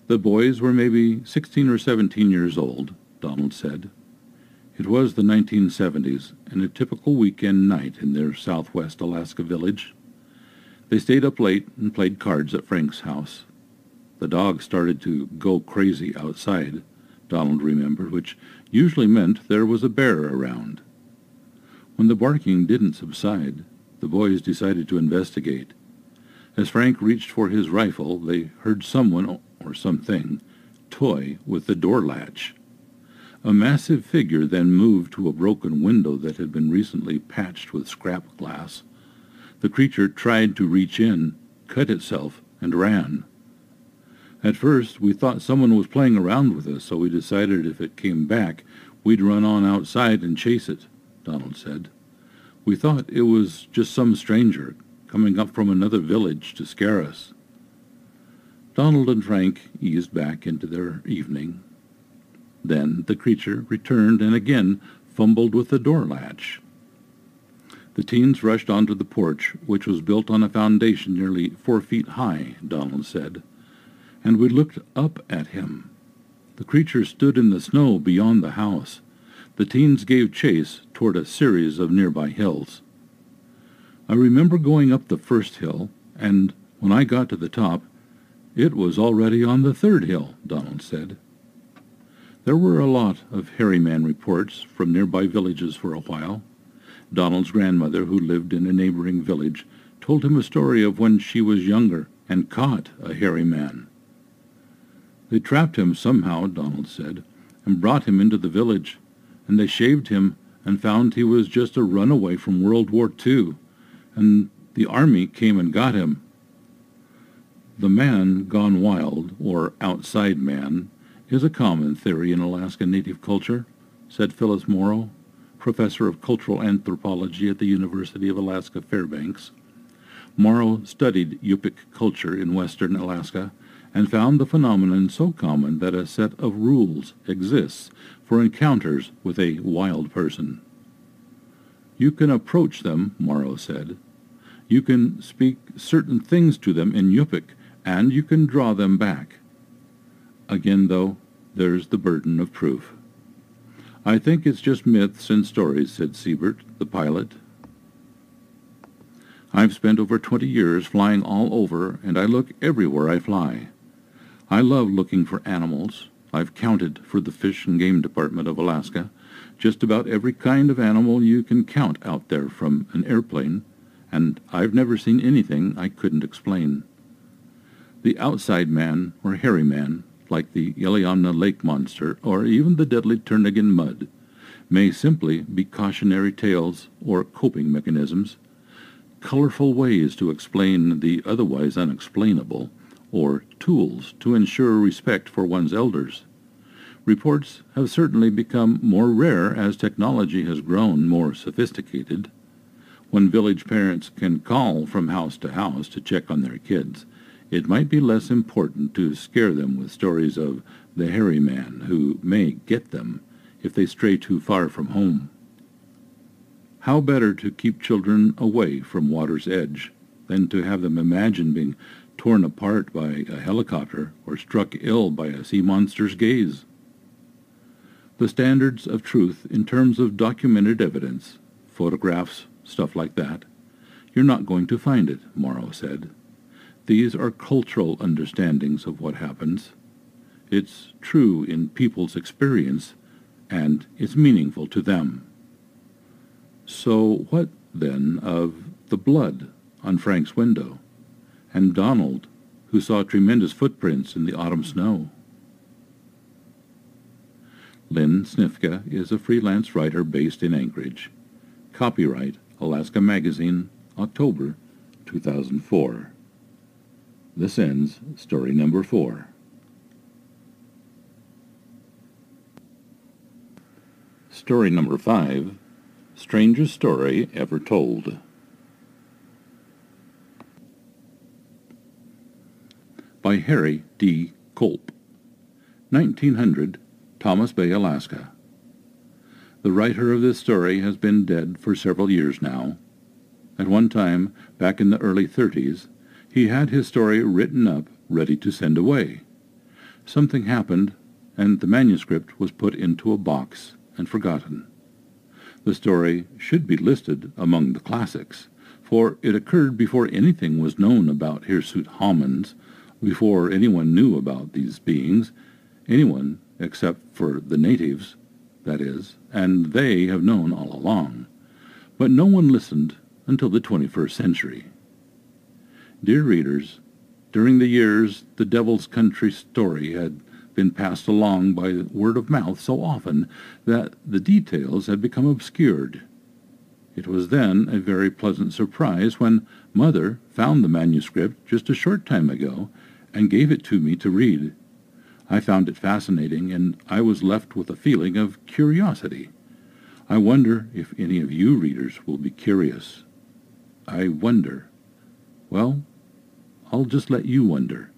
The boys were maybe 16 or 17 years old, Donald said. It was the 1970s, and a typical weekend night in their southwest Alaska village. They stayed up late and played cards at Frank's house. The dog started to go crazy outside, Donald remembered, which usually meant there was a bear around. When the barking didn't subside, the boys decided to investigate. As Frank reached for his rifle, they heard someone, or something, toy with the door latch. A massive figure then moved to a broken window that had been recently patched with scrap glass. The creature tried to reach in, cut itself, and ran. At first, we thought someone was playing around with us, so we decided if it came back, we'd run on outside and chase it, Donald said. We thought it was just some stranger coming up from another village to scare us. Donald and Frank eased back into their evening. Then the creature returned and again fumbled with the door latch. The teens rushed onto the porch, which was built on a foundation nearly 4 feet high, Donald said, and we looked up at him. The creature stood in the snow beyond the house. The teens gave chase toward a series of nearby hills. I remember going up the first hill, and when I got to the top, it was already on the third hill, Donald said. There were a lot of hairy man reports from nearby villages for a while. Donald's grandmother, who lived in a neighboring village, told him a story of when she was younger and caught a hairy man. They trapped him somehow, Donald said, and brought him into the village, and they shaved him and found he was just a runaway from World War II, and the army came and got him. The man gone wild, or outside man, is a common theory in Alaska Native culture, said Phyllis Morrow, professor of cultural anthropology at the University of Alaska Fairbanks. Morrow studied Yupik culture in western Alaska and found the phenomenon so common that a set of rules exists for encounters with a wild person. You can approach them, Morrow said. You can speak certain things to them in Yupik, and you can draw them back. Again, though, there's the burden of proof. I think it's just myths and stories, said Siebert, the pilot. I've spent over 20 years flying all over, and I look everywhere I fly. I love looking for animals. I've counted for the Fish and Game Department of Alaska just about every kind of animal you can count out there from an airplane, and I've never seen anything I couldn't explain. The outside man or hairy man, like the Iliamna lake monster or even the deadly Turnagain mud, may simply be cautionary tales or coping mechanisms, colorful ways to explain the otherwise unexplainable, or tools to ensure respect for one's elders. Reports have certainly become more rare as technology has grown more sophisticated. When village parents can call from house to house to check on their kids, it might be less important to scare them with stories of the hairy man who may get them if they stray too far from home. How better to keep children away from water's edge than to have them imagine being torn apart by a helicopter or struck ill by a sea monster's gaze? The standards of truth in terms of documented evidence, photographs, stuff like that, you're not going to find it, Morrow said. These are cultural understandings of what happens. It's true in people's experience, and it's meaningful to them. So what, then, of the blood on Frank's window, and Donald, who saw tremendous footprints in the autumn snow? Lynn Snifka is a freelance writer based in Anchorage. Copyright Alaska Magazine, October 2004. This ends story number 4. Story number 5, Strangest Story Ever Told. By Harry D. Culp. 1900, Thomas Bay, Alaska. The writer of this story has been dead for several years now. At one time, back in the early 30s, he had his story written up, ready to send away. Something happened, and the manuscript was put into a box and forgotten. The story should be listed among the classics, for it occurred before anything was known about hirsute homins, before anyone knew about these beings, anyone except for the natives, that is, and they have known all along. But no one listened until the 21st century. Dear readers, during the years the Devil's Country story had been passed along by word of mouth so often that the details had become obscured. It was then a very pleasant surprise when Mother found the manuscript just a short time ago and gave it to me to read. I found it fascinating, and I was left with a feeling of curiosity. I wonder if any of you readers will be curious. I wonder. Well, I'll just let you wonder.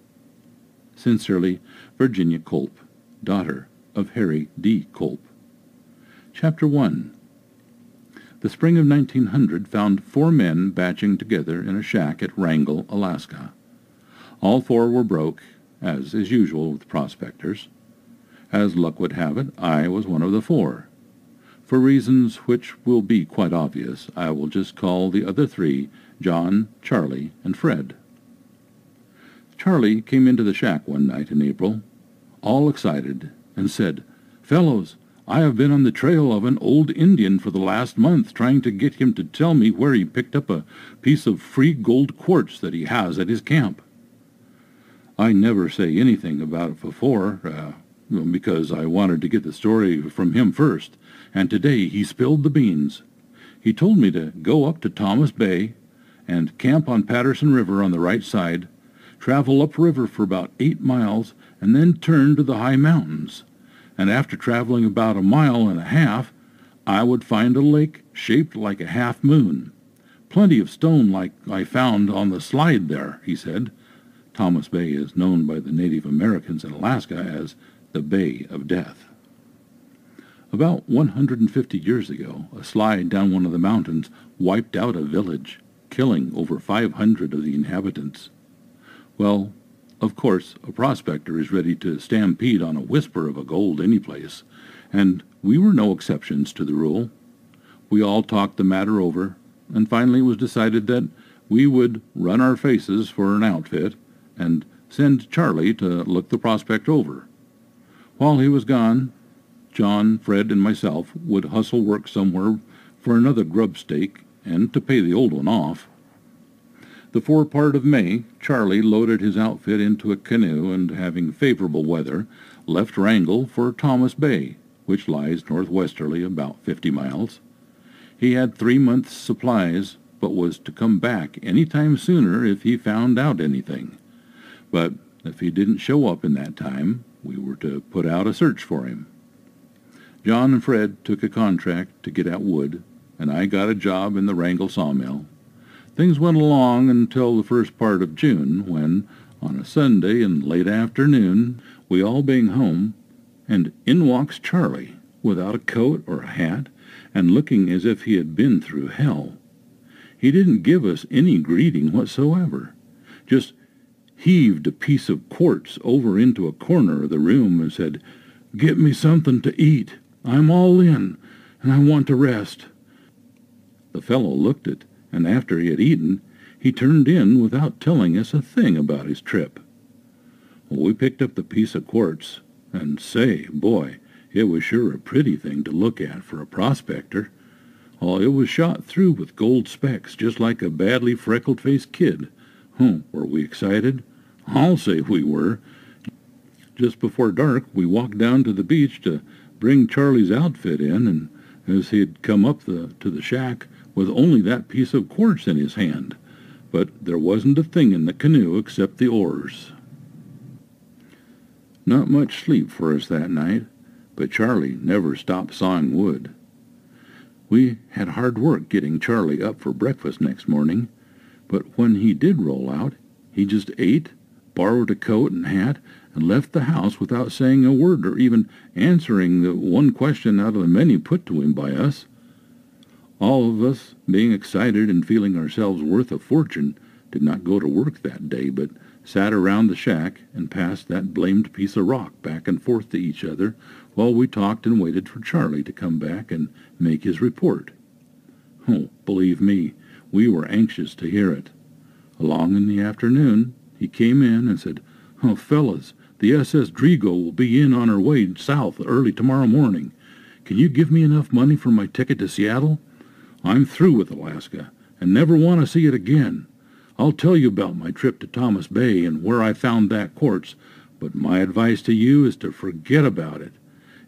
Sincerely, Virginia Culp, daughter of Harry D. Culp. Chapter 1. The spring of 1900 found 4 men batching together in a shack at Wrangell, Alaska. All 4 were broke, as is usual with prospectors. As luck would have it, I was one of the 4. For reasons which will be quite obvious, I will just call the other 3 John, Charlie, and Fred. Charlie came into the shack one night in April, all excited, and said, "Fellows, I have been on the trail of an old Indian for the last month, trying to get him to tell me where he picked up a piece of free gold quartz that he has at his camp. I never say anything about it before, because I wanted to get the story from him first, and today he spilled the beans. He told me to go up to Thomas Bay and camp on Patterson River on the right side, travel upriver for about 8 miles, and then turn to the high mountains. And after traveling about 1.5 miles, I would find a lake shaped like a half moon. Plenty of stone like I found on the slide there," he said. Thomas Bay is known by the Native Americans in Alaska as the Bay of Death. About 150 years ago, a slide down one of the mountains wiped out a village, killing over 500 of the inhabitants. Well, of course, a prospector is ready to stampede on a whisper of a gold any place, and we were no exceptions to the rule. We all talked the matter over, and finally it was decided that we would run our faces for an outfit and send Charlie to look the prospect over. While he was gone, John, Fred, and myself would hustle work somewhere for another grub stake and to pay the old one off. The forepart of May, Charlie loaded his outfit into a canoe and, having favorable weather, left Wrangell for Thomas Bay, which lies northwesterly about 50 miles. He had 3 months' supplies, but was to come back any time sooner if he found out anything. But if he didn't show up in that time, we were to put out a search for him. John and Fred took a contract to get at wood, and I got a job in the Wrangell sawmill. Things went along until the first part of June, when, on a Sunday in late afternoon, we all being home, and in walks Charlie, without a coat or a hat, and looking as if he had been through hell. He didn't give us any greeting whatsoever, just heaved a piece of quartz over into a corner of the room and said, "Get me something to eat. I'm all in, and I want to rest." The fellow looked it, and after he had eaten, he turned in without telling us a thing about his trip. We picked up the piece of quartz, and say, boy, it was sure a pretty thing to look at for a prospector. Oh, it was shot through with gold specks, just like a badly freckled-faced kid. Were we excited? I'll say we were. Just before dark, we walked down to the beach to bring Charlie's outfit in, and as he had come up to the shack with only that piece of quartz in his hand, but there wasn't a thing in the canoe except the oars. Not much sleep for us that night, but Charlie never stopped sawing wood. We had hard work getting Charlie up for breakfast next morning, but when he did roll out, he just ate, borrowed a coat and hat, and left the house without saying a word or even answering the one question out of the many put to him by us. All of us, being excited and feeling ourselves worth a fortune, did not go to work that day, but sat around the shack and passed that blamed piece of rock back and forth to each other while we talked and waited for Charlie to come back and make his report. Believe me, we were anxious to hear it. Along in the afternoon, he came in and said, "Fellas, the SS Drigo will be in on her way south early tomorrow morning. Can you give me enough money for my ticket to Seattle? I'm through with Alaska and never want to see it again. I'll tell you about my trip to Thomas Bay and where I found that quartz, but my advice to you is to forget about it.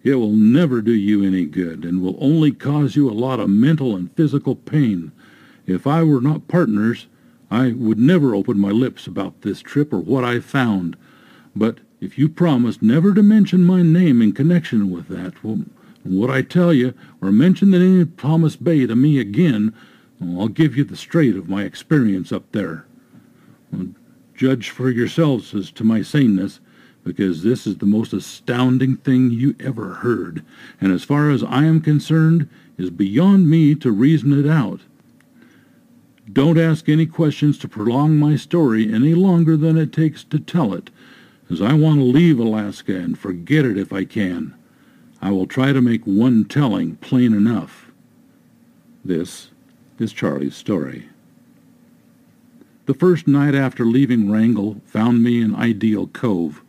It will never do you any good and will only cause you a lot of mental and physical pain. If I were not partners, I would never open my lips about this trip or what I found. But if you promise never to mention my name in connection with that, what I tell you, or mention the name of Thomas Bay to me again, I'll give you the straight of my experience up there. Judge for yourselves as to my saneness, because this is the most astounding thing you ever heard, and as far as I am concerned, is beyond me to reason it out. Don't ask any questions to prolong my story any longer than it takes to tell it, as I want to leave Alaska and forget it if I can. I will try to make one telling plain enough." This is Charlie's story. The first night after leaving Wrangell found me in Ideal Cove.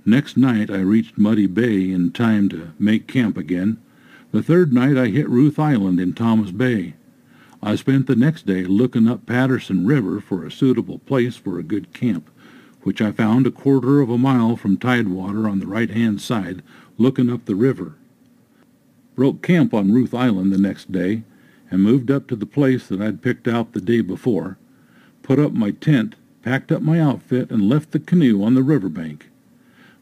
Next night I reached Muddy Bay in time to make camp again. The third night I hit Ruth Island in Thomas Bay. I spent the next day looking up Patterson River for a suitable place for a good camp, which I found a quarter of a mile from Tidewater on the right-hand side, looking up the river. Broke camp on Ruth Island the next day, and moved up to the place that I'd picked out the day before, put up my tent, packed up my outfit, and left the canoe on the riverbank.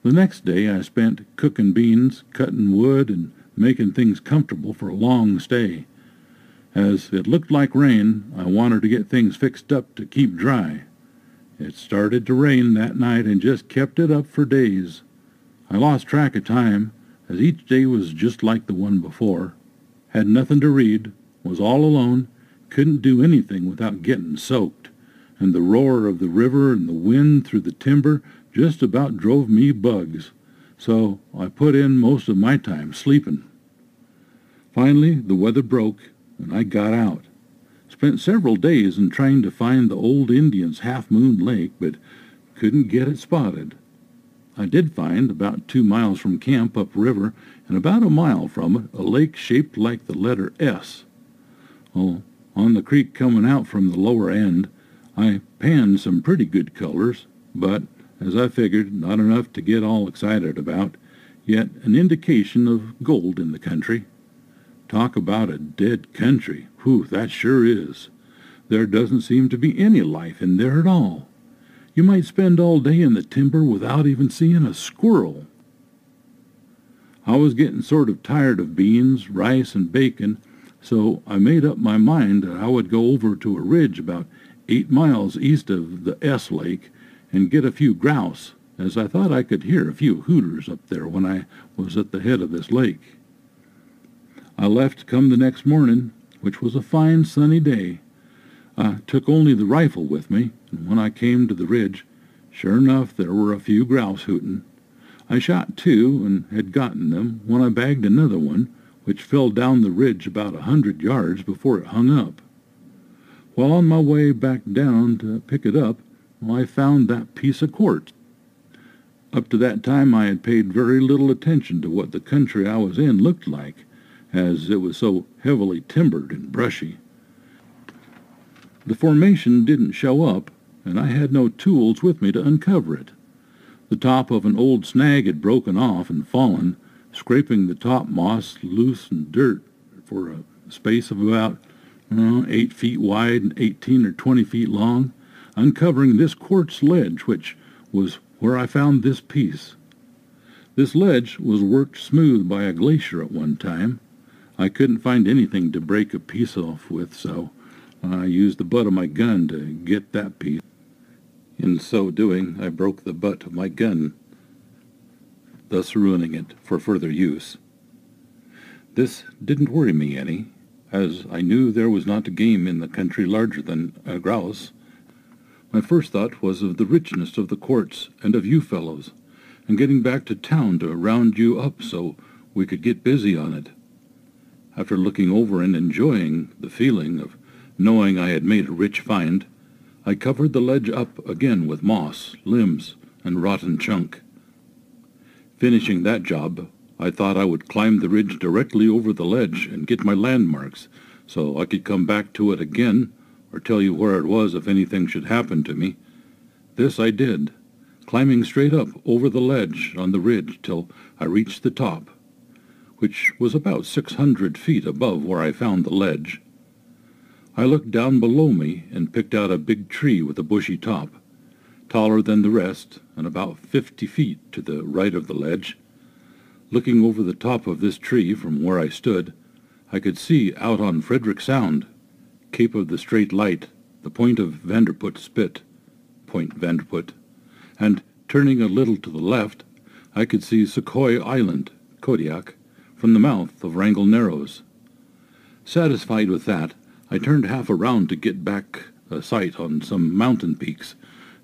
The next day I spent cooking beans, cutting wood, and making things comfortable for a long stay. As it looked like rain, I wanted to get things fixed up to keep dry. It started to rain that night and just kept it up for days. I lost track of time, as each day was just like the one before. Had nothing to read, was all alone, couldn't do anything without getting soaked, and the roar of the river and the wind through the timber just about drove me bugs, so I put in most of my time sleeping. Finally, the weather broke, and I got out. Spent several days in trying to find the old Indians' Half-Moon Lake, but couldn't get it spotted. I did find, about 2 miles from camp upriver, and about a mile from it, a lake shaped like the letter S. On the creek coming out from the lower end, I panned some pretty good colors, but, as I figured, not enough to get all excited about, yet an indication of gold in the country. Talk about a dead country. Whew, that sure is. There doesn't seem to be any life in there at all. You might spend all day in the timber without even seeing a squirrel. I was getting sort of tired of beans, rice, and bacon, so I made up my mind that I would go over to a ridge about 8 miles east of the S Lake and get a few grouse, as I thought I could hear a few hooters up there when I was at the head of this lake. I left come the next morning, which was a fine sunny day. I took only the rifle with me, and when I came to the ridge, sure enough there were a few grouse hooting. I shot 2 and had gotten them when I bagged another one, which fell down the ridge about 100 yards before it hung up. While on my way back down to pick it up, I found that piece of quartz. Up to that time I had paid very little attention to what the country I was in looked like, as it was so heavily timbered and brushy. The formation didn't show up, and I had no tools with me to uncover it. The top of an old snag had broken off and fallen, scraping the top moss loose and dirt for a space of about 8 feet wide and 18 or 20 feet long, uncovering this quartz ledge, which was where I found this piece. This ledge was worked smooth by a glacier at one time. I couldn't find anything to break a piece off with, so I used the butt of my gun to get that piece. In so doing, I broke the butt of my gun, thus ruining it for further use. This didn't worry me any, as I knew there was not a game in the country larger than a grouse. My first thought was of the richness of the quartz and of you fellows, and getting back to town to round you up so we could get busy on it. After looking over and enjoying the feeling of knowing I had made a rich find, I covered the ledge up again with moss, limbs, and rotten chunk. Finishing that job, I thought I would climb the ridge directly over the ledge and get my landmarks, so I could come back to it again or tell you where it was if anything should happen to me. This I did, climbing straight up over the ledge on the ridge till I reached the top, which was about 600 feet above where I found the ledge. I looked down below me and picked out a big tree with a bushy top, taller than the rest and about 50 feet to the right of the ledge. Looking over the top of this tree from where I stood, I could see out on Frederick Sound, Cape of the Straight Light, the point of Vanderput Spit, Point Vanderput, and turning a little to the left, I could see Sequoia Island, Kodiak, from the mouth of Wrangell Narrows. Satisfied with that, I turned half around to get back a sight on some mountain peaks,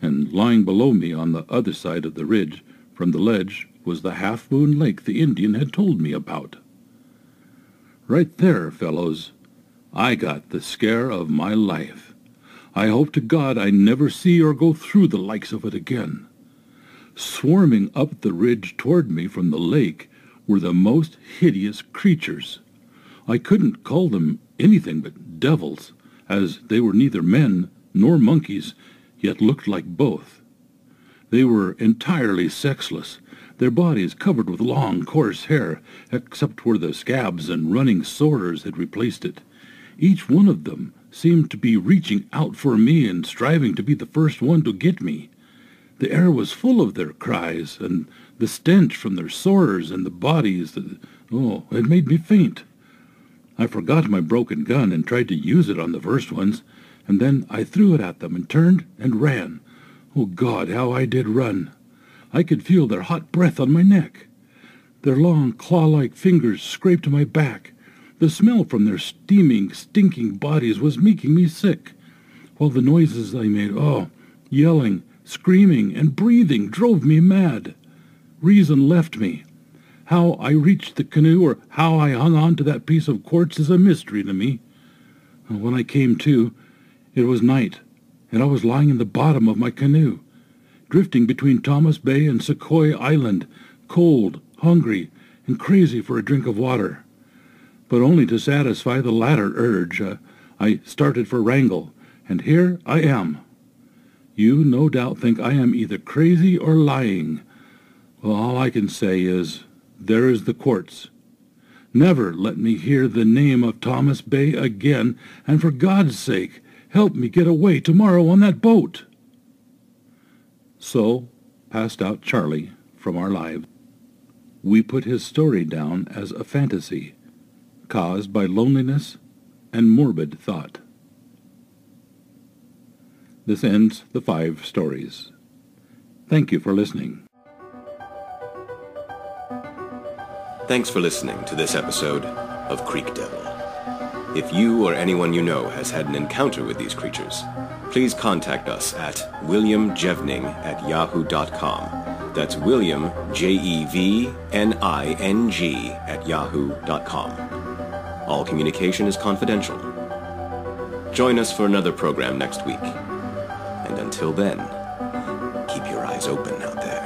and lying below me on the other side of the ridge from the ledge was the half-moon lake the Indian had told me about. Right there, fellows, I got the scare of my life. I hope to God I never see or go through the likes of it again. Swarming up the ridge toward me from the lake were the most hideous creatures. I couldn't call them anything but devils, as they were neither men nor monkeys, yet looked like both. They were entirely sexless, their bodies covered with long, coarse hair, except where the scabs and running sores had replaced it. Each one of them seemed to be reaching out for me and striving to be the first one to get me. The air was full of their cries, and the stench from their sores and the bodies, it made me faint. I forgot my broken gun and tried to use it on the first ones, and then I threw it at them and turned and ran. Oh, God, how I did run! I could feel their hot breath on my neck. Their long, claw-like fingers scraped my back. The smell from their steaming, stinking bodies was making me sick, while the noises they made, yelling, screaming, and breathing drove me mad. Reason left me. How I reached the canoe or how I hung on to that piece of quartz is a mystery to me. When I came to, it was night, and I was lying in the bottom of my canoe, drifting between Thomas Bay and Sequoia Island, cold, hungry, and crazy for a drink of water. But only to satisfy the latter urge, I started for Wrangell, and here I am. You no doubt think I am either crazy or lying. Well, all I can say is, there is the quartz. Never let me hear the name of Thomas Bay again, and for God's sake, help me get away tomorrow on that boat. So passed out Charlie from our lives. We put his story down as a fantasy, caused by loneliness and morbid thought. This ends the 5 stories. Thank you for listening. Thanks for listening to this episode of Creek Devil. If you or anyone you know has had an encounter with these creatures, please contact us at williamjevning@yahoo.com. That's William, Jevning, @yahoo.com. All communication is confidential. Join us for another program next week. And until then, keep your eyes open out there.